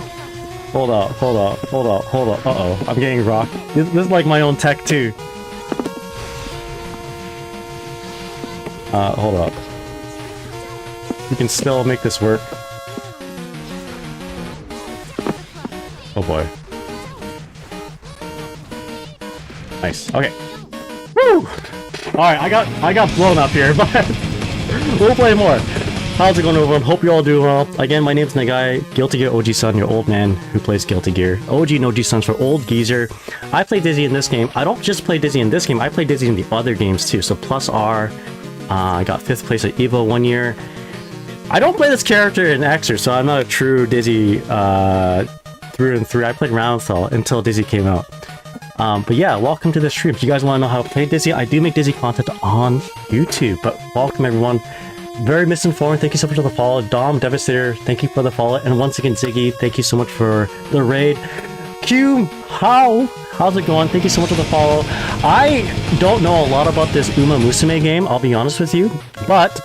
Hold up. Uh-oh, I'm getting rocked. This is like my own tech too. Hold up. We can still make this work. Oh boy. Nice. Okay. Woo! Alright, I got blown up here, but we'll play more. How's it going, everyone? Hope you're all doing well. Again, my name's Nagai, Guilty Gear OG son, your old man who plays Guilty Gear. OG and OG sons for old geezer. I play Dizzy in this game. I don't just play Dizzy in this game, I play Dizzy in the other games too. So plus R, I got 5th place at EVO 1 year. I don't play this character in Xer, so I'm not a true Dizzy through and through. I played Roundfell until Dizzy came out. But yeah, welcome to the stream. If you guys want to know how to play Dizzy, I do make Dizzy content on YouTube. But welcome everyone. Very misinformed. Thank you so much for the follow. Dom Devastator, thank you for the follow. And once again, Ziggy, thank you so much for the raid. Q, how's it going? Thank you so much for the follow. I don't know a lot about this Uma Musume game, I'll be honest with you. But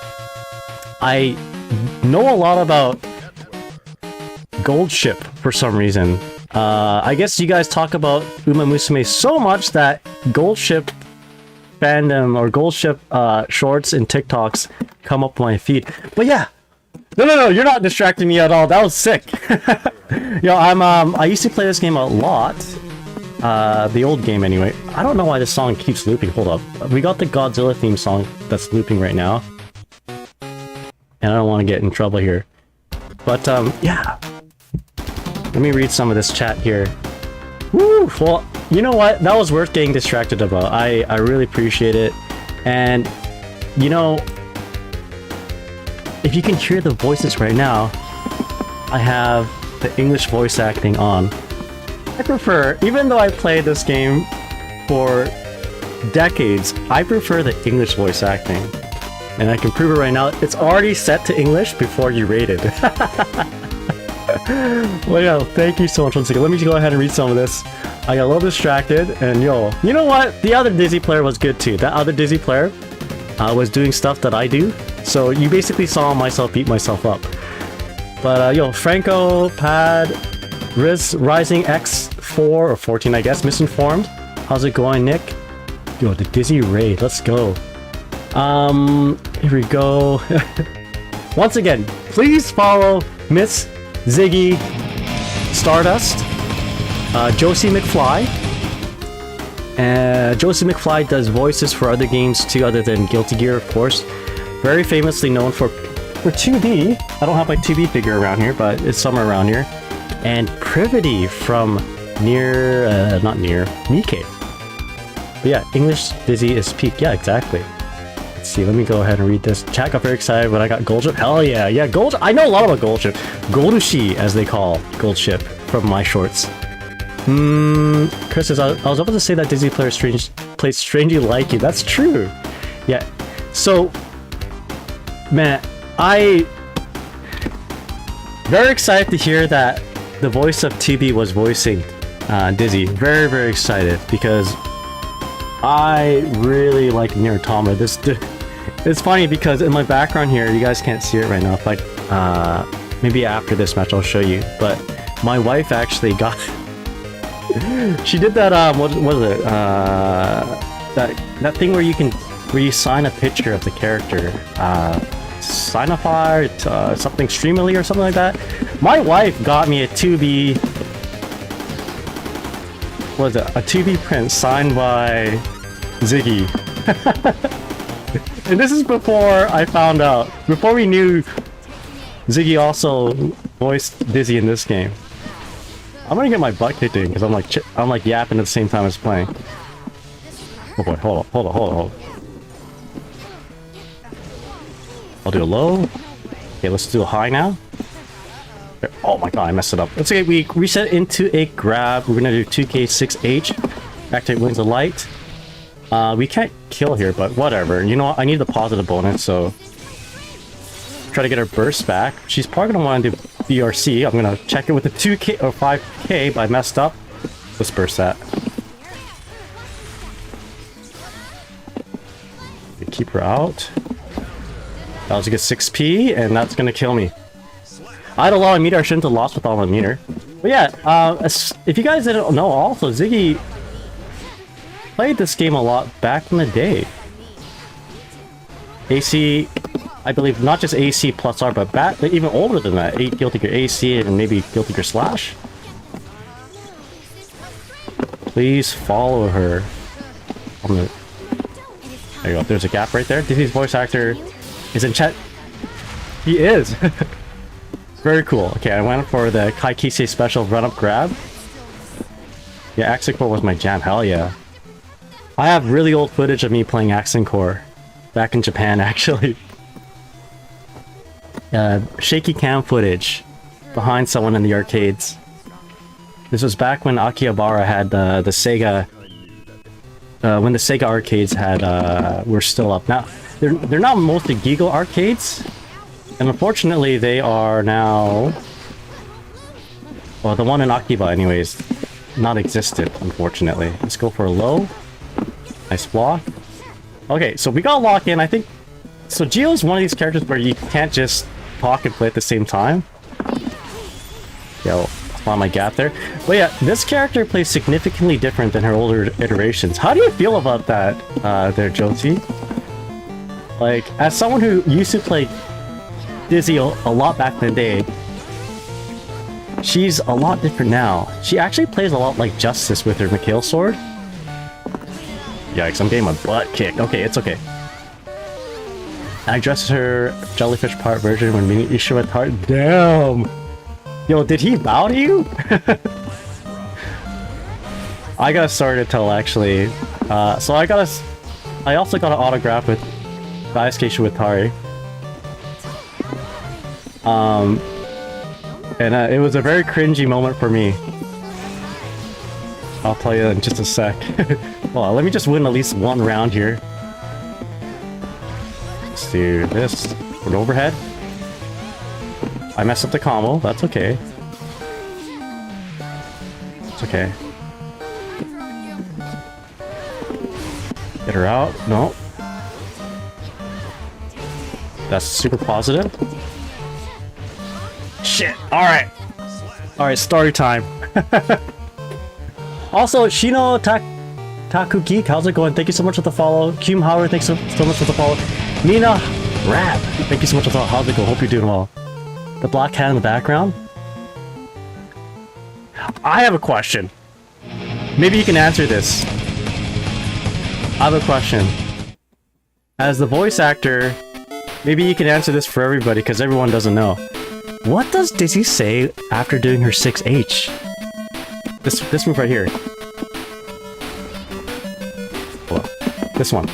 I know a lot about Gold Ship for some reason. I guess you guys talk about Uma Musume so much that Gold Ship fandom or Gold Ship shorts and TikToks come up my feed. But yeah, no, you're not distracting me at all. That was sick. Yo, I used to play this game a lot. The old game anyway. I don't know why this song keeps looping. Hold up. We got the Godzilla theme song that's looping right now. And I don't want to get in trouble here. But yeah. Let me read some of this chat here. Woo! Well, you know what? That was worth getting distracted about. I really appreciate it. And, you know, if you can hear the voices right now, I have the English voice acting on. I prefer, even though I played this game for decades, I prefer the English voice acting. And I can prove it right now. It's already set to English before you rate it. Well, yeah, thank you so much once again. Let me go ahead and read some of this. I got a little distracted, and yo, you know what? The other Dizzy player was good too. That other Dizzy player was doing stuff that I do. So you basically saw myself beat myself up. But yo, Franco, Pad, Riz, Rising X4 or 14, I guess, misinformed. How's it going, Nick? Yo, the Dizzy raid, let's go. Here we go. Once again, please follow Miss Ziggy Stardust, Josie McFly. Josie McFly does voices for other games too, other than Guilty Gear, of course. Very famously known for 2B. I don't have my 2B figure around here, but it's somewhere around here. And Privity from not near, Nikkei. But yeah, English Dizzy is peak. Yeah, exactly. Let's see, let me go ahead and read this. Chat got very excited when I got Gold Ship. Hell yeah, yeah, Gold. I know a lot about Gold Ship. Goldushi, as they call Gold Ship from my shorts. Chris says, I was about to say that Disney plays strangely like you. That's true. Yeah. So, man, very excited to hear that the voice of 2B was voicing Dizzy. Very, very excited because I really like Nier Automata. It's funny because in my background here, you guys can't see it right now, but maybe after this match I'll show you. But my wife actually got she did that what was it? That thing where you sign a picture of the character. Signify something Streamily or something like that. My wife got me a 2B. What was it? A 2B print signed by Ziggy. And this is before I found out. Before we knew Ziggy also voiced Dizzy in this game. I'm gonna get my butt kicked in because I'm like yapping at the same time as playing. Oh boy, hold on. I'll do a low. Okay, let's do a high now. Oh my god, I messed it up. Let's say we reset into a grab. We're gonna do 2K6H. Activate Wings of Light. We can't kill here, but whatever. You know what? I need the positive bonus, so try to get her burst back. She's probably gonna want to do BRC. I'm gonna check it with the 2K or 5K, but I messed up. Let's burst that. Keep her out. That was a good 6P, and that's gonna kill me. I had a lot of meter I shouldn't have lost with all my meter. But yeah, if you guys didn't know, also, Ziggy played this game a lot back in the day. AC, I believe, not just AC plus R, but even older than that. Guilty Gear AC and maybe Guilty Gear Slash. Please follow her. There you go, there's a gap right there. Disney's voice actor is in chat. He is. Very cool. Okay, I went for the Kaikise special run-up grab. Yeah, Accent Core was my jam. Hell yeah. I have really old footage of me playing Accent Core. Back in Japan, actually. Shaky cam footage behind someone in the arcades. This was back when Akihabara had the Sega... when the Sega arcades were still up. Now, they're not mostly Giga arcades. And unfortunately, they are now... Well, the one in Akiba, anyways, not existent, unfortunately. Let's go for a low. Nice block. Okay, so we got lock in, I think... So Gio's one of these characters where you can't just talk and play at the same time. Yeah, well, find my gap there. But yeah, this character plays significantly different than her older iterations. How do you feel about that, there, Josie? Like, as someone who used to play Dizzy a lot back in the day, she's a lot different now. She actually plays a lot like Justice with her Mikhail sword. Yikes, I'm getting my butt kicked. Okay, it's okay. I dressed her jellyfish part version when meeting Ishima Tart. Damn! Yo, did he bow to you? I got a story to tell, actually. So I also got an autograph with Daisuke Shiwatari. And it was a very cringy moment for me. I'll tell you in just a sec. Well, let me just win at least one round here. Let's do this. An overhead. I messed up the combo. That's okay. It's okay. Get her out. No. That's super positive. Shit. Alright. Alright, story time. Also, Shino Takuki, how's it going? Thank you so much for the follow. Kim Howard, thanks so much for the follow. Mina Rap! Thank you so much for that. How's it go? Hope you're doing well. The black cat in the background? I have a question. Maybe you can answer this. I have a question. As the voice actor, maybe you can answer this for everybody because everyone doesn't know. What does Dizzy say after doing her 6H? This move right here. Whoa. This one.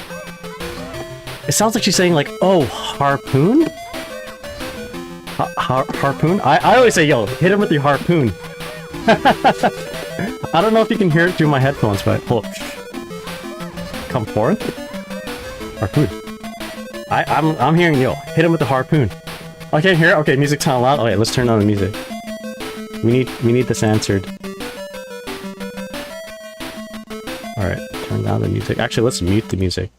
It sounds like she's saying like, oh, harpoon? Harpoon? I always say, yo, hit him with your harpoon. I don't know if you can hear it through my headphones, but hold. Come forth? Harpoon. I'm hearing, yo, hit him with the harpoon. I can't hear it? Okay, music's kind of loud. Okay, let's turn on the music. We need this answered. Alright, turn down the music. Actually, let's mute the music.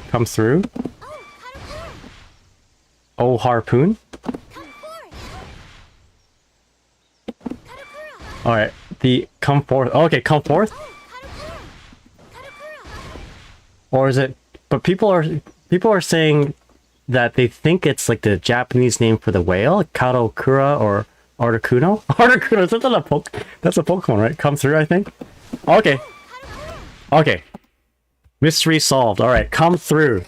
Come through? Oh, harpoon? Alright, the come forth. Oh, okay, come forth? Or is it... But people are saying that they think it's like the Japanese name for the whale, Karokura or Articuno. Articuno, that's a Pokemon, right? Come through, I think. Okay. Okay. Mystery solved. All right, come through.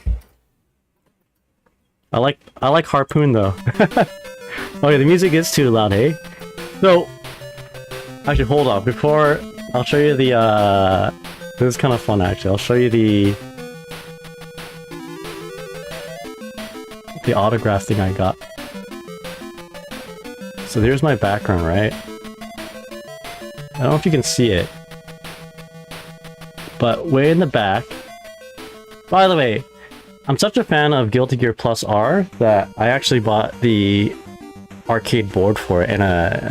I like harpoon though. Okay, the music is too loud, hey. So, actually, hold on. Before I'll show you the. This is kind of fun, actually. I'll show you the autograph thing I got. So there's my background, right? I don't know if you can see it, but way in the back. By the way, I'm such a fan of Guilty Gear Plus R that I actually bought the arcade board for it and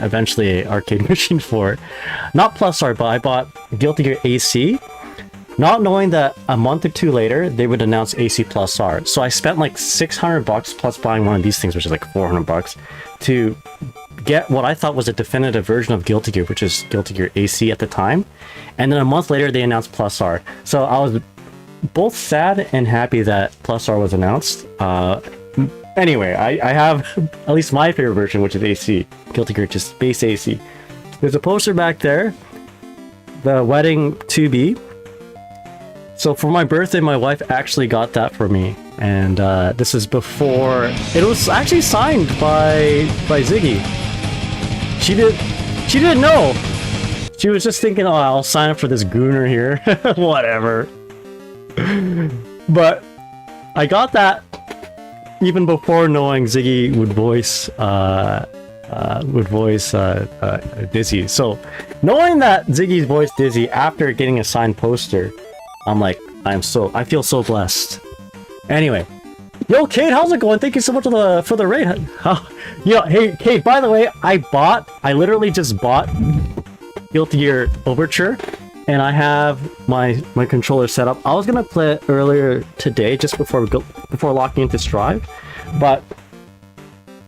eventually an arcade machine for it. Not Plus R, but I bought Guilty Gear AC, not knowing that a month or two later they would announce AC Plus R. So I spent like $600 plus buying one of these things, which is like $400, to get what I thought was a definitive version of Guilty Gear, which is Guilty Gear AC at the time. And then a month later they announced Plus R. So I was both sad and happy that Plus R was announced. Anyway, I have at least my favorite version, which is AC. Guilty Gear, just base AC. There's a poster back there. The wedding to be. So for my birthday, my wife actually got that for me. And this is before... It was actually signed by Ziggy. She didn't know. She was just thinking, oh, I'll sign up for this gooner here. Whatever. But I got that even before knowing Ziggy would voice Dizzy. So knowing that Ziggy's voiced Dizzy after getting a signed poster, I'm like, I feel so blessed. Anyway, yo, Kate, how's it going? Thank you so much for the raid. Yeah, hey, Kate. By the way, I literally just bought Guilty Gear Overture. And I have my controller set up. I was gonna play it earlier today, just before locking into Strive, but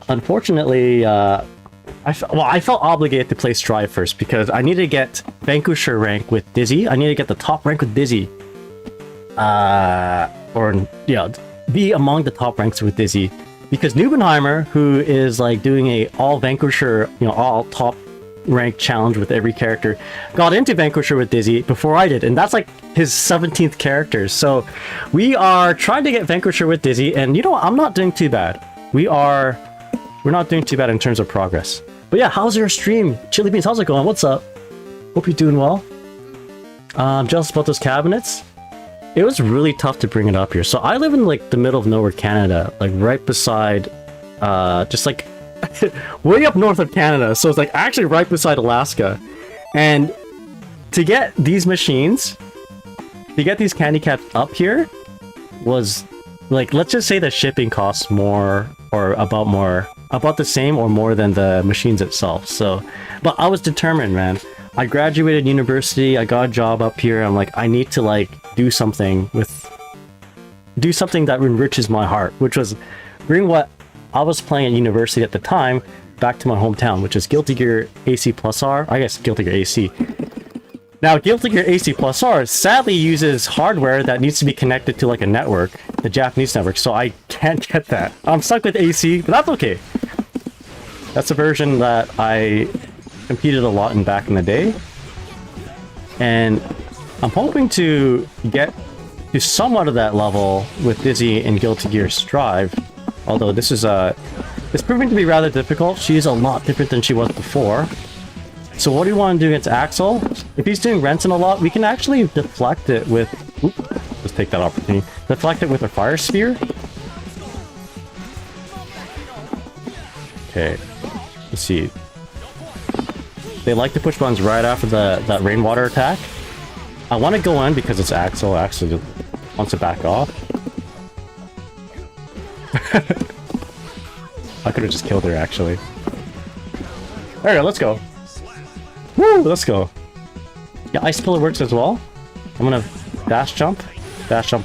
unfortunately, I felt obligated to play Strive first because I need to get Vanquisher rank with Dizzy. I need to get the top rank with Dizzy, be among the top ranks with Dizzy, because Nubenheimer, who is like doing a all Vanquisher, all top rank challenge with every character, got into Vanquisher with Dizzy before I did, and that's like his 17th character. So we are trying to get Vanquisher with Dizzy, and I'm not doing too bad. We're not doing too bad in terms of progress. But yeah, how's your stream? Chili Beans, how's it going? What's up? Hope you're doing well. I'm jealous about those cabinets. It was really tough to bring it up here. So I live in like the middle of nowhere, Canada, like right beside just like way up north of Canada, so it's like actually right beside Alaska. And to get these machines, to get these candy caps up here, was like, let's just say the shipping costs more, or about the same or more than the machines itself. So, but I was determined, man. I graduated university, I got a job up here. I'm like, I need to like do something that enriches my heart, which was bring what I was playing at university at the time back to my hometown, which is Guilty Gear AC Plus R. I guess Guilty Gear AC. Now, Guilty Gear AC Plus R sadly uses hardware that needs to be connected to like a network, the Japanese network, so I can't get that. I'm stuck with AC, but that's okay. That's a version that I competed a lot in back in the day. And I'm hoping to get to somewhat of that level with Dizzy in Guilty Gear Strive. Although this is it's proving to be rather difficult. She's a lot different than she was before. So what do you want to do against Axel? If he's doing Renton a lot, we can actually deflect it with... Oop, let's take that opportunity. Deflect it with a Fire Sphere. Okay. Let's see. They like to push buttons right after that rainwater attack. I want to go in because it's Axel. Axel just wants to back off. I could have just killed her, actually. There we go, let's go. Woo, let's go. Yeah, Ice Pillar works as well. I'm gonna dash jump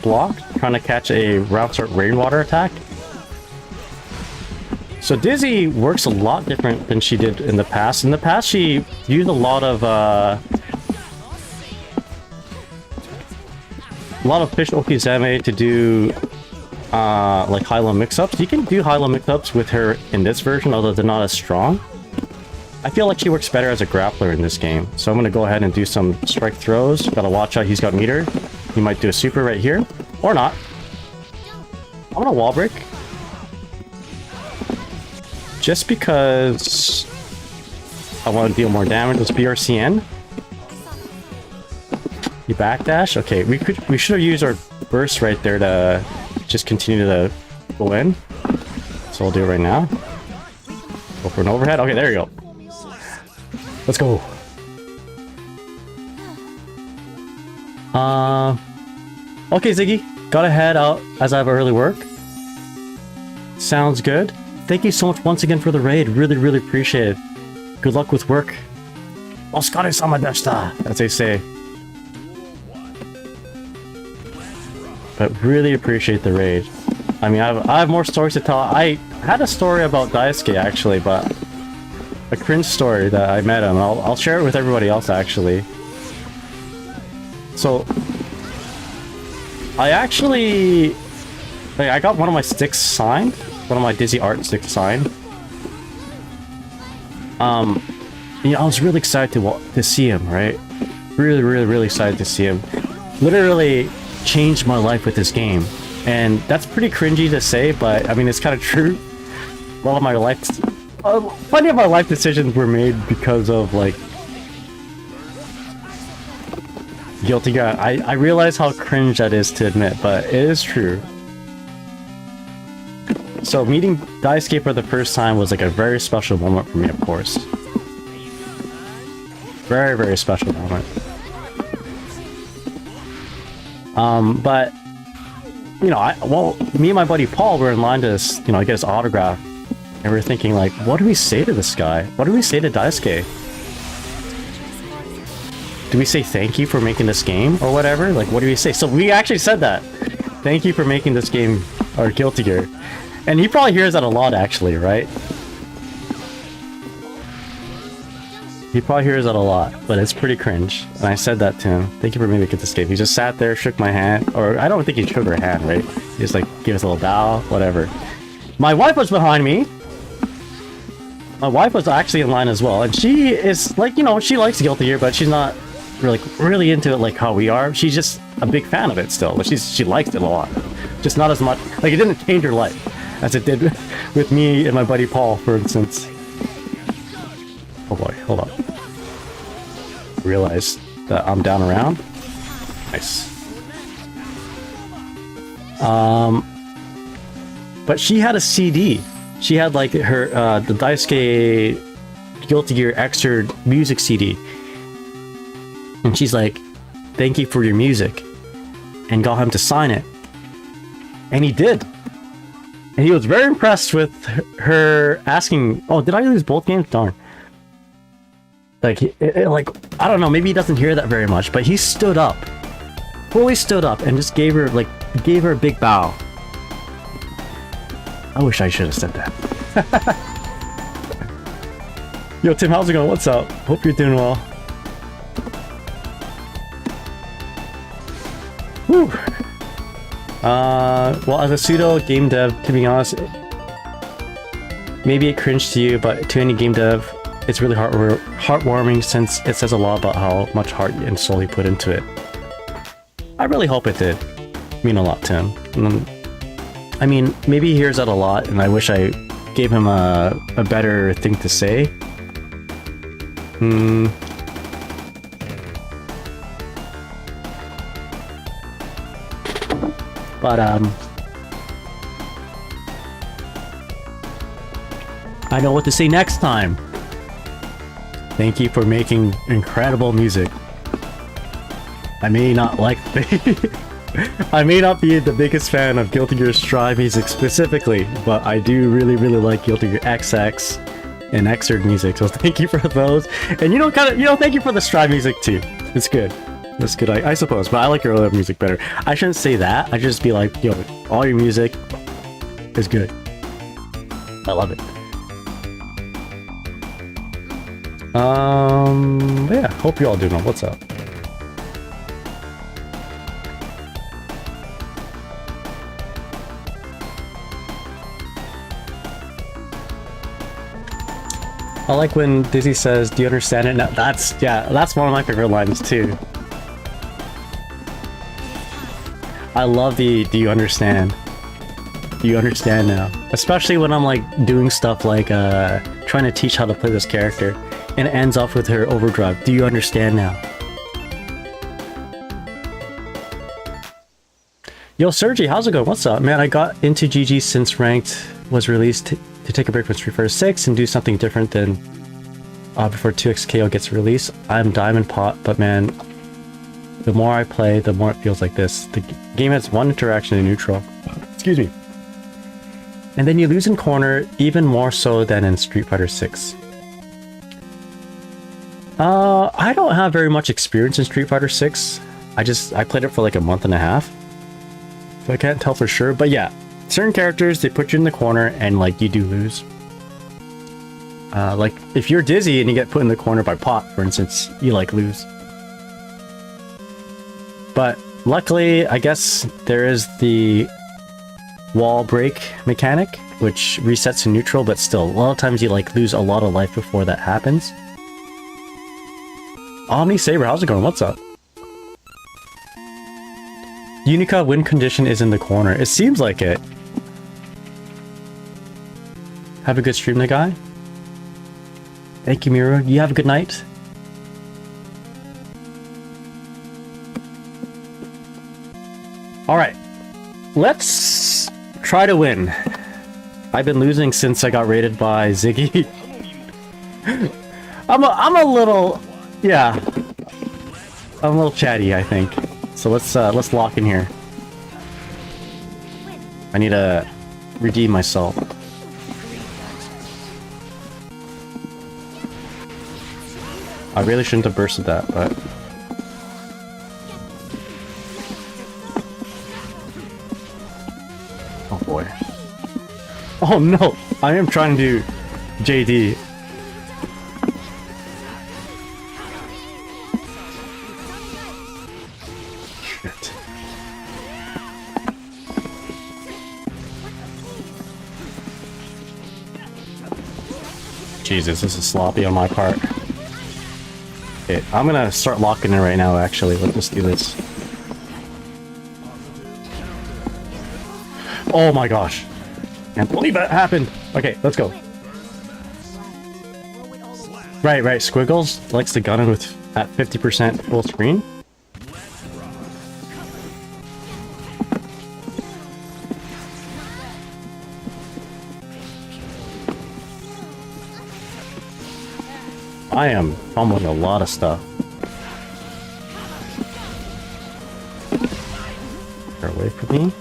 block, trying to catch a round start rainwater attack. So Dizzy works a lot different than she did in the past. In the past, she used a lot of Fish Okizeme to do like high-low mix-ups. You can do high-low mix-ups with her in this version, although they're not as strong. I feel like she works better as a grappler in this game, so I'm gonna go ahead and do some strike throws. Gotta watch out, he's got meter. He might do a super right here, or not. I'm gonna wall break. Just because I want to deal more damage with BRCN. You backdash? Okay, we should have used our burst right there to just continue to go in. So we'll do it right now. Go for an overhead. Okay, there you go. Let's go. Okay, Ziggy. Got to head out as I have early work. Sounds good. Thank you so much once again for the raid. Really, really appreciate it. Good luck with work. Oskare-sama deshita, as they say. But really appreciate the raid. I mean, I have more stories to tell. I had a story about Daisuke, actually, but... a cringe story that I met him. I'll share it with everybody else, actually. So... I actually... like, I got one of my sticks signed. One of my Dizzy art sticks signed. You know, I was really excited to see him, right? Really, really, really excited to see him. Literally changed my life with this game. And that's pretty cringy to say, but I mean, it's kind of true. A lot of my life... plenty of my life decisions were made because of, like... Guilty Gear. I realize how cringe that is to admit, but it is true. So meeting Daisuke for the first time was like a very special moment for me, of course. Very, very special moment. But you know, me and my buddy Paul were in line to, you know, get his autograph, and we were thinking like, what do we say to this guy? What do we say to Daisuke? Do we say thank you for making this game or whatever? Like, what do we say? So we actually said that. Thank you for making this game, or Guilty Gear. And he probably hears that a lot, actually, right? He probably hears that a lot, but it's pretty cringe. And I said that to him. Thank you for making this game. He just sat there, shook my hand, or I don't think he shook her hand, right? He just like gave us a little bow, whatever. My wife was behind me. My wife was actually in line as well, and she is like, you know, she likes Guilty Gear, but she's not really into it like how we are. She's just a big fan of it still, but she likes it a lot. Just not as much. Like, it didn't change her life as it did with me and my buddy Paul, for instance. Oh boy, hold up. Realize that I'm down around. Nice. But she had a CD. She had like her the Daisuke Guilty Gear Extra music CD. And she's like, thank you for your music. And got him to sign it. And he did. And he was very impressed with her asking, oh, did I lose both games? Darn. Like, like, I don't know, maybe he doesn't hear that very much, but he stood up. Fully stood up and just gave her a big bow. I wish I should have said that. Yo, Tim, how's it going? What's up? Hope you're doing well. Well, as a pseudo game dev, to be honest, maybe it cringed to you, but to any game dev, it's really heartwarming since it says a lot about how much heart and soul you put into it. I really hope it did mean a lot to him. I mean, maybe he hears that a lot, and I wish I gave him a better thing to say. But, I know what to say next time. Thank you for making incredible music. I may not like I may not be the biggest fan of Guilty Gear Strive music specifically, but I do really like Guilty Gear XX and Xrd music, so thank you for those. And thank you for the Strive music too. It's good. It's good, I suppose, but I like your other music better. I shouldn't say that. I should just be like, yo, all your music is good. I love it. Yeah, hope you're all doing well. What's up? I like when Dizzy says, "Do you understand it?" Now, that's one of my favorite lines too. I love the "Do you understand?" Do you understand now? Especially when I'm like doing stuff like trying to teach how to play this character, and it ends off with her overdrive. Do you understand now? Yo, Sergi, how's it going? What's up, man? I got into GG since Ranked was released to take a break from Street Fighter 6 and do something different than before 2XKO gets released. I'm Diamond Pot, but man, the more I play, the more it feels like this. The game has one interaction in neutral. Excuse me. And then you lose in corner, even more so than in Street Fighter 6. I don't have very much experience in Street Fighter 6. I played it for like a month and a half. So I can't tell for sure, but yeah. Certain characters, they put you in the corner and like you do lose. Like if you're Dizzy and you get put in the corner by Pot, for instance, you like lose. But luckily, I guess there is the wall break mechanic, which resets to neutral, but still, a lot of times you like lose a lot of life before that happens. Omni Saber, how's it going? What's up? Unica win condition is in the corner. It seems like it. Have a good stream, the guy. Thank you, Miro. You have a good night. Alright. Let's try to win. I've been losing since I got raided by Ziggy. I'm a little... Yeah. I'm a little chatty, I think. So let's lock in here. I need to redeem myself. I really shouldn't have bursted that, but... Oh boy. Oh no! I am trying to do JD. Shit. Jesus, this is sloppy on my part. Okay, I'm gonna start locking in right now, actually. Let's just do this. Oh my gosh. Can't believe that happened. Okay, let's go. Right. Squiggles likes to gun in with at 50% full screen. I am fumbling a lot of stuff. Get away from me.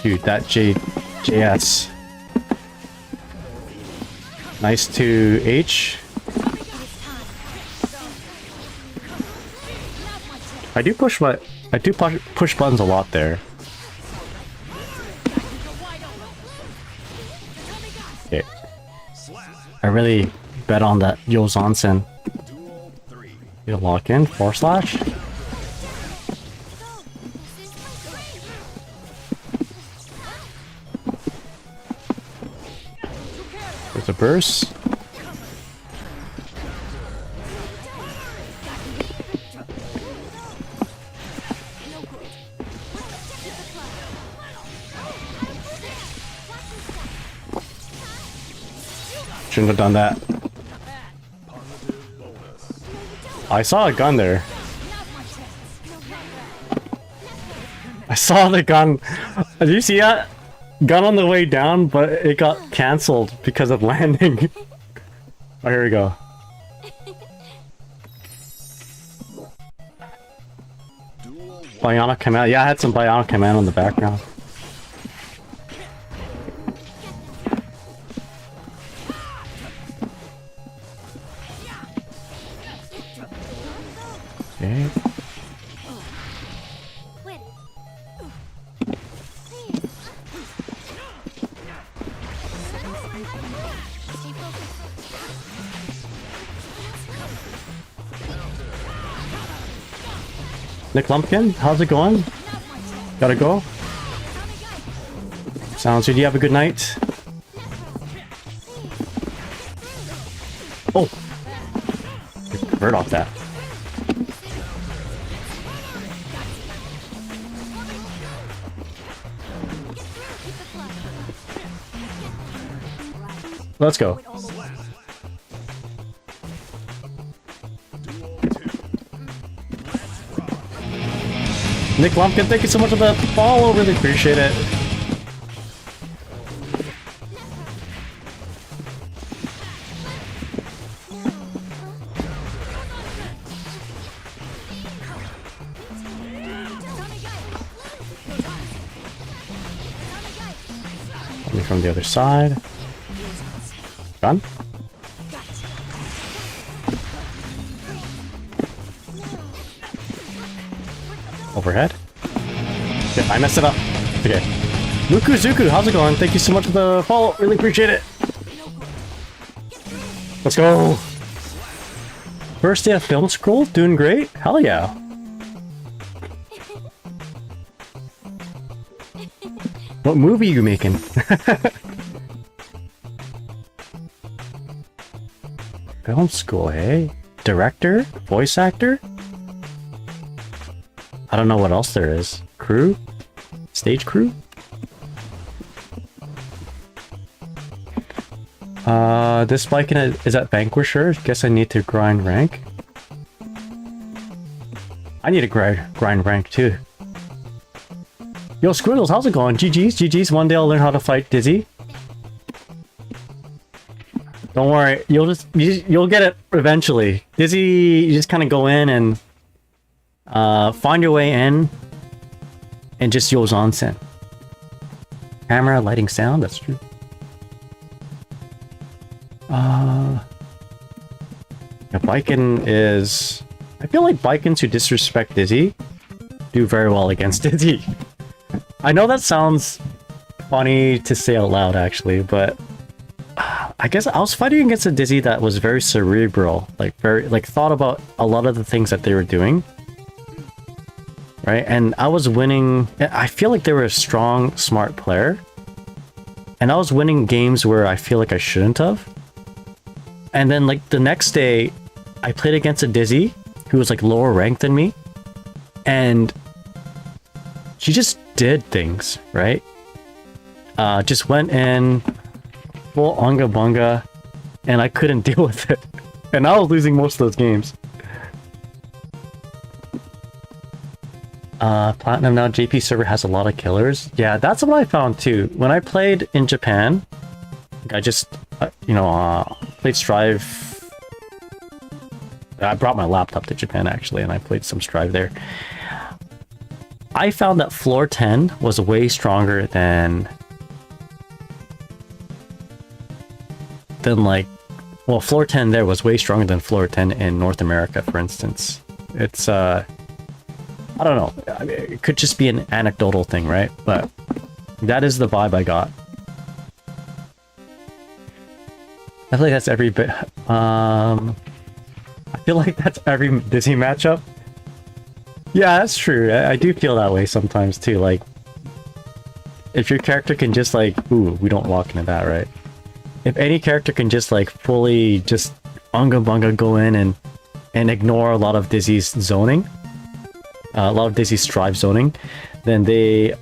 Dude, that JS. Nice to H. I do push buttons a lot there. Okay. I really bet on that Yo Zonsen. You lock in, /. There's a burst. Shouldn't have done that. I saw a gun there. I saw the gun. Did you see that? Gun on the way down, but it got cancelled because of landing. Oh, here we go. Bionic command. Yeah, I had some bionic command on the background. Okay. Nick Lumpkin, how's it going? Gotta go? Sounds good. You have a good night. Oh! Bird off that. Let's go. Nick Lumpkin, thank you so much for the follow. Really appreciate it. Coming from the other side. Done. Overhead. Okay, I messed it up. Okay. Luku Zuku, how's it going? Thank you so much for the follow. Really appreciate it. Let's go. First day of film school, doing great. Hell yeah. What movie are you making? Film school, hey? Director? Voice actor? I don't know what else there is. Crew? Stage crew? This bike is at Vanquisher. Guess I need to grind rank. I need to grind rank too. Yo, Squiggles, how's it going? GG's. One day I'll learn how to fight Dizzy. Don't worry, you'll get it eventually. Dizzy, you just kind of go in and find your way in and just use onsen. Camera, lighting, sound, that's true. Yeah, Biken is... I feel like Bikens who disrespect Dizzy do very well against Dizzy. I know that sounds funny to say out loud actually, but I guess I was fighting against a Dizzy that was very cerebral, like thought about a lot of the things that they were doing. Right? And I was winning. I feel like they were a strong, smart player. And I was winning games where I feel like I shouldn't have. And then like the next day, I played against a Dizzy who was like lower ranked than me. And she just did things, right? Just went in full onga bunga and I couldn't deal with it. And I was losing most of those games. Platinum now, JP server has a lot of killers. Yeah, that's what I found too. When I played in Japan, I just, played Strive. I brought my laptop to Japan actually, and I played some Strive there. I found that floor 10 was way stronger than floor 10 there was way stronger than floor 10 in North America, for instance. It's, I don't know. I mean, it could just be an anecdotal thing, right? But that is the vibe I got. I feel like that's every bit. I feel like that's every Disney matchup. Yeah, that's true. I do feel that way sometimes too. Like, if your character can just like, ooh, we don't walk into that, right? if any character can just like fully just unga bunga go in and ignore a lot of Dizzy's zoning, a lot of Dizzy's strive zoning, then they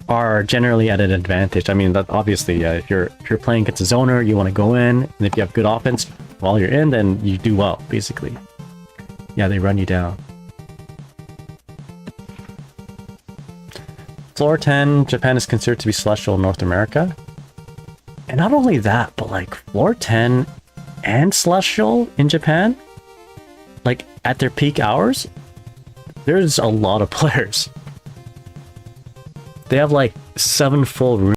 are generally at an advantage. I mean, that obviously, if you're playing against a zoner, you want to go in, and if you have good offense while you're in, then you do well, basically. Yeah, they run you down. Floor 10, Japan is considered to be celestial in North America. And not only that, but like floor 10 and celestial in Japan, like at their peak hours, there's a lot of players. They have like 7 full rooms.